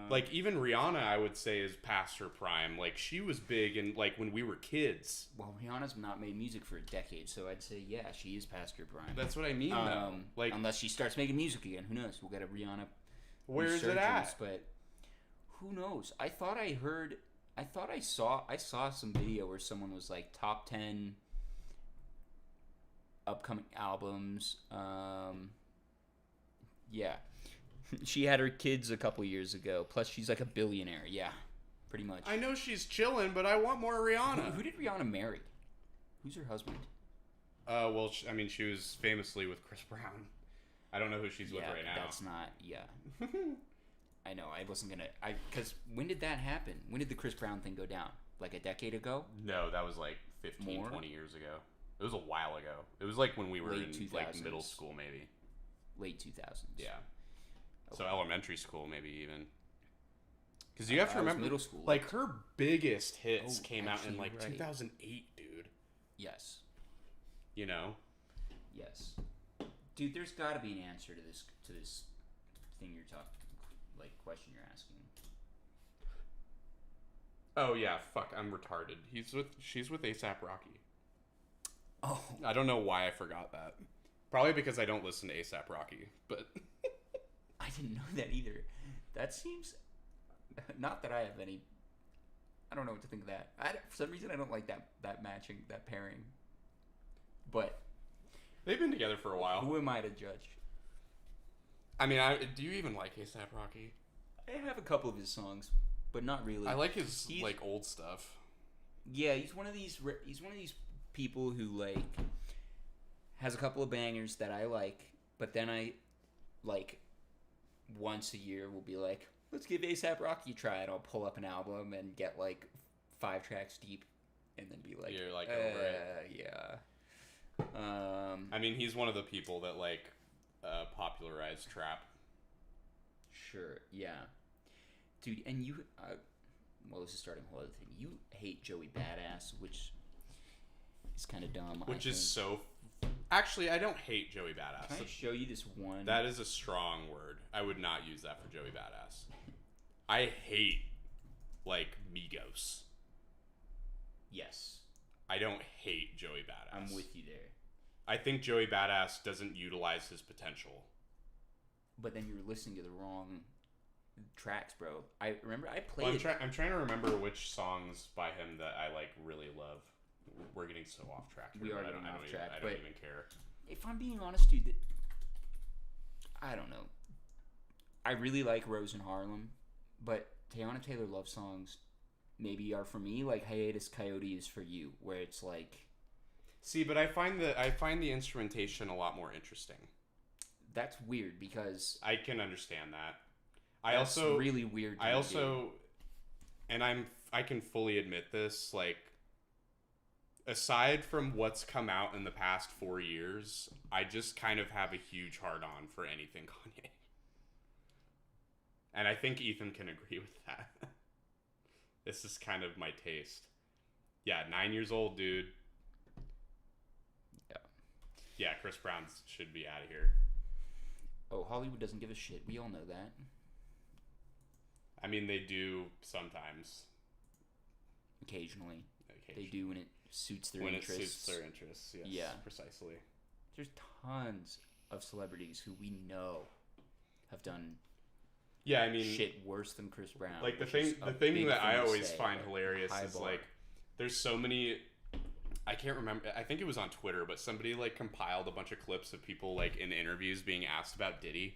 Like even Rihanna, I would say, is past her prime. Like she was big in like when we were kids. Well, Rihanna's not made music for a decade, so I'd say yeah, she is past her prime. That's what I mean, though. Like, unless she starts making music again, who knows? We'll get a Rihanna. where is it resurgence, at? But who knows? I thought I saw some video where someone was like top 10 upcoming albums. Yeah. She had her kids a couple years ago. Plus, she's like a billionaire. Yeah, pretty much. I know she's chilling, but I want more Rihanna. Who did Rihanna marry? Who's her husband? Well, I mean, she was famously with Chris Brown. I don't know who she's with right now. That's not. Yeah. I know. I wasn't gonna. Because when did that happen? When did the Chris Brown thing go down? Like a decade ago? No, that was like 15, More? 20 years ago. It was a while ago. It was like when we were Late in like 2000s. middle school, maybe. Late 2000s. Yeah. So Okay. elementary school, maybe even. Because you have to I was remember, middle school. like her biggest hits Oh, came out in actually, like you're right. 2008, dude. Yes. You know. Yes. Dude, there's got to be an answer to this thing you're talking, like question you're asking. Oh yeah, fuck, I'm retarded. She's with ASAP Rocky. Oh. I don't know why I forgot that. Probably because I don't listen to ASAP Rocky, but I didn't know that either. That seems. Not that I have any. I don't know what to think of that. For some reason, I don't like that matching, that pairing. But they've been together for a while. who am I to judge? I mean, do you even like ASAP Rocky? I have a couple of his songs, but not really. I like his He's- like old stuff. Yeah, he's one of these people who like has a couple of bangers that I like, but then I like once a year will be like, let's give A$AP Rocky a try, and I'll pull up an album and get like 5 tracks deep, and then be like, You're, like, over it. Yeah. I mean, he's one of the people that like popularized trap. Sure. Yeah. Dude, and you. Well, this is starting a whole other thing. You hate Joey Badass, which is kind of dumb. Which I is think. so. Actually, I don't hate Joey Badass. Can I show you this one? That is a strong word. I would not use that for Joey Badass. I hate like Migos. Yes. I don't hate Joey Badass. I'm with you there. I think Joey Badass doesn't utilize his potential. But then you're listening to the wrong tracks, bro. I remember I played I'm trying to remember which songs by him that I like really love. We're getting so off track here. We are but getting off track, I don't but even care. if I'm being honest, dude, I don't know. I really like Rose in Harlem, but Teyana Taylor love songs maybe are for me like Hiatus Coyote is for you, where it's like. See, but I find the instrumentation a lot more interesting. That's weird because I can understand that. That's really weird. And I can fully admit this, like, aside from what's come out in the past 4 years, I just kind of have a huge hard-on for anything Kanye. And I think Ethan can agree with that. This is kind of my taste. Yeah, 9 years old, dude. Yeah. Yeah, Chris Brown should be out of here. Oh, Hollywood doesn't give a shit. We all know that. I mean, they do sometimes. Occasionally. They do when it suits their interests. When it suits their interests, yes. Yeah. Precisely. There's tons of celebrities who we know have done shit worse than Chris Brown. Like, the thing that I always find hilarious is, like, there's so many... I can't remember. I think it was on Twitter, but somebody, like, compiled a bunch of clips of people, like, in interviews being asked about Diddy.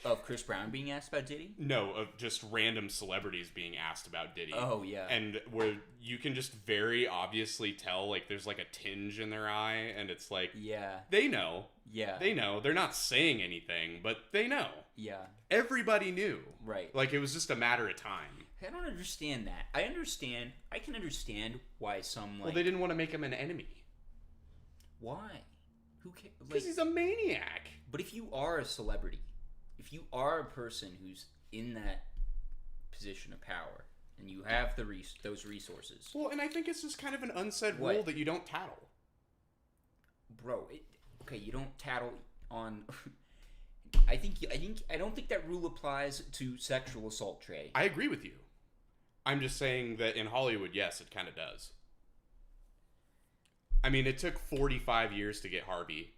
Of Chris Brown being asked about Diddy? No, of just random celebrities being asked about Diddy. Oh, yeah. And where you can just very obviously tell, like, there's, like, a tinge in their eye, and it's like... Yeah. They know. Yeah. They know. They're not saying anything, but they know. Yeah. Everybody knew. Right. Like, it was just a matter of time. I don't understand that. I can understand why some, like... Well, they didn't want to make him an enemy. Why? Who cares? Because he's a maniac. But if you are a celebrity, if you are a person who's in that position of power, and you have those resources... Well, and I think it's just kind of an unsaid rule that you don't tattle. Bro, okay, you don't tattle on... I don't think that rule applies to sexual assault, Trey. I agree with you. I'm just saying that in Hollywood, yes, it kind of does. I mean, it took 45 years to get Harvey.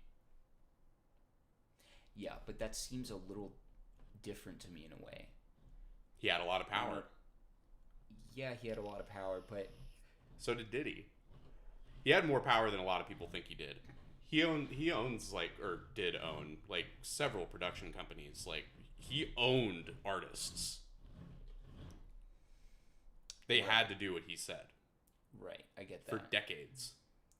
Yeah, but that seems a little different to me in a way. He had a lot of power. Yeah, he had a lot of power, but... So did Diddy. He had more power than a lot of people think he did. He owns, like, or did own, like, several production companies. Like, he owned artists. They had to do what he said. Right, I get that. For decades.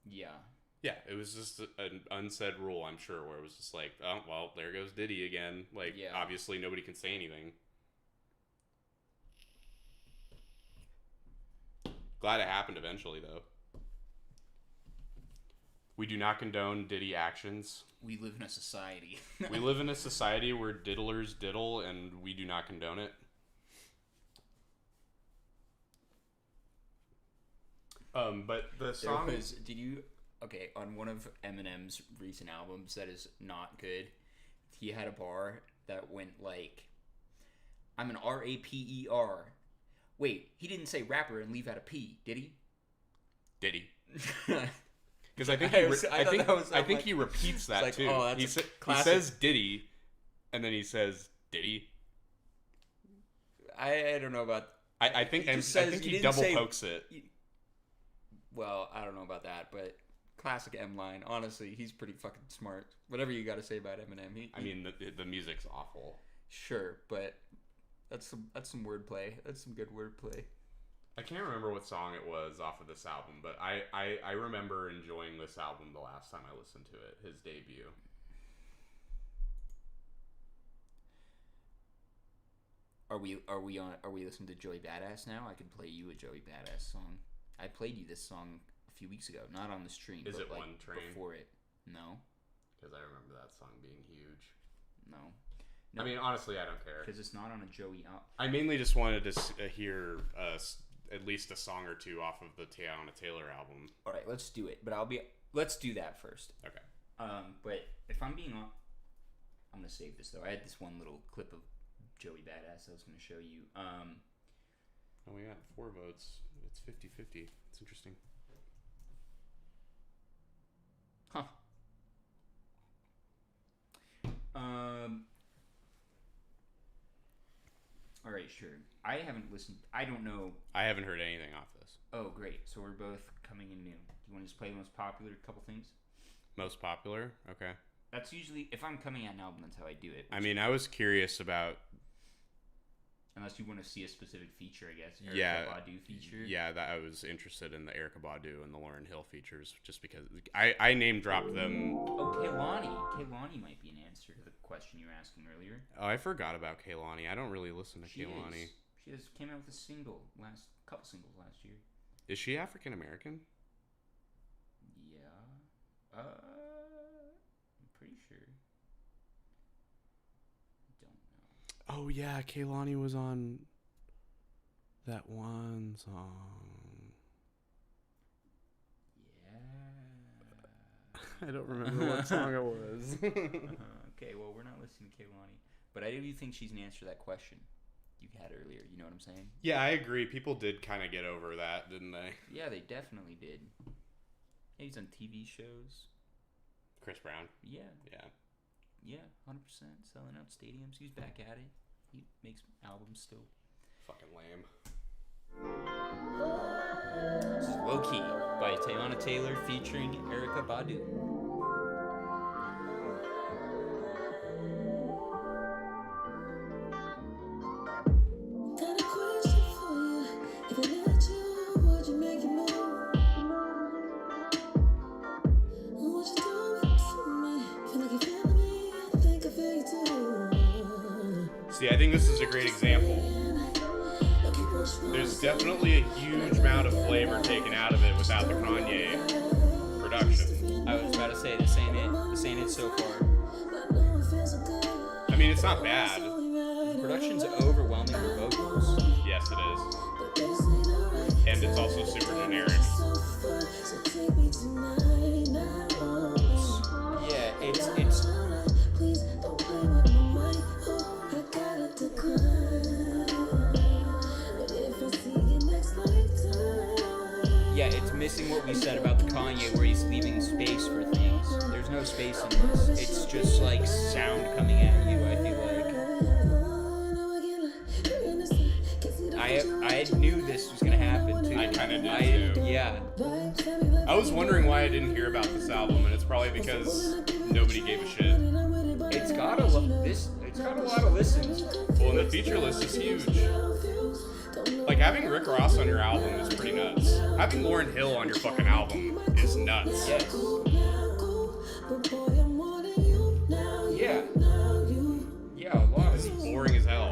Yeah. Yeah, it was just an unsaid rule, I'm sure, where it was just like, oh, well, there goes Diddy again. Like, obviously nobody can say anything. Glad it happened eventually, though. We do not condone Diddy actions. We live in a society. We live in a society where diddlers diddle, and we do not condone it. But the song... on one of Eminem's recent albums that is not good, he had a bar that went like, I'm an R-A-P-E-R. Wait, he didn't say rapper and leave out a P, did he? Did he? Because I think he repeats that like, too. Oh, that's he says Diddy, and then he says Diddy. I don't know about... I think he double pokes it. Well, I don't know about that, but classic M line. Honestly, he's pretty fucking smart. Whatever you got to say about Eminem, I mean, the music's awful. Sure, but that's some wordplay. That's some good wordplay. I can't remember what song it was off of this album, but I remember enjoying this album the last time I listened to it, his debut. Are we listening to Joey Badass now? I can play you a Joey Badass song. I played you this song a few weeks ago, not on the stream. Is but it like One Train? Before it. No. Because I remember that song being huge. No. I mean, honestly, I don't care. Because it's not on a Joey album. I mainly just wanted to hear at least a song or two off of the Teyana Taylor album. All right, let's do it. But let's do that first. Okay. But if I'm being honest, I'm gonna save this though. I had this one little clip of Joey Badass I was gonna show you. Oh, we got 4 votes. it's 50-50. It's interesting. Huh. All right, sure. I haven't listened. I don't know. I haven't heard anything off this. Oh, great. So we're both coming in new. Do you want to just play the most popular couple things? Most popular? Okay. That's usually, if I'm coming at an album, that's how I do it. I mean, I was curious about... Unless you want to see a specific feature, I guess. Yeah. Badu feature. Yeah, that I was interested in the Erykah Badu and the Lauryn Hill features, just because I name dropped them. Oh, Kehlani. Kehlani might be an answer to the question you were asking earlier. Oh, I forgot about Kehlani. I don't really listen to Kehlani. She came out with a couple singles last year. Is she African American? Yeah. I'm pretty sure. Don't know. Oh yeah, Kehlani was on that one song. Yeah. I don't remember what song it was. Okay, well, we're not listening to Kehlani. But I do think she's an answer to that question you had earlier. You know what I'm saying? Yeah, I agree. People did kind of get over that, didn't they? Yeah, they definitely did. Yeah, he's on TV shows. Chris Brown. Yeah. Yeah. Yeah, 100%. Selling out stadiums. He's back at it. He makes albums still. Fucking lame. This is Low Key by Teyana Taylor featuring Erykah Badu. Got a question for you. If I let you, would you make it move? Would you do it to me? Feel like you feel me? I think I feel you too. See, I think this is a great example. There's definitely a huge amount of flavor taken out of it without the Kanye production. I was about to say, this ain't it. This ain't it so far. I mean, it's not bad. The production's overwhelming for vocals. Yes, it is. And it's also super generic. Yeah, it's missing what we said about the Kanye, where he's leaving space for things. There's no space in this. It's just like sound coming at you. I feel like I knew this was gonna happen too. I kind of did too. Yeah. I was wondering why I didn't hear about this album, and it's probably because nobody gave a shit. It's got a lot of listens. Well, and the feature list is huge. Like, having Rick Ross on your album is pretty nuts. Having Lauryn Hill on your fucking album is nuts. Yes. Yeah. Yeah, a lot. This is boring as hell.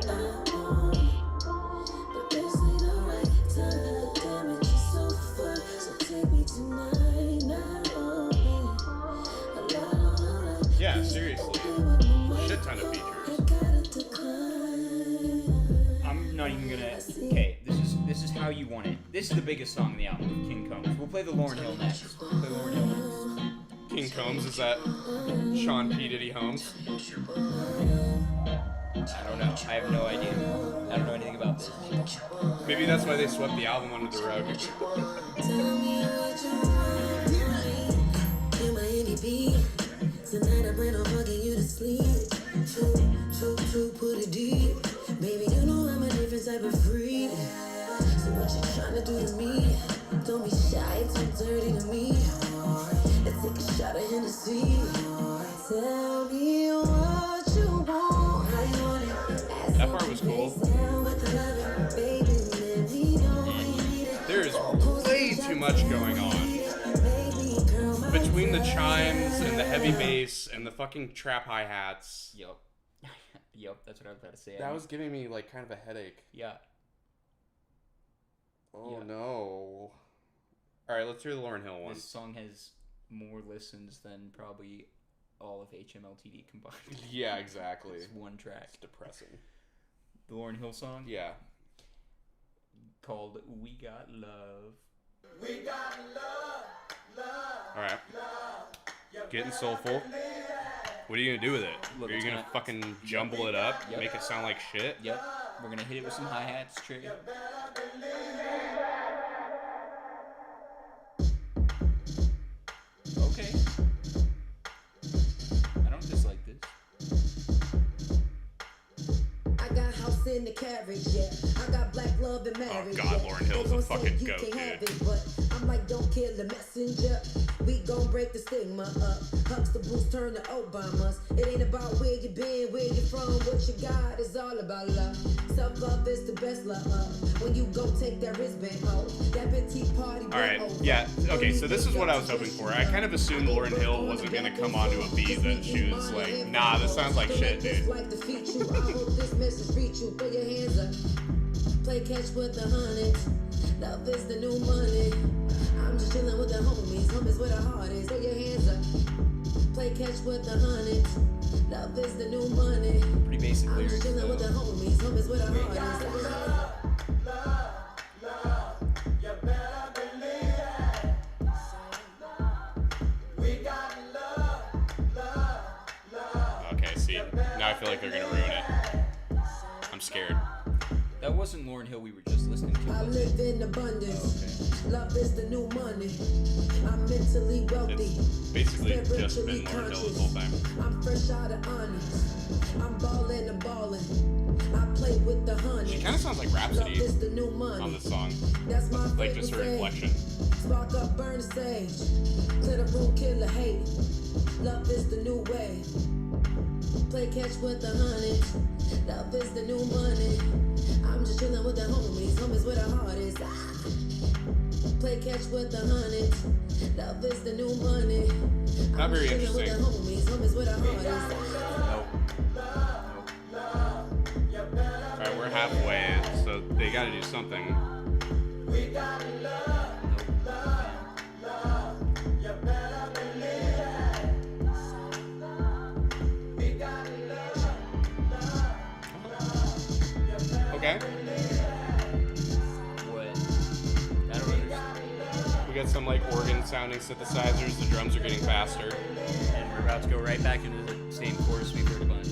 Yeah, seriously. Shit ton of features. I'm not even gonna. Okay, this is how you want it. This is the biggest song in the album with King Combs. We'll play the Lauryn Hill next. Play Lauryn Hill next. King Combs, is that Sean P. Diddy Holmes? I don't know. I have no idea. I don't know anything about this. Maybe that's why they swept the album under the rug. Tonight I plan on fucking you to sleep. True, put it deep. Baby, you know I'm a different type of freak. So what you tryna do to me? Don't be shy, it's too dirty to me. Let's take a shot of Hennessy. Tell me what you want. How you want it? That part was cool. There's way too much going on. Between the chimes and the heavy bass and the fucking trap hi-hats. Yup. Yup, that's what I was about to say. That was giving me like kind of a headache. Yeah. Oh Yeah. no. Alright, let's hear the Lauryn Hill one. This song has more listens than probably all of HMLTD combined. Yeah, exactly. It's one track. It's depressing. The Lauryn Hill song? Yeah. Called We Got Love. We got love, love. Alright. Getting soulful. What are you gonna do with it? Look, Are you it's gonna gonna- fucking jumble it up? Yep. Make it sound like shit? Yep. We're gonna hit it with some hi-hats, Trey. in the carriage, yeah. I got black love and marriage. Oh God, yeah. Lauryn Hill's They a gon' say fucking you goat, can't have dude. it, but I'm like, don't kill the messenger. We gon' break the stigma up. Huxtables turn to Obamas. It ain't about where you been, where you from, what you got. It's all about love. Self-love is the best love. When you go take that wristband off, that petite party. All right, yeah, okay, so this is what I was hoping for. I kind of assumed Lauryn Hill wasn't gonna come onto a beat that she was like, nah, this sounds like shit, dude. Like defeat you. I hope this message reach you. Throw your hands up. Play catch with the hundreds. Love is the new money. I'm just chilling with the homies. Homies where the heart is. Throw your hands up. Play catch with the hundreds. Love is the new money. Pretty basic I'm lyrics, just chilling with the though. homies. Homies where the heart is. You better believe it. We got love. Okay, see, now I feel like they're gonna ruin it. I'm scared. That wasn't Lauryn Hill we were just listening to. I was it? live in abundance. Love is the new money. I'm mentally wealthy. It's basically just spiritually been Lauryn Hill this conscious. whole time. I'm fresh out of honest. I'm ballin' and ballin'. I play with the honey. She kind of sounds like Love Rhapsody is the new money. on this song. That's my Like just her favorite inflection. saying. Spark up, burn the sage. Clear the room, kill the hate. Love is the new way. Play catch with the honey. Love is the new money. I'm just chillin' with the homies. Homies where the heart is. Play catch with the honey. Love is the new money. Not I'm very just chillin' with interesting. the homies. Homies where the heart is. Alright, we're halfway, so they gotta do something. We got love. You better believe it. We got Okay. What? I don't understand. We got some like organ sounding synthesizers, the drums are getting faster. And we're about to go right back into the same chorus we've heard a bunch.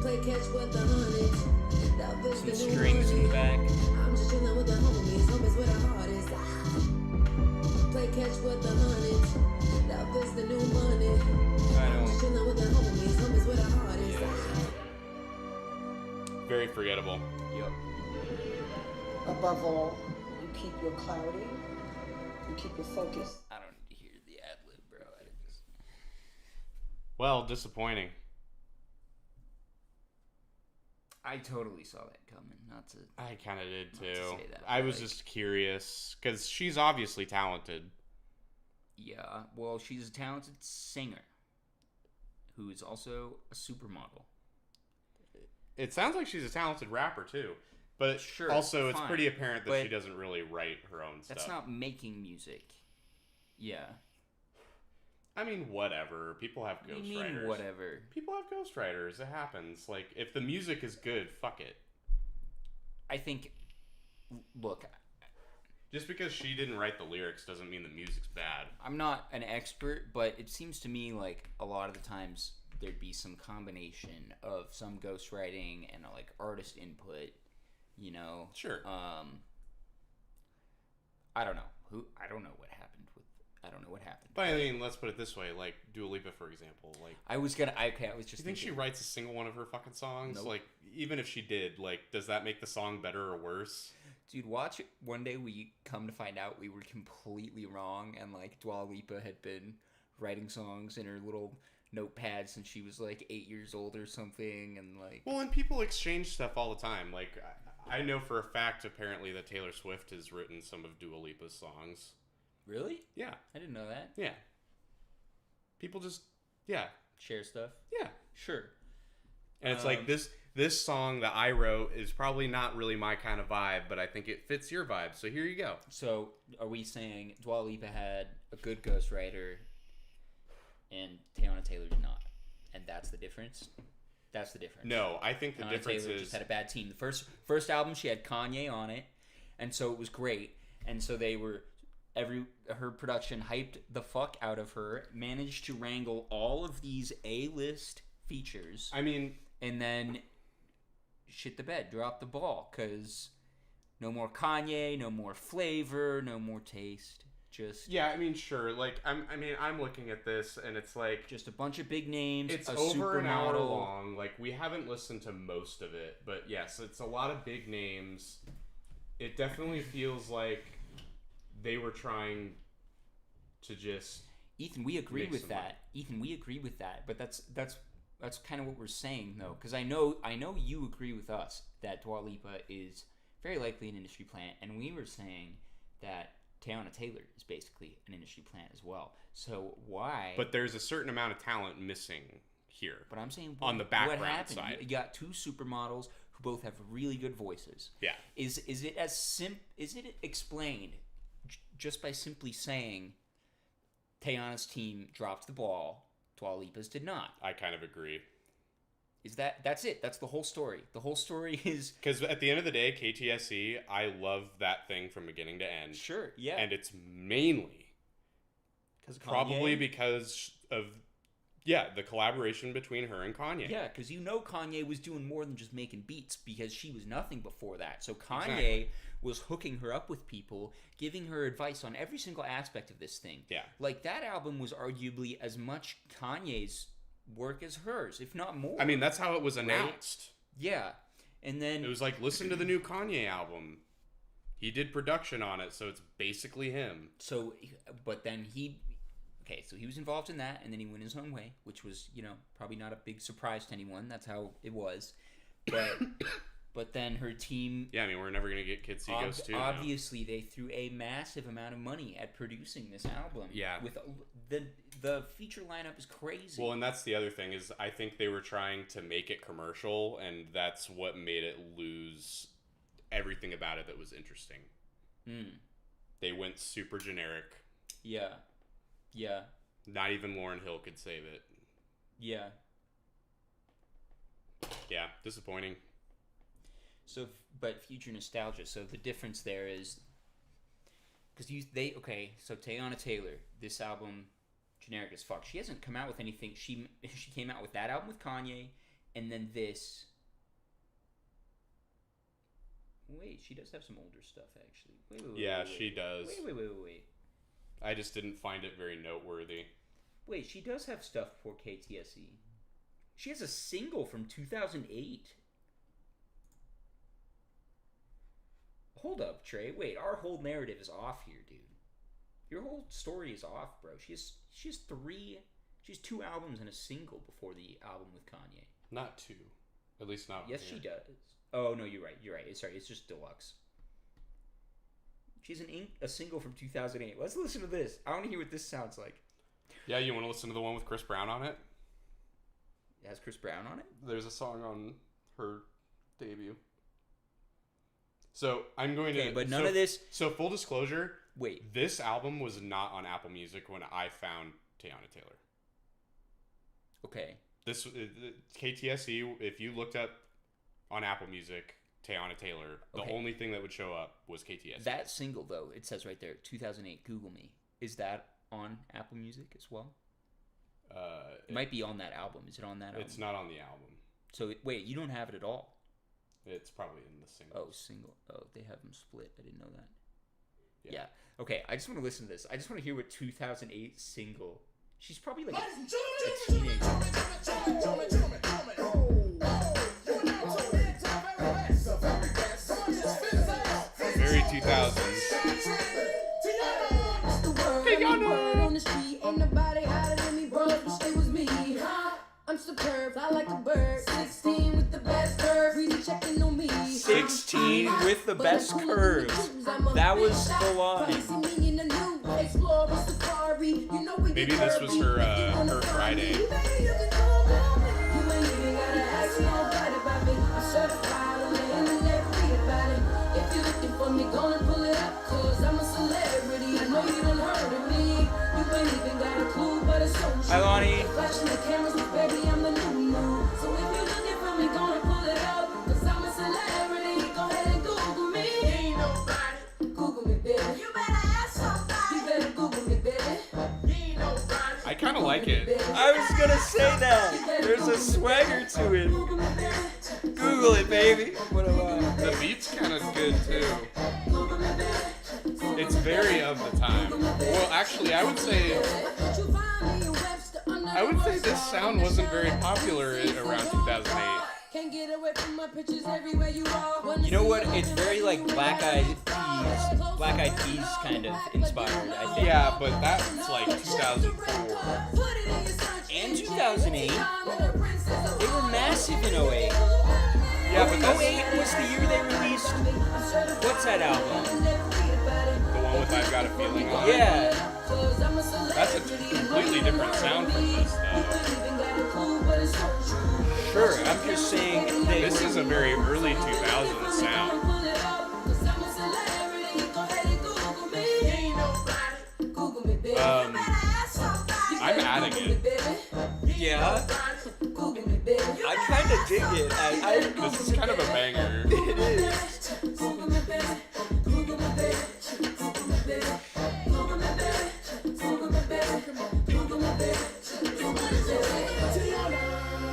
Play catch with the honey. Love is Some the new strings in money. the back. I'm just chillin' with the homies. Homies where the heart is. Play catch with the honey. Love is the new money. I'm just chillin' with the homies. Homies where the heart is. Very forgettable. Yup. Above all, you keep your clarity, you keep your focus. I don't need to hear the ad lib, bro. Well, disappointing. I totally saw that coming. Not to. I kind of did Not too. to say that, I but, was like- just curious because she's obviously talented. Yeah. Well, she's a talented singer who is also a supermodel. It sounds like she's a talented rapper too, but Sure, also it's fine, pretty apparent that but she doesn't really write her own stuff. That's not making music. Yeah. I mean, whatever. People have What do you mean, ghostwriters. whatever? People have ghostwriters. It happens. Like, if the music is good, fuck it. I think. Look, Just because she didn't write the lyrics doesn't mean the music's bad. I'm not an expert, but it seems to me like a lot of the times there'd be some combination of some ghostwriting and like artist input, you know. Sure. I don't know I don't know what happened with. I don't know what happened. But I mean, let's put it this way. Like, Dua Lipa, for example. Like, I was just do you think thinking, she writes a single one of her fucking songs? Nope. Like, even if she did, like, does that make the song better or worse? dude, watch it. One day we come to find out we were completely wrong, and like Dua Lipa had been writing songs in her little notepad since she was like 8 years old or something, and like. Well, and people exchange stuff all the time. Like, I know for a fact, apparently, that Taylor Swift has written some of Dua Lipa's songs. Really? Yeah. I didn't know that. Yeah. People just, yeah. Share stuff. Yeah. Sure. And it's like, this song that I wrote is probably not really my kind of vibe, but I think it fits your vibe, so here you go. So, are we saying Dua Lipa had a good ghostwriter and Teyana Taylor did not? And that's the difference? That's the difference. No, I think the Teyana difference Taylor is... just had a bad team. The first album, she had Kanye on it, and so it was great. And so they were... her production hyped the fuck out of her, managed to wrangle all of these A-list features, I mean... and then shit the bed, drop the ball, because no more Kanye, no more flavor, no more taste. Just Yeah, I mean, sure. Like, I'm looking at this, and it's like just a bunch of big names. it's a over an hour supermodel. long. Like, we haven't listened to most of it, but yes, it's a lot of big names. It definitely feels like they were trying to just. Ethan, we agree make with some that. money. Ethan, we agree with that. But that's kind of what we're saying, though, because I know you agree with us that Dua Lipa is very likely an industry plant, and we were saying that Teyana Taylor is basically an industry plant as well. So why? But there's a certain amount of talent missing here. But I'm saying on the what background happened? side. You got two supermodels who both have really good voices. Yeah. Is it explained just by simply saying Teyana's team dropped the ball, Dua Lipa's did not? I kind of agree. That's it? That's the whole story. The whole story is Because at the end of the day, KTSE, I love that thing from beginning to end. sure, yeah, And it's mainly probably because of the collaboration between her and Kanye. yeah, because Kanye was doing more than just making beats because she was nothing before that. So Kanye Exactly. was hooking her up with people, giving her advice on every single aspect of this thing. Yeah. Like that album was arguably as much Kanye's work as hers, if not more. I mean, that's how it was announced. Yeah. And then It was like, listen to the new Kanye album. He did production on it, so it's basically him. so he was involved in that, and then he went his own way, which was, probably not a big surprise to anyone. That's how it was. But then her team, Yeah, I mean, we're never going to get Kid See Ghost 2 now. obviously, they threw a massive amount of money at producing this album. Yeah. With the feature lineup is crazy. Well, and that's the other thing is I think they were trying to make it commercial, and that's what made it lose everything about it that was interesting. They went super generic. Yeah. Yeah. Not even Lauryn Hill could save it. Yeah. Yeah, disappointing. So, but future nostalgia. So the difference there is because so Teyana Taylor, this album, generic as fuck. She hasn't come out with anything. She came out with that album with Kanye, and then this. Wait, she does have some older stuff actually. Wait, Yeah, she does. Wait. I just didn't find it very noteworthy. Wait, she does have stuff for KTSE. She has a single from 2008. Hold up, Trey. Wait, our whole narrative is off here, dude. Your whole story is off, bro. She has 2 albums and a single before the album with Kanye. Not 2. At least not. Yes, here. she does. Oh, no, you're right. Sorry, it's just deluxe. She's a single from 2008. Let's listen to this. I want to hear what this sounds like. Yeah, you want to listen to the one with Chris Brown on it? It has Chris Brown on it? There's a song on her debut. So I'm going to. Okay, but none of this. So full disclosure. Wait. This album was not on Apple Music when I found Teyana Taylor. Okay. This KTSE. If you looked up on Apple Music, Teyana Taylor, the only thing that would show up was KTSE. That single, though, it says right there, 2008. Google me. Is that on Apple Music as well? It might be on that album. Is it on that album? It's not on the album. So wait, you don't have it at all. It's probably in the single. Oh, single. Oh, they have them split. I didn't know that. Yeah. Okay, I just want to listen to this. I just want to hear what 2008 single. She's probably like a teenager. Very 2000s. On the street, ain't nobody hotter than me, bro. Wish it was me. I'm superb, fly like a bird. 16 with the best curves, really checking on me. 16 with the best curves. That was the line. Maybe this was her Friday. Hi, Lonnie. I kind of like it. I was gonna say that. There's a swagger to it. Google it, baby. What am I? The beat's kind of good too. It's very of the time. Well, actually, I would say this sound wasn't very popular around 2008. You know what? It's very like Black Eyed Peas kind of inspired, I think. Yeah, but that's like 2004. And 2008. They were massive in 08. Yeah, but that's 08 was the year they released. What's that album? the one with I've Got a Feeling on it. Yeah. That's a completely different sound from this, though. Sure, I'm just saying that This is a very early 2000s sound. I'm adding it. yeah. I kind of dig it. This is kind of a banger. It is.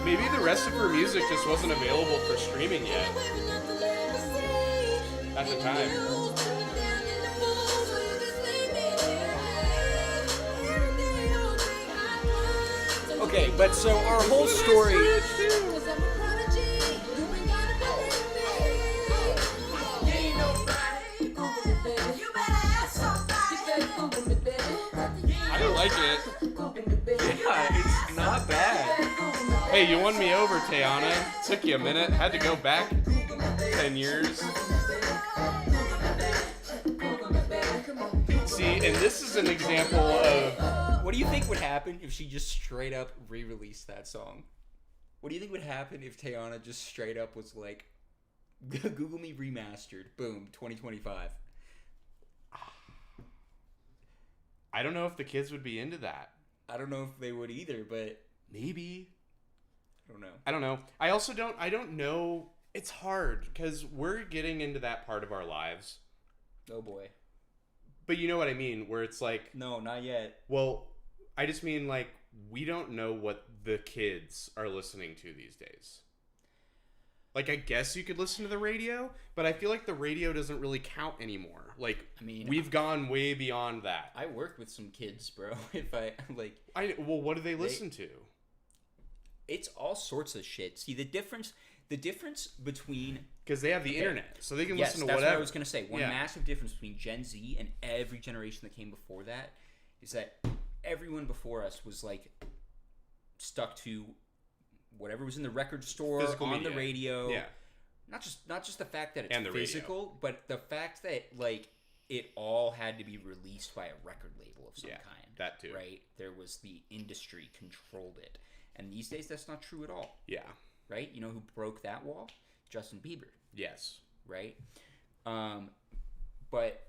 Maybe the rest of her music just wasn't available for streaming yet at the time. Okay, but so our whole story. I like it. Yeah, it's not bad. Hey, you won me over, Tayana. Took you a minute. Had to go back 10 years. See, and this is an example of... What do you think would happen if she just straight up re-released that song? What do you think would happen if Tayana just straight up was like, Google me remastered, boom, 2025? I don't know if the kids would be into that. I don't know if they would either, but Maybe. I don't know. I don't know. I also don't... I don't know. It's hard, because we're getting into that part of our lives. Oh boy. But you know what I mean, where it's like... No, not yet. Well, I just mean, like, we don't know what the kids are listening to these days. Like, I guess you could listen to the radio, but I feel like the radio doesn't really count anymore. Like, I mean, we've gone way beyond that. I work with some kids, bro. If Well, what do they listen to? it's all sorts of shit. See, the difference between... Because they have the internet, so they can Yes, listen to that's whatever. what I was going to say. One Yeah. massive difference between Gen Z and every generation that came before that is that everyone before us was like stuck to whatever was in the record store, Physical on media. the radio. Yeah. Not just the fact that it's And the radio. physical, but the fact that like it all had to be released by a record label of some Yeah, kind. that too. Right? There was the industry controlled it. And these days that's not true at all. Yeah. Right? You know who broke that wall? Justin Bieber. Yes. Right? But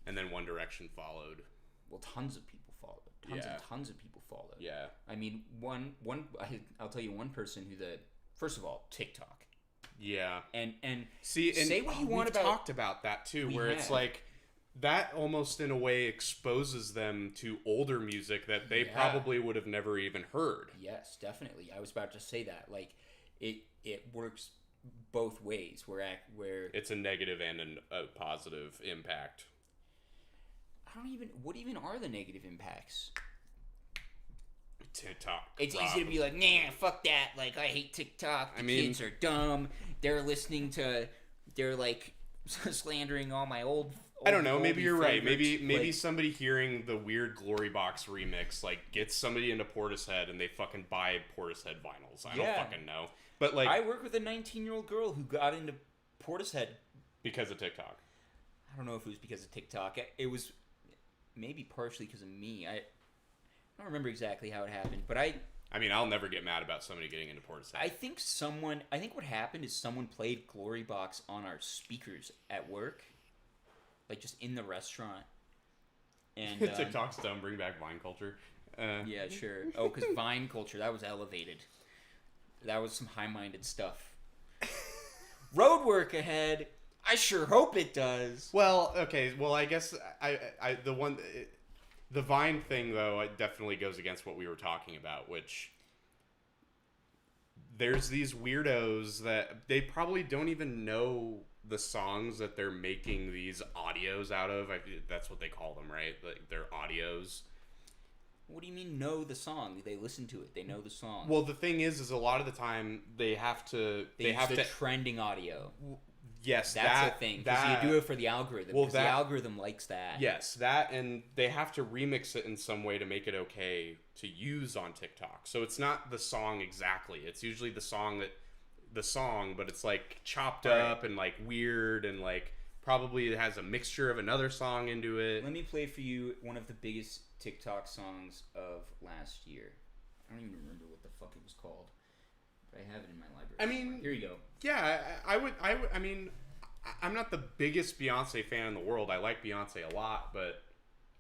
And then One Direction followed. well, tons of people followed. Tons Yeah. and tons of people followed. Yeah. I mean, I'll tell you one person who first of all, TikTok. Yeah. And See, and say what you want we've about talked about that too, We where it's have. like that almost in a way exposes them to older music that they Yeah. probably would have never even heard. Yes, definitely. I was about to say that. Like it works both ways where It's a negative and a positive impact. what even are the negative impacts? TikTok. It's easy to be like, nah, fuck that. Like, I hate TikTok. The kids are dumb. They're like slandering all my old I don't know. Maybe oldie you're right. favorites. Maybe Like, somebody hearing the weird Glory Box remix like gets somebody into Portishead and they fucking buy Portishead vinyls. I Yeah. don't fucking know. But like I work with a 19-year-old girl who got into Portishead. because of TikTok. I don't know if it was because of TikTok. It was maybe partially because of me. I don't remember exactly how it happened, but I mean, I'll never get mad about somebody getting into Portishead. I think what happened is someone played Glory Box on our speakers at work, like just in the restaurant. And TikTok's dumb. Bring back Vine culture. yeah, sure. Oh, because Vine culture, that was elevated. That was some high-minded stuff. Road work ahead. I sure hope it does. Well, okay. Well, I guess the Vine thing though, it definitely goes against what we were talking about, which there's these weirdos that they probably don't even know the songs that they're making these audios out of, that's what they call them, right? Like they're audios. What do you mean know the song? They listen to it. They know the song. Well, the thing is a lot of the time they have to they have the trending audio. Yes, that's the thing. Because you do it for the algorithm. Because the algorithm likes that. Yes, that, and they have to remix it in some way to make it okay to use on TikTok. So it's not the song exactly. It's usually the song, but it's like chopped up and like weird and like probably it has a mixture of another song into it. Let me play for you one of the biggest TikTok songs of last year. I don't even remember what the fuck it was called, but I have it in my library. I mean, here you go. Yeah, I mean, I'm not the biggest Beyonce fan in the world. I like Beyonce a lot, but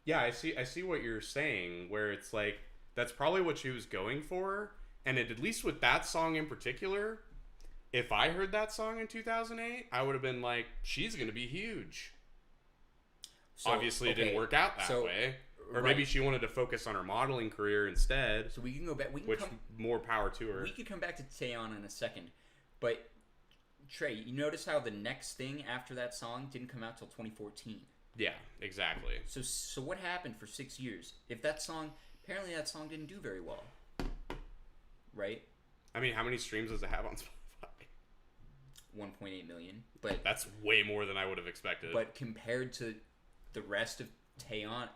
yeah, I see what you're saying, where it's like that's probably what she was going for, and at least with that song in particular, if I heard that song in 2008, I would have been like, she's gonna be huge. So, obviously, it didn't work out that way. Or maybe she wanted to focus on her modeling career instead. So we can go back. More power to her. We could come back to Teyana in a second, but Trey, you notice how the next thing after that song didn't come out till 2014. Yeah, exactly. So what happened for 6 years? If that song, apparently that song didn't do very well, right? I mean, how many streams does it have on Spotify? 1.8 million, but that's way more than I would have expected. But compared to the rest of Teyana,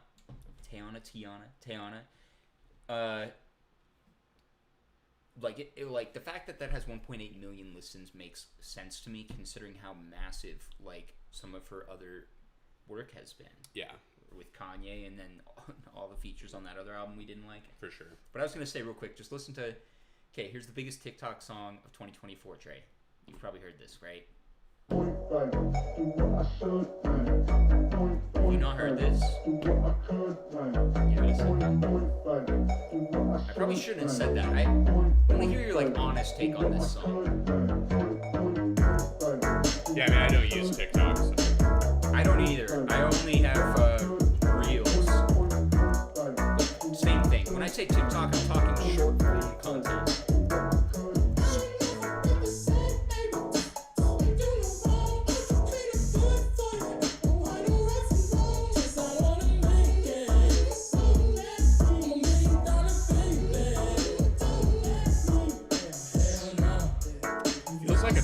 like the fact that has 1.8 million listens makes sense to me, considering how massive like some of her other work has been. Yeah, with Kanye, and then all the features on that other album we didn't like. For sure. But I was gonna say real quick, just listen to. Okay, here's the biggest TikTok song of 2024, Trey. You've probably heard this, right? Have you not heard this? I probably shouldn't have said that. I want to hear your like honest take on this song. Yeah, I mean, I don't use TikTok. So. I don't either. I only have Reels. But same thing. When I say TikTok, I'm talking short form content.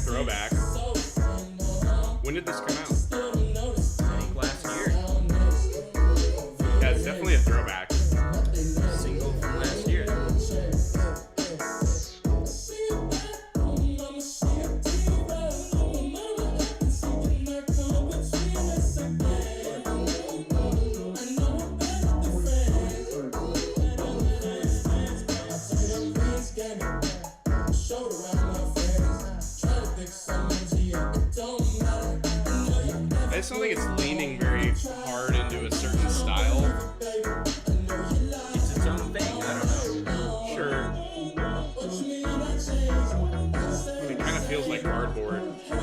Throwback. When did this come out? I think last year. Yeah, it's definitely a throwback. Single from last year. I just don't think it's leaning very hard into a certain style. It's its own thing, I don't know. Sure. It kind of feels like cardboard. So,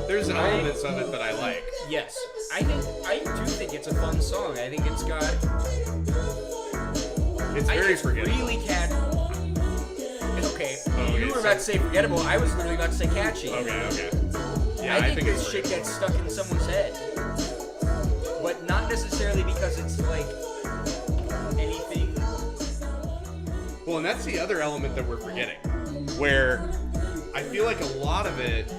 there's elements of it that I like. Yes. I do think it's a fun song. I think it's got... It's very forgettable. Really Okay, you were about to say forgettable. I was literally about to say catchy. Okay. Yeah, I think this shit gets stuck in someone's head. But not necessarily because it's like anything. Well, and that's the other element that we're forgetting. Where I feel like a lot of it,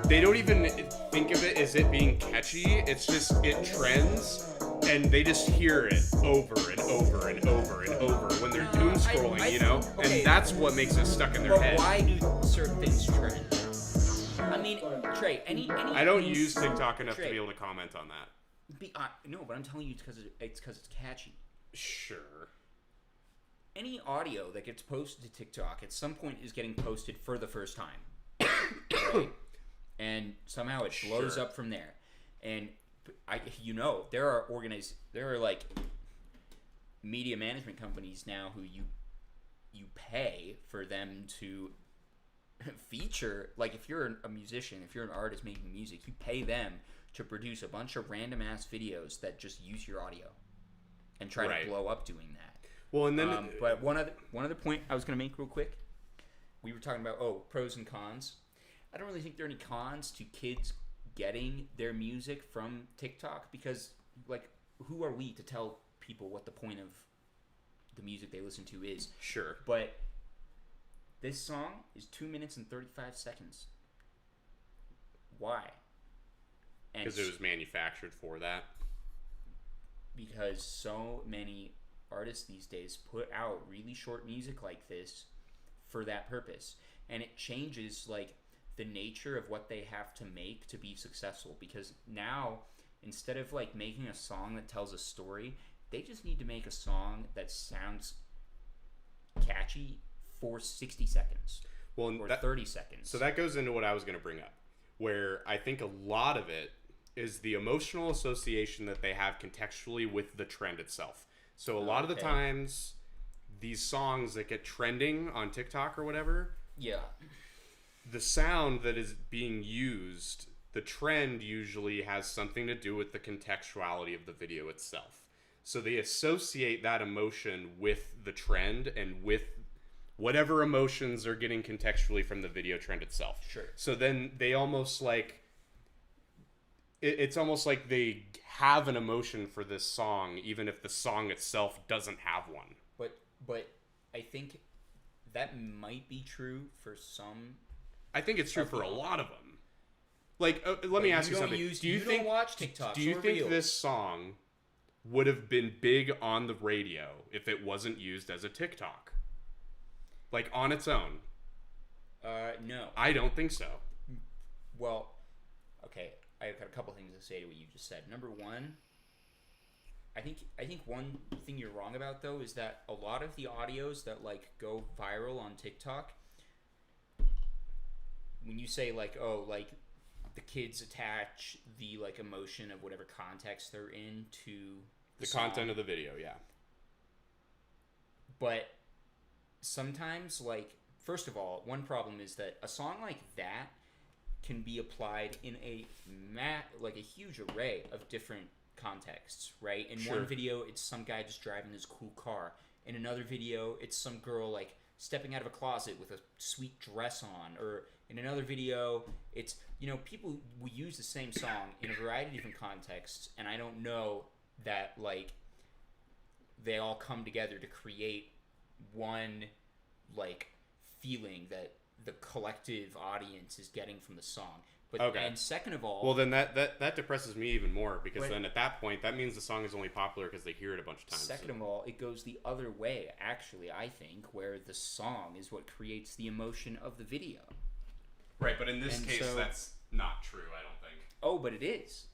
they don't even think of it as it being catchy. It's just, it trends. And they just hear it over and over and over and over when they're doom scrolling, you know? Okay. And that's what makes it stuck in their head. But why do certain things trend? I mean, Trey, any I don't use TikTok enough to be able to comment on that. No, but I'm telling you it's because it's catchy. Sure. Any audio that gets posted to TikTok at some point is getting posted for the first time. Right? And somehow it blows up from there. And there are like media management companies now who you pay for them to feature, like if you're a musician, if you're an artist making music, you pay them to produce a bunch of random ass videos that just use your audio and try to blow up doing that. Well, and then but one other point I was going to make real quick we were talking about pros and cons. I don't really think there are any cons to kids getting their music from TikTok because, like, who are we to tell people what the point of the music they listen to is? Sure. But this song is 2 minutes and 35 seconds. Why? Because it was manufactured for that. Because so many artists these days put out really short music like this for that purpose. And it changes, like, the nature of what they have to make to be successful. Because now, instead of, like, making a song that tells a story, they just need to make a song that sounds catchy for 60 seconds. Well, or 30 seconds. So that goes into what I was going to bring up, where I think a lot of it is the emotional association that they have contextually with the trend itself. So a lot of the times, these songs that get trending on TikTok or whatever, the sound that is being used, the trend usually has something to do with the contextuality of the video itself. So they associate that emotion with the trend and with whatever emotions are getting contextually from the video trend itself. Sure. So then they almost like... It's almost like they have an emotion for this song, even if the song itself doesn't have one. But I think that might be true for some. I think it's true for a lot of them. Like, let me ask you something. Do you think, don't watch TikTok? Do you think this song would have been big on the radio if it wasn't used as a TikTok? Like, on its own? No. I don't think so. Well, okay. I've got a couple things to say to what you just said. Number one, I think one thing you're wrong about, though, is that a lot of the audios that, like, go viral on TikTok, when you say, like, the kids attach the, like, emotion of whatever context they're in to the content of the video, yeah. But sometimes, like, first of all, one problem is that a song like that can be applied in a huge array of different contexts, right? In one video, it's some guy just driving his cool car. In another video, it's some girl, like, stepping out of a closet with a sweet dress on. Or in another video, it's, people will use the same song in a variety of different contexts, and I don't know that, like, they all come together to create one, like, feeling that the collective audience is getting from the song. But and second of all, well, then that depresses me even more, because then at that point that means the song is only popular because they hear it a bunch of times. Second of all, it goes the other way, actually, I think, where the song is what creates the emotion of the video. Right, but in this case that's not true, I don't think. Oh, but it is.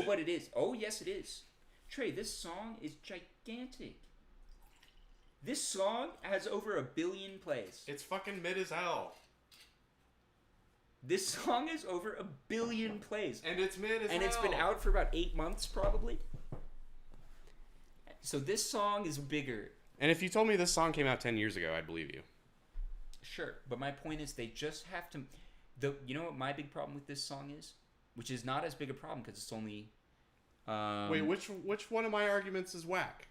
But it is. Oh, yes, it is. Trey, this song is gigantic. This song has over 1 billion plays. It's fucking mid as hell. This song is over 1 billion plays. And it's mid as hell. And it's been out for about 8 months, probably. So this song is bigger. And if you told me this song came out 10 years ago, I'd believe you. Sure, but my point is they just have to... You know what my big problem with this song is? Which is not as big a problem because it's only... Wait, which one of my arguments is whack?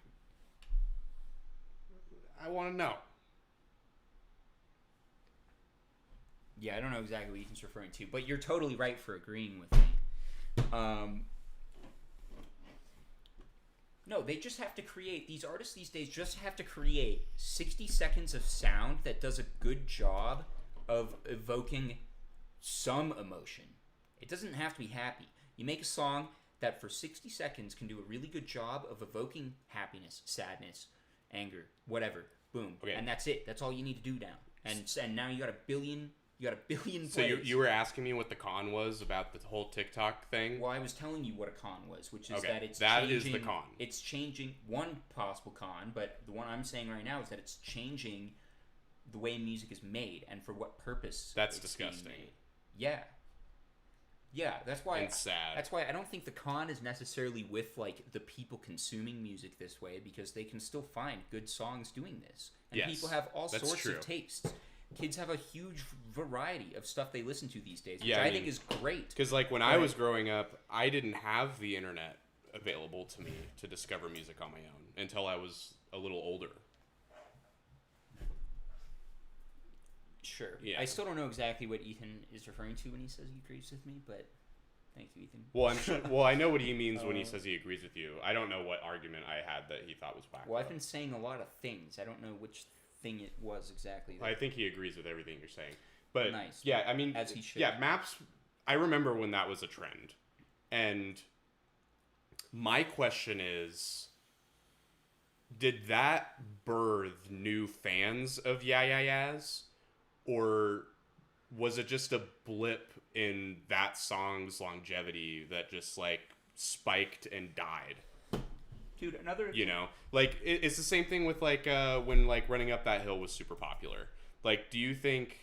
I want to know. Yeah, I don't know exactly what he's referring to, but you're totally right for agreeing with me. No, they just have to create... These artists these days just have to create 60 seconds of sound that does a good job of evoking some emotion. It doesn't have to be happy. You make a song that for 60 seconds can do a really good job of evoking happiness, sadness, anger, whatever. Boom. Okay. And that's it. That's all you need to do now. And now you got 1 billion... You got 1 billion plays. So you were asking me what the con was about the whole TikTok thing? Well, I was telling you what a con was, which is that it's that changing... is the con. It's changing... One possible con, but the one I'm saying right now is that it's changing the way music is made and for what purpose. That's it's disgusting. being made. Yeah. Yeah, that's why... And sad. That's why I don't think the con is necessarily with, like, the people consuming music this way, because they can still find good songs doing this. And people have all sorts of tastes. Kids have a huge variety of stuff they listen to these days, which I think is great. Because, like, when I was growing up, I didn't have the internet available to me to discover music on my own until I was a little older. Sure. Yeah. I still don't know exactly what Ethan is referring to when he says he agrees with me, but thank you, Ethan. Well, I'm sure. Well, I know what he means when he says he agrees with you. I don't know what argument I had that he thought was whack. Well, I've been saying a lot of things. I don't know which thing it was exactly. I think he agrees with everything you're saying. But Nice. yeah, I mean, As he should. yeah, maps. I remember when that was a trend, and my question is, did that birth new fans of Yeah Yeah Yeahs, or was it just a blip in that song's longevity that just like spiked and died? Dude, another... You know, like it's the same thing with like when like Running Up That Hill was super popular. Like, do you think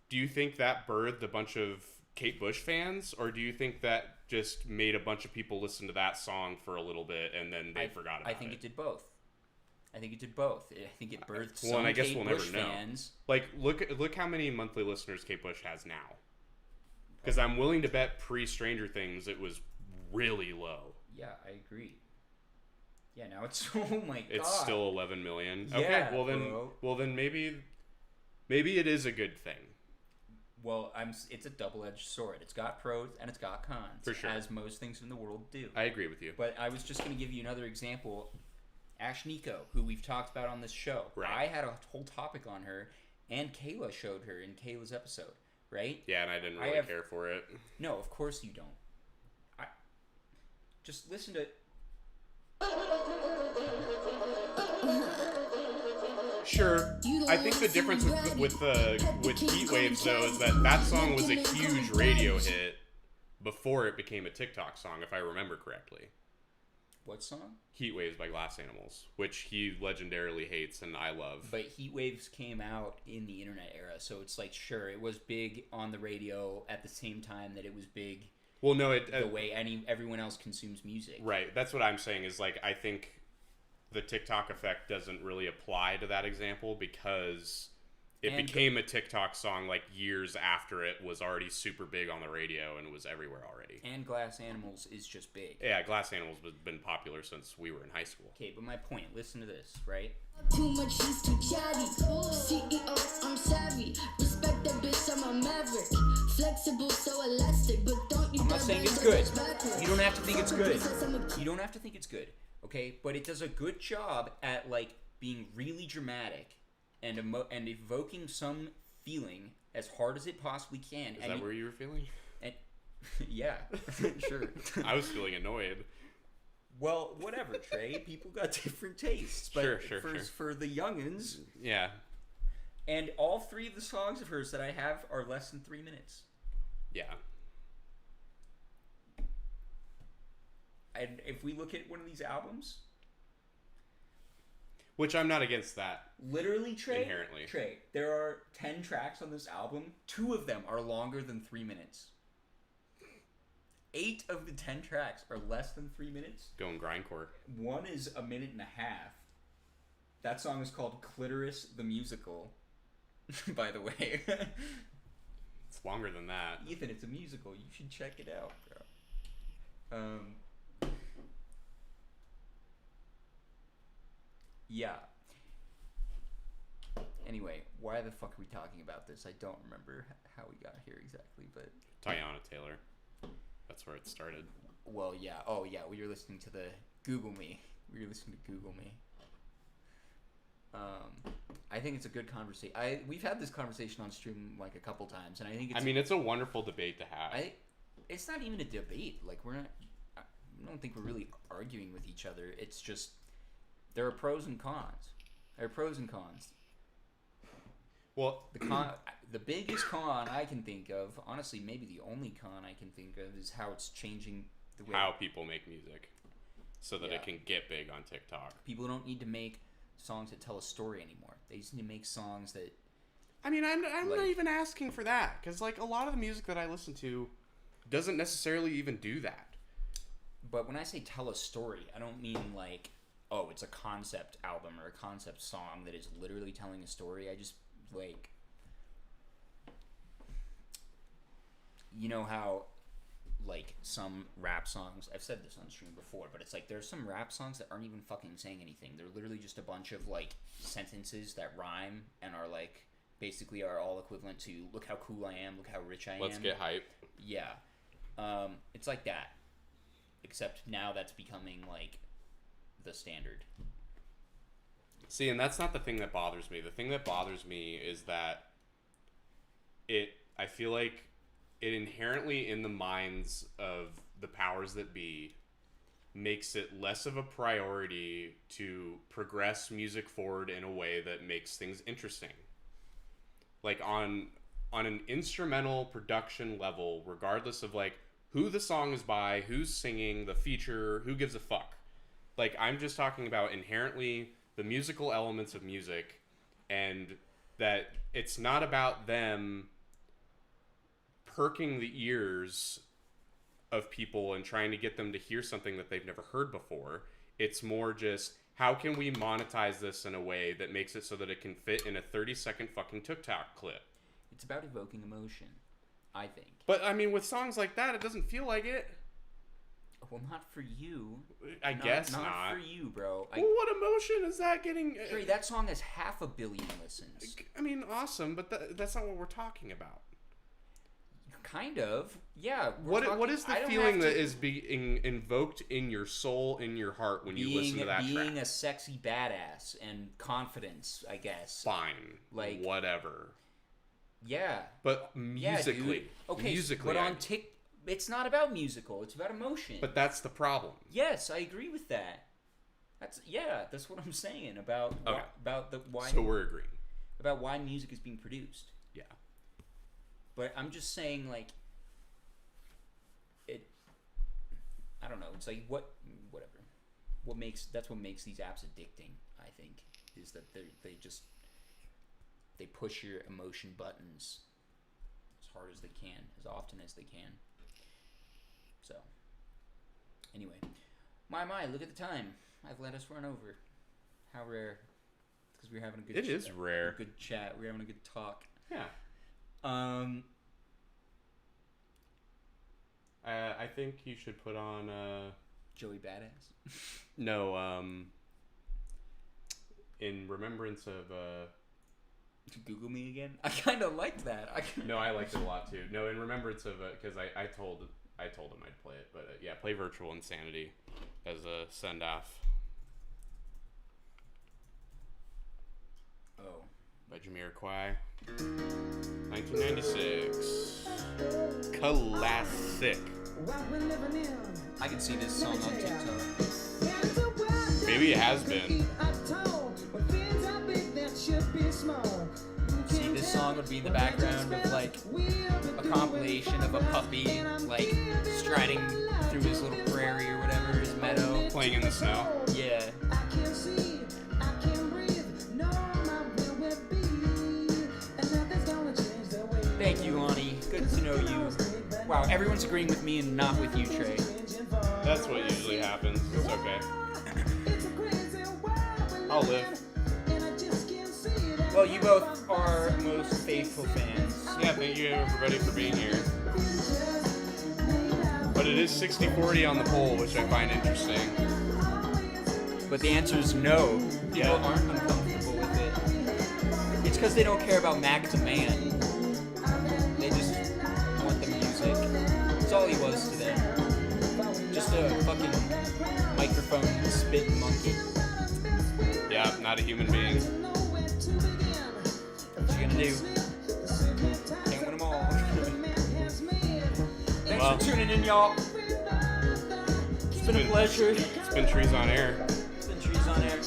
that birthed a bunch of Kate Bush fans, or do you think that just made a bunch of people listen to that song for a little bit and then they forgot about it? I think it did both. I think it birthed some and I guess Kate we'll Bush never know. fans. Like, look how many monthly listeners Kate Bush has now. Because I'm willing to bet pre-Stranger Things it was really low. Yeah, I agree. Yeah, now it's oh my god. It's still 11 million. Yeah, okay, bro. well then maybe it is a good thing. Well, it's a double-edged sword. It's got pros and it's got cons, For sure. as most things in the world do. I agree with you. But I was just going to give you another example. Ash Nico, who we've talked about on this show. Right. I had a whole topic on her, and Kayla showed her in Kayla's episode, right? Yeah, and I didn't really care for it. No, of course you don't. Just listen to... Sure. I think the difference with Heat Waves though is that song was a huge radio hit before it became a TikTok song, if I remember correctly. What song? Heat Waves by Glass Animals, which he legendarily hates and I love. But Heat Waves came out in the internet era, so it's like, sure, it was big on the radio at the same time that it was big. Well, no, the way everyone else consumes music. Right. That's what I'm saying is like I think the TikTok effect doesn't really apply to that example because it became a TikTok song like years after it was already super big on the radio and was everywhere already. And Glass Animals is just big. Yeah, Glass Animals has been popular since we were in high school. Okay, but my point, listen to this, right? Too much, he's too chatty. CEO, I'm savvy. Respect that bitch, I'm a maverick. Flexible, so elastic, but don't you... I'm not saying it's good. You don't have to think it's good. You don't have to think it's good, okay? But it does a good job at, like, being really dramatic and evoking some feeling as hard as it possibly can. Is that where you were feeling? And, yeah, sure. I was feeling annoyed. Well, whatever, Trey. People got different tastes. But Sure. For the youngins... Yeah. And all three of the songs of hers that I have are less than 3 minutes. Yeah. And if we look at one of these albums... Which I'm not against that. Literally, Trey, inherently. Trey, there are 10 tracks on this album. 2 of them are longer than 3 minutes. 8 of the 10 tracks are less than 3 minutes. Going grindcore. 1 is a minute and a half. That song is called Clitoris the Musical, by the way. It's longer than that. Ethan, it's a musical. You should check it out, bro. Yeah. Anyway, why the fuck are we talking about this? I don't remember how we got here exactly, but... Tiana Taylor. That's where it started. Well, yeah. Oh, yeah. We were listening to the Google Me. I think it's a good conversation. We've had this conversation on stream like a couple times, and I think it's... it's a wonderful debate to have. It's not even a debate. Like, I don't think we're really arguing with each other. It's just... There are pros and cons. Well, the biggest con I can think of, honestly, maybe the only con I can think of, is how it's changing the way... How people make music. So that it can get big on TikTok. People don't need to make songs that tell a story anymore. They just need to make songs that... I'm not even asking for that. Because, like, a lot of the music that I listen to doesn't necessarily even do that. But when I say tell a story, I don't mean, like... Oh, it's a concept album or a concept song that is literally telling a story. I just, like... You know how, like, some rap songs... I've said this on stream before, but it's like there's some rap songs that aren't even fucking saying anything. They're literally just a bunch of, like, sentences that rhyme and are, like, basically are all equivalent to look how cool I am, look how rich I am. Let's get hype. Yeah. It's like that. Except now that's becoming like the standard. See, and that's not the thing that bothers me. The thing that bothers me is that I feel like it inherently in the minds of the powers that be makes it less of a priority to progress music forward in a way that makes things interesting. Like on an instrumental production level, regardless of like who the song is by, who's singing, the feature, who gives a fuck. Like, I'm just talking about inherently the musical elements of music, and that it's not about them perking the ears of people and trying to get them to hear something that they've never heard before. It's more just, how can we monetize this in a way that makes it so that it can fit in a 30-second fucking TikTok clip? It's about evoking emotion, I think. But, I mean, with songs like that, it doesn't feel like it. Well, not for you. I guess not. Not for you, bro. Well, what emotion is that getting? Trey, that song has 500 million listens. I mean, awesome, but that's not what we're talking about. Kind of. Yeah. What is the feeling that is being invoked in your soul, in your heart when you listen to that track? Being a sexy badass and confidence, I guess. Fine. Like, whatever. Yeah. But musically. Yeah, okay, musically. But on it's not about musical. It's about emotion. But that's the problem. Yes, I agree with that. That's what I'm saying about why. So we're agreeing about why music is being produced. Yeah. But I'm just saying, like, it. I don't know. It's like whatever. That's what makes these apps addicting. I think is that they push your emotion buttons as hard as they can, as often as they can. So, anyway, my, look at the time. I've let us run over. How rare. Because we're having a good It is rare. A good chat. We're having a good talk. Yeah. I think you should put on, Joey Badass? No, in remembrance of, Google me again? I kind of liked that. No, I liked it a lot, too. No, in remembrance of, because I told him I'd play it, but yeah, play Virtual Insanity as a send-off. Oh. By Jamiroquai. 1996. Classic. I can see this song on TikTok. Maybe it has been. See, this song would be in the background of, like, a compilation of a puppy, like, striding through his little prairie or whatever, his meadow. Playing in the snow? Yeah. Thank you, Lonnie. Good to know you. Wow, everyone's agreeing with me and not with you, Trey. That's what usually happens. It's okay. I'll live. Well, you both are most faithful fans. Yeah, thank you everybody for being here. But it is 60-40 on the poll, which I find interesting. But the answer is no. People aren't uncomfortable with it. It's because they don't care about Mac the man. They just want the music. That's all he was to them. Just a fucking microphone spitting monkey. Yeah, not a human being. What you gonna do? Can't win them all. Thanks for tuning in, y'all. It's been a pleasure. It's been Trees on Air. It's been Trees on Air.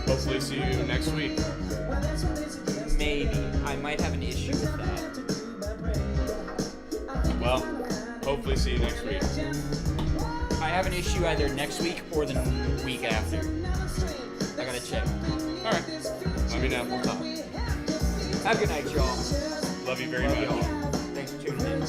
Hopefully see you next week. Maybe. I might have an issue with that. Well, hopefully see you next week. I have an issue either next week or the week after. I gotta check. Alright. Let me know. We'll talk. Have a good night, y'all. Love you very much. Y'all. Thanks for tuning in.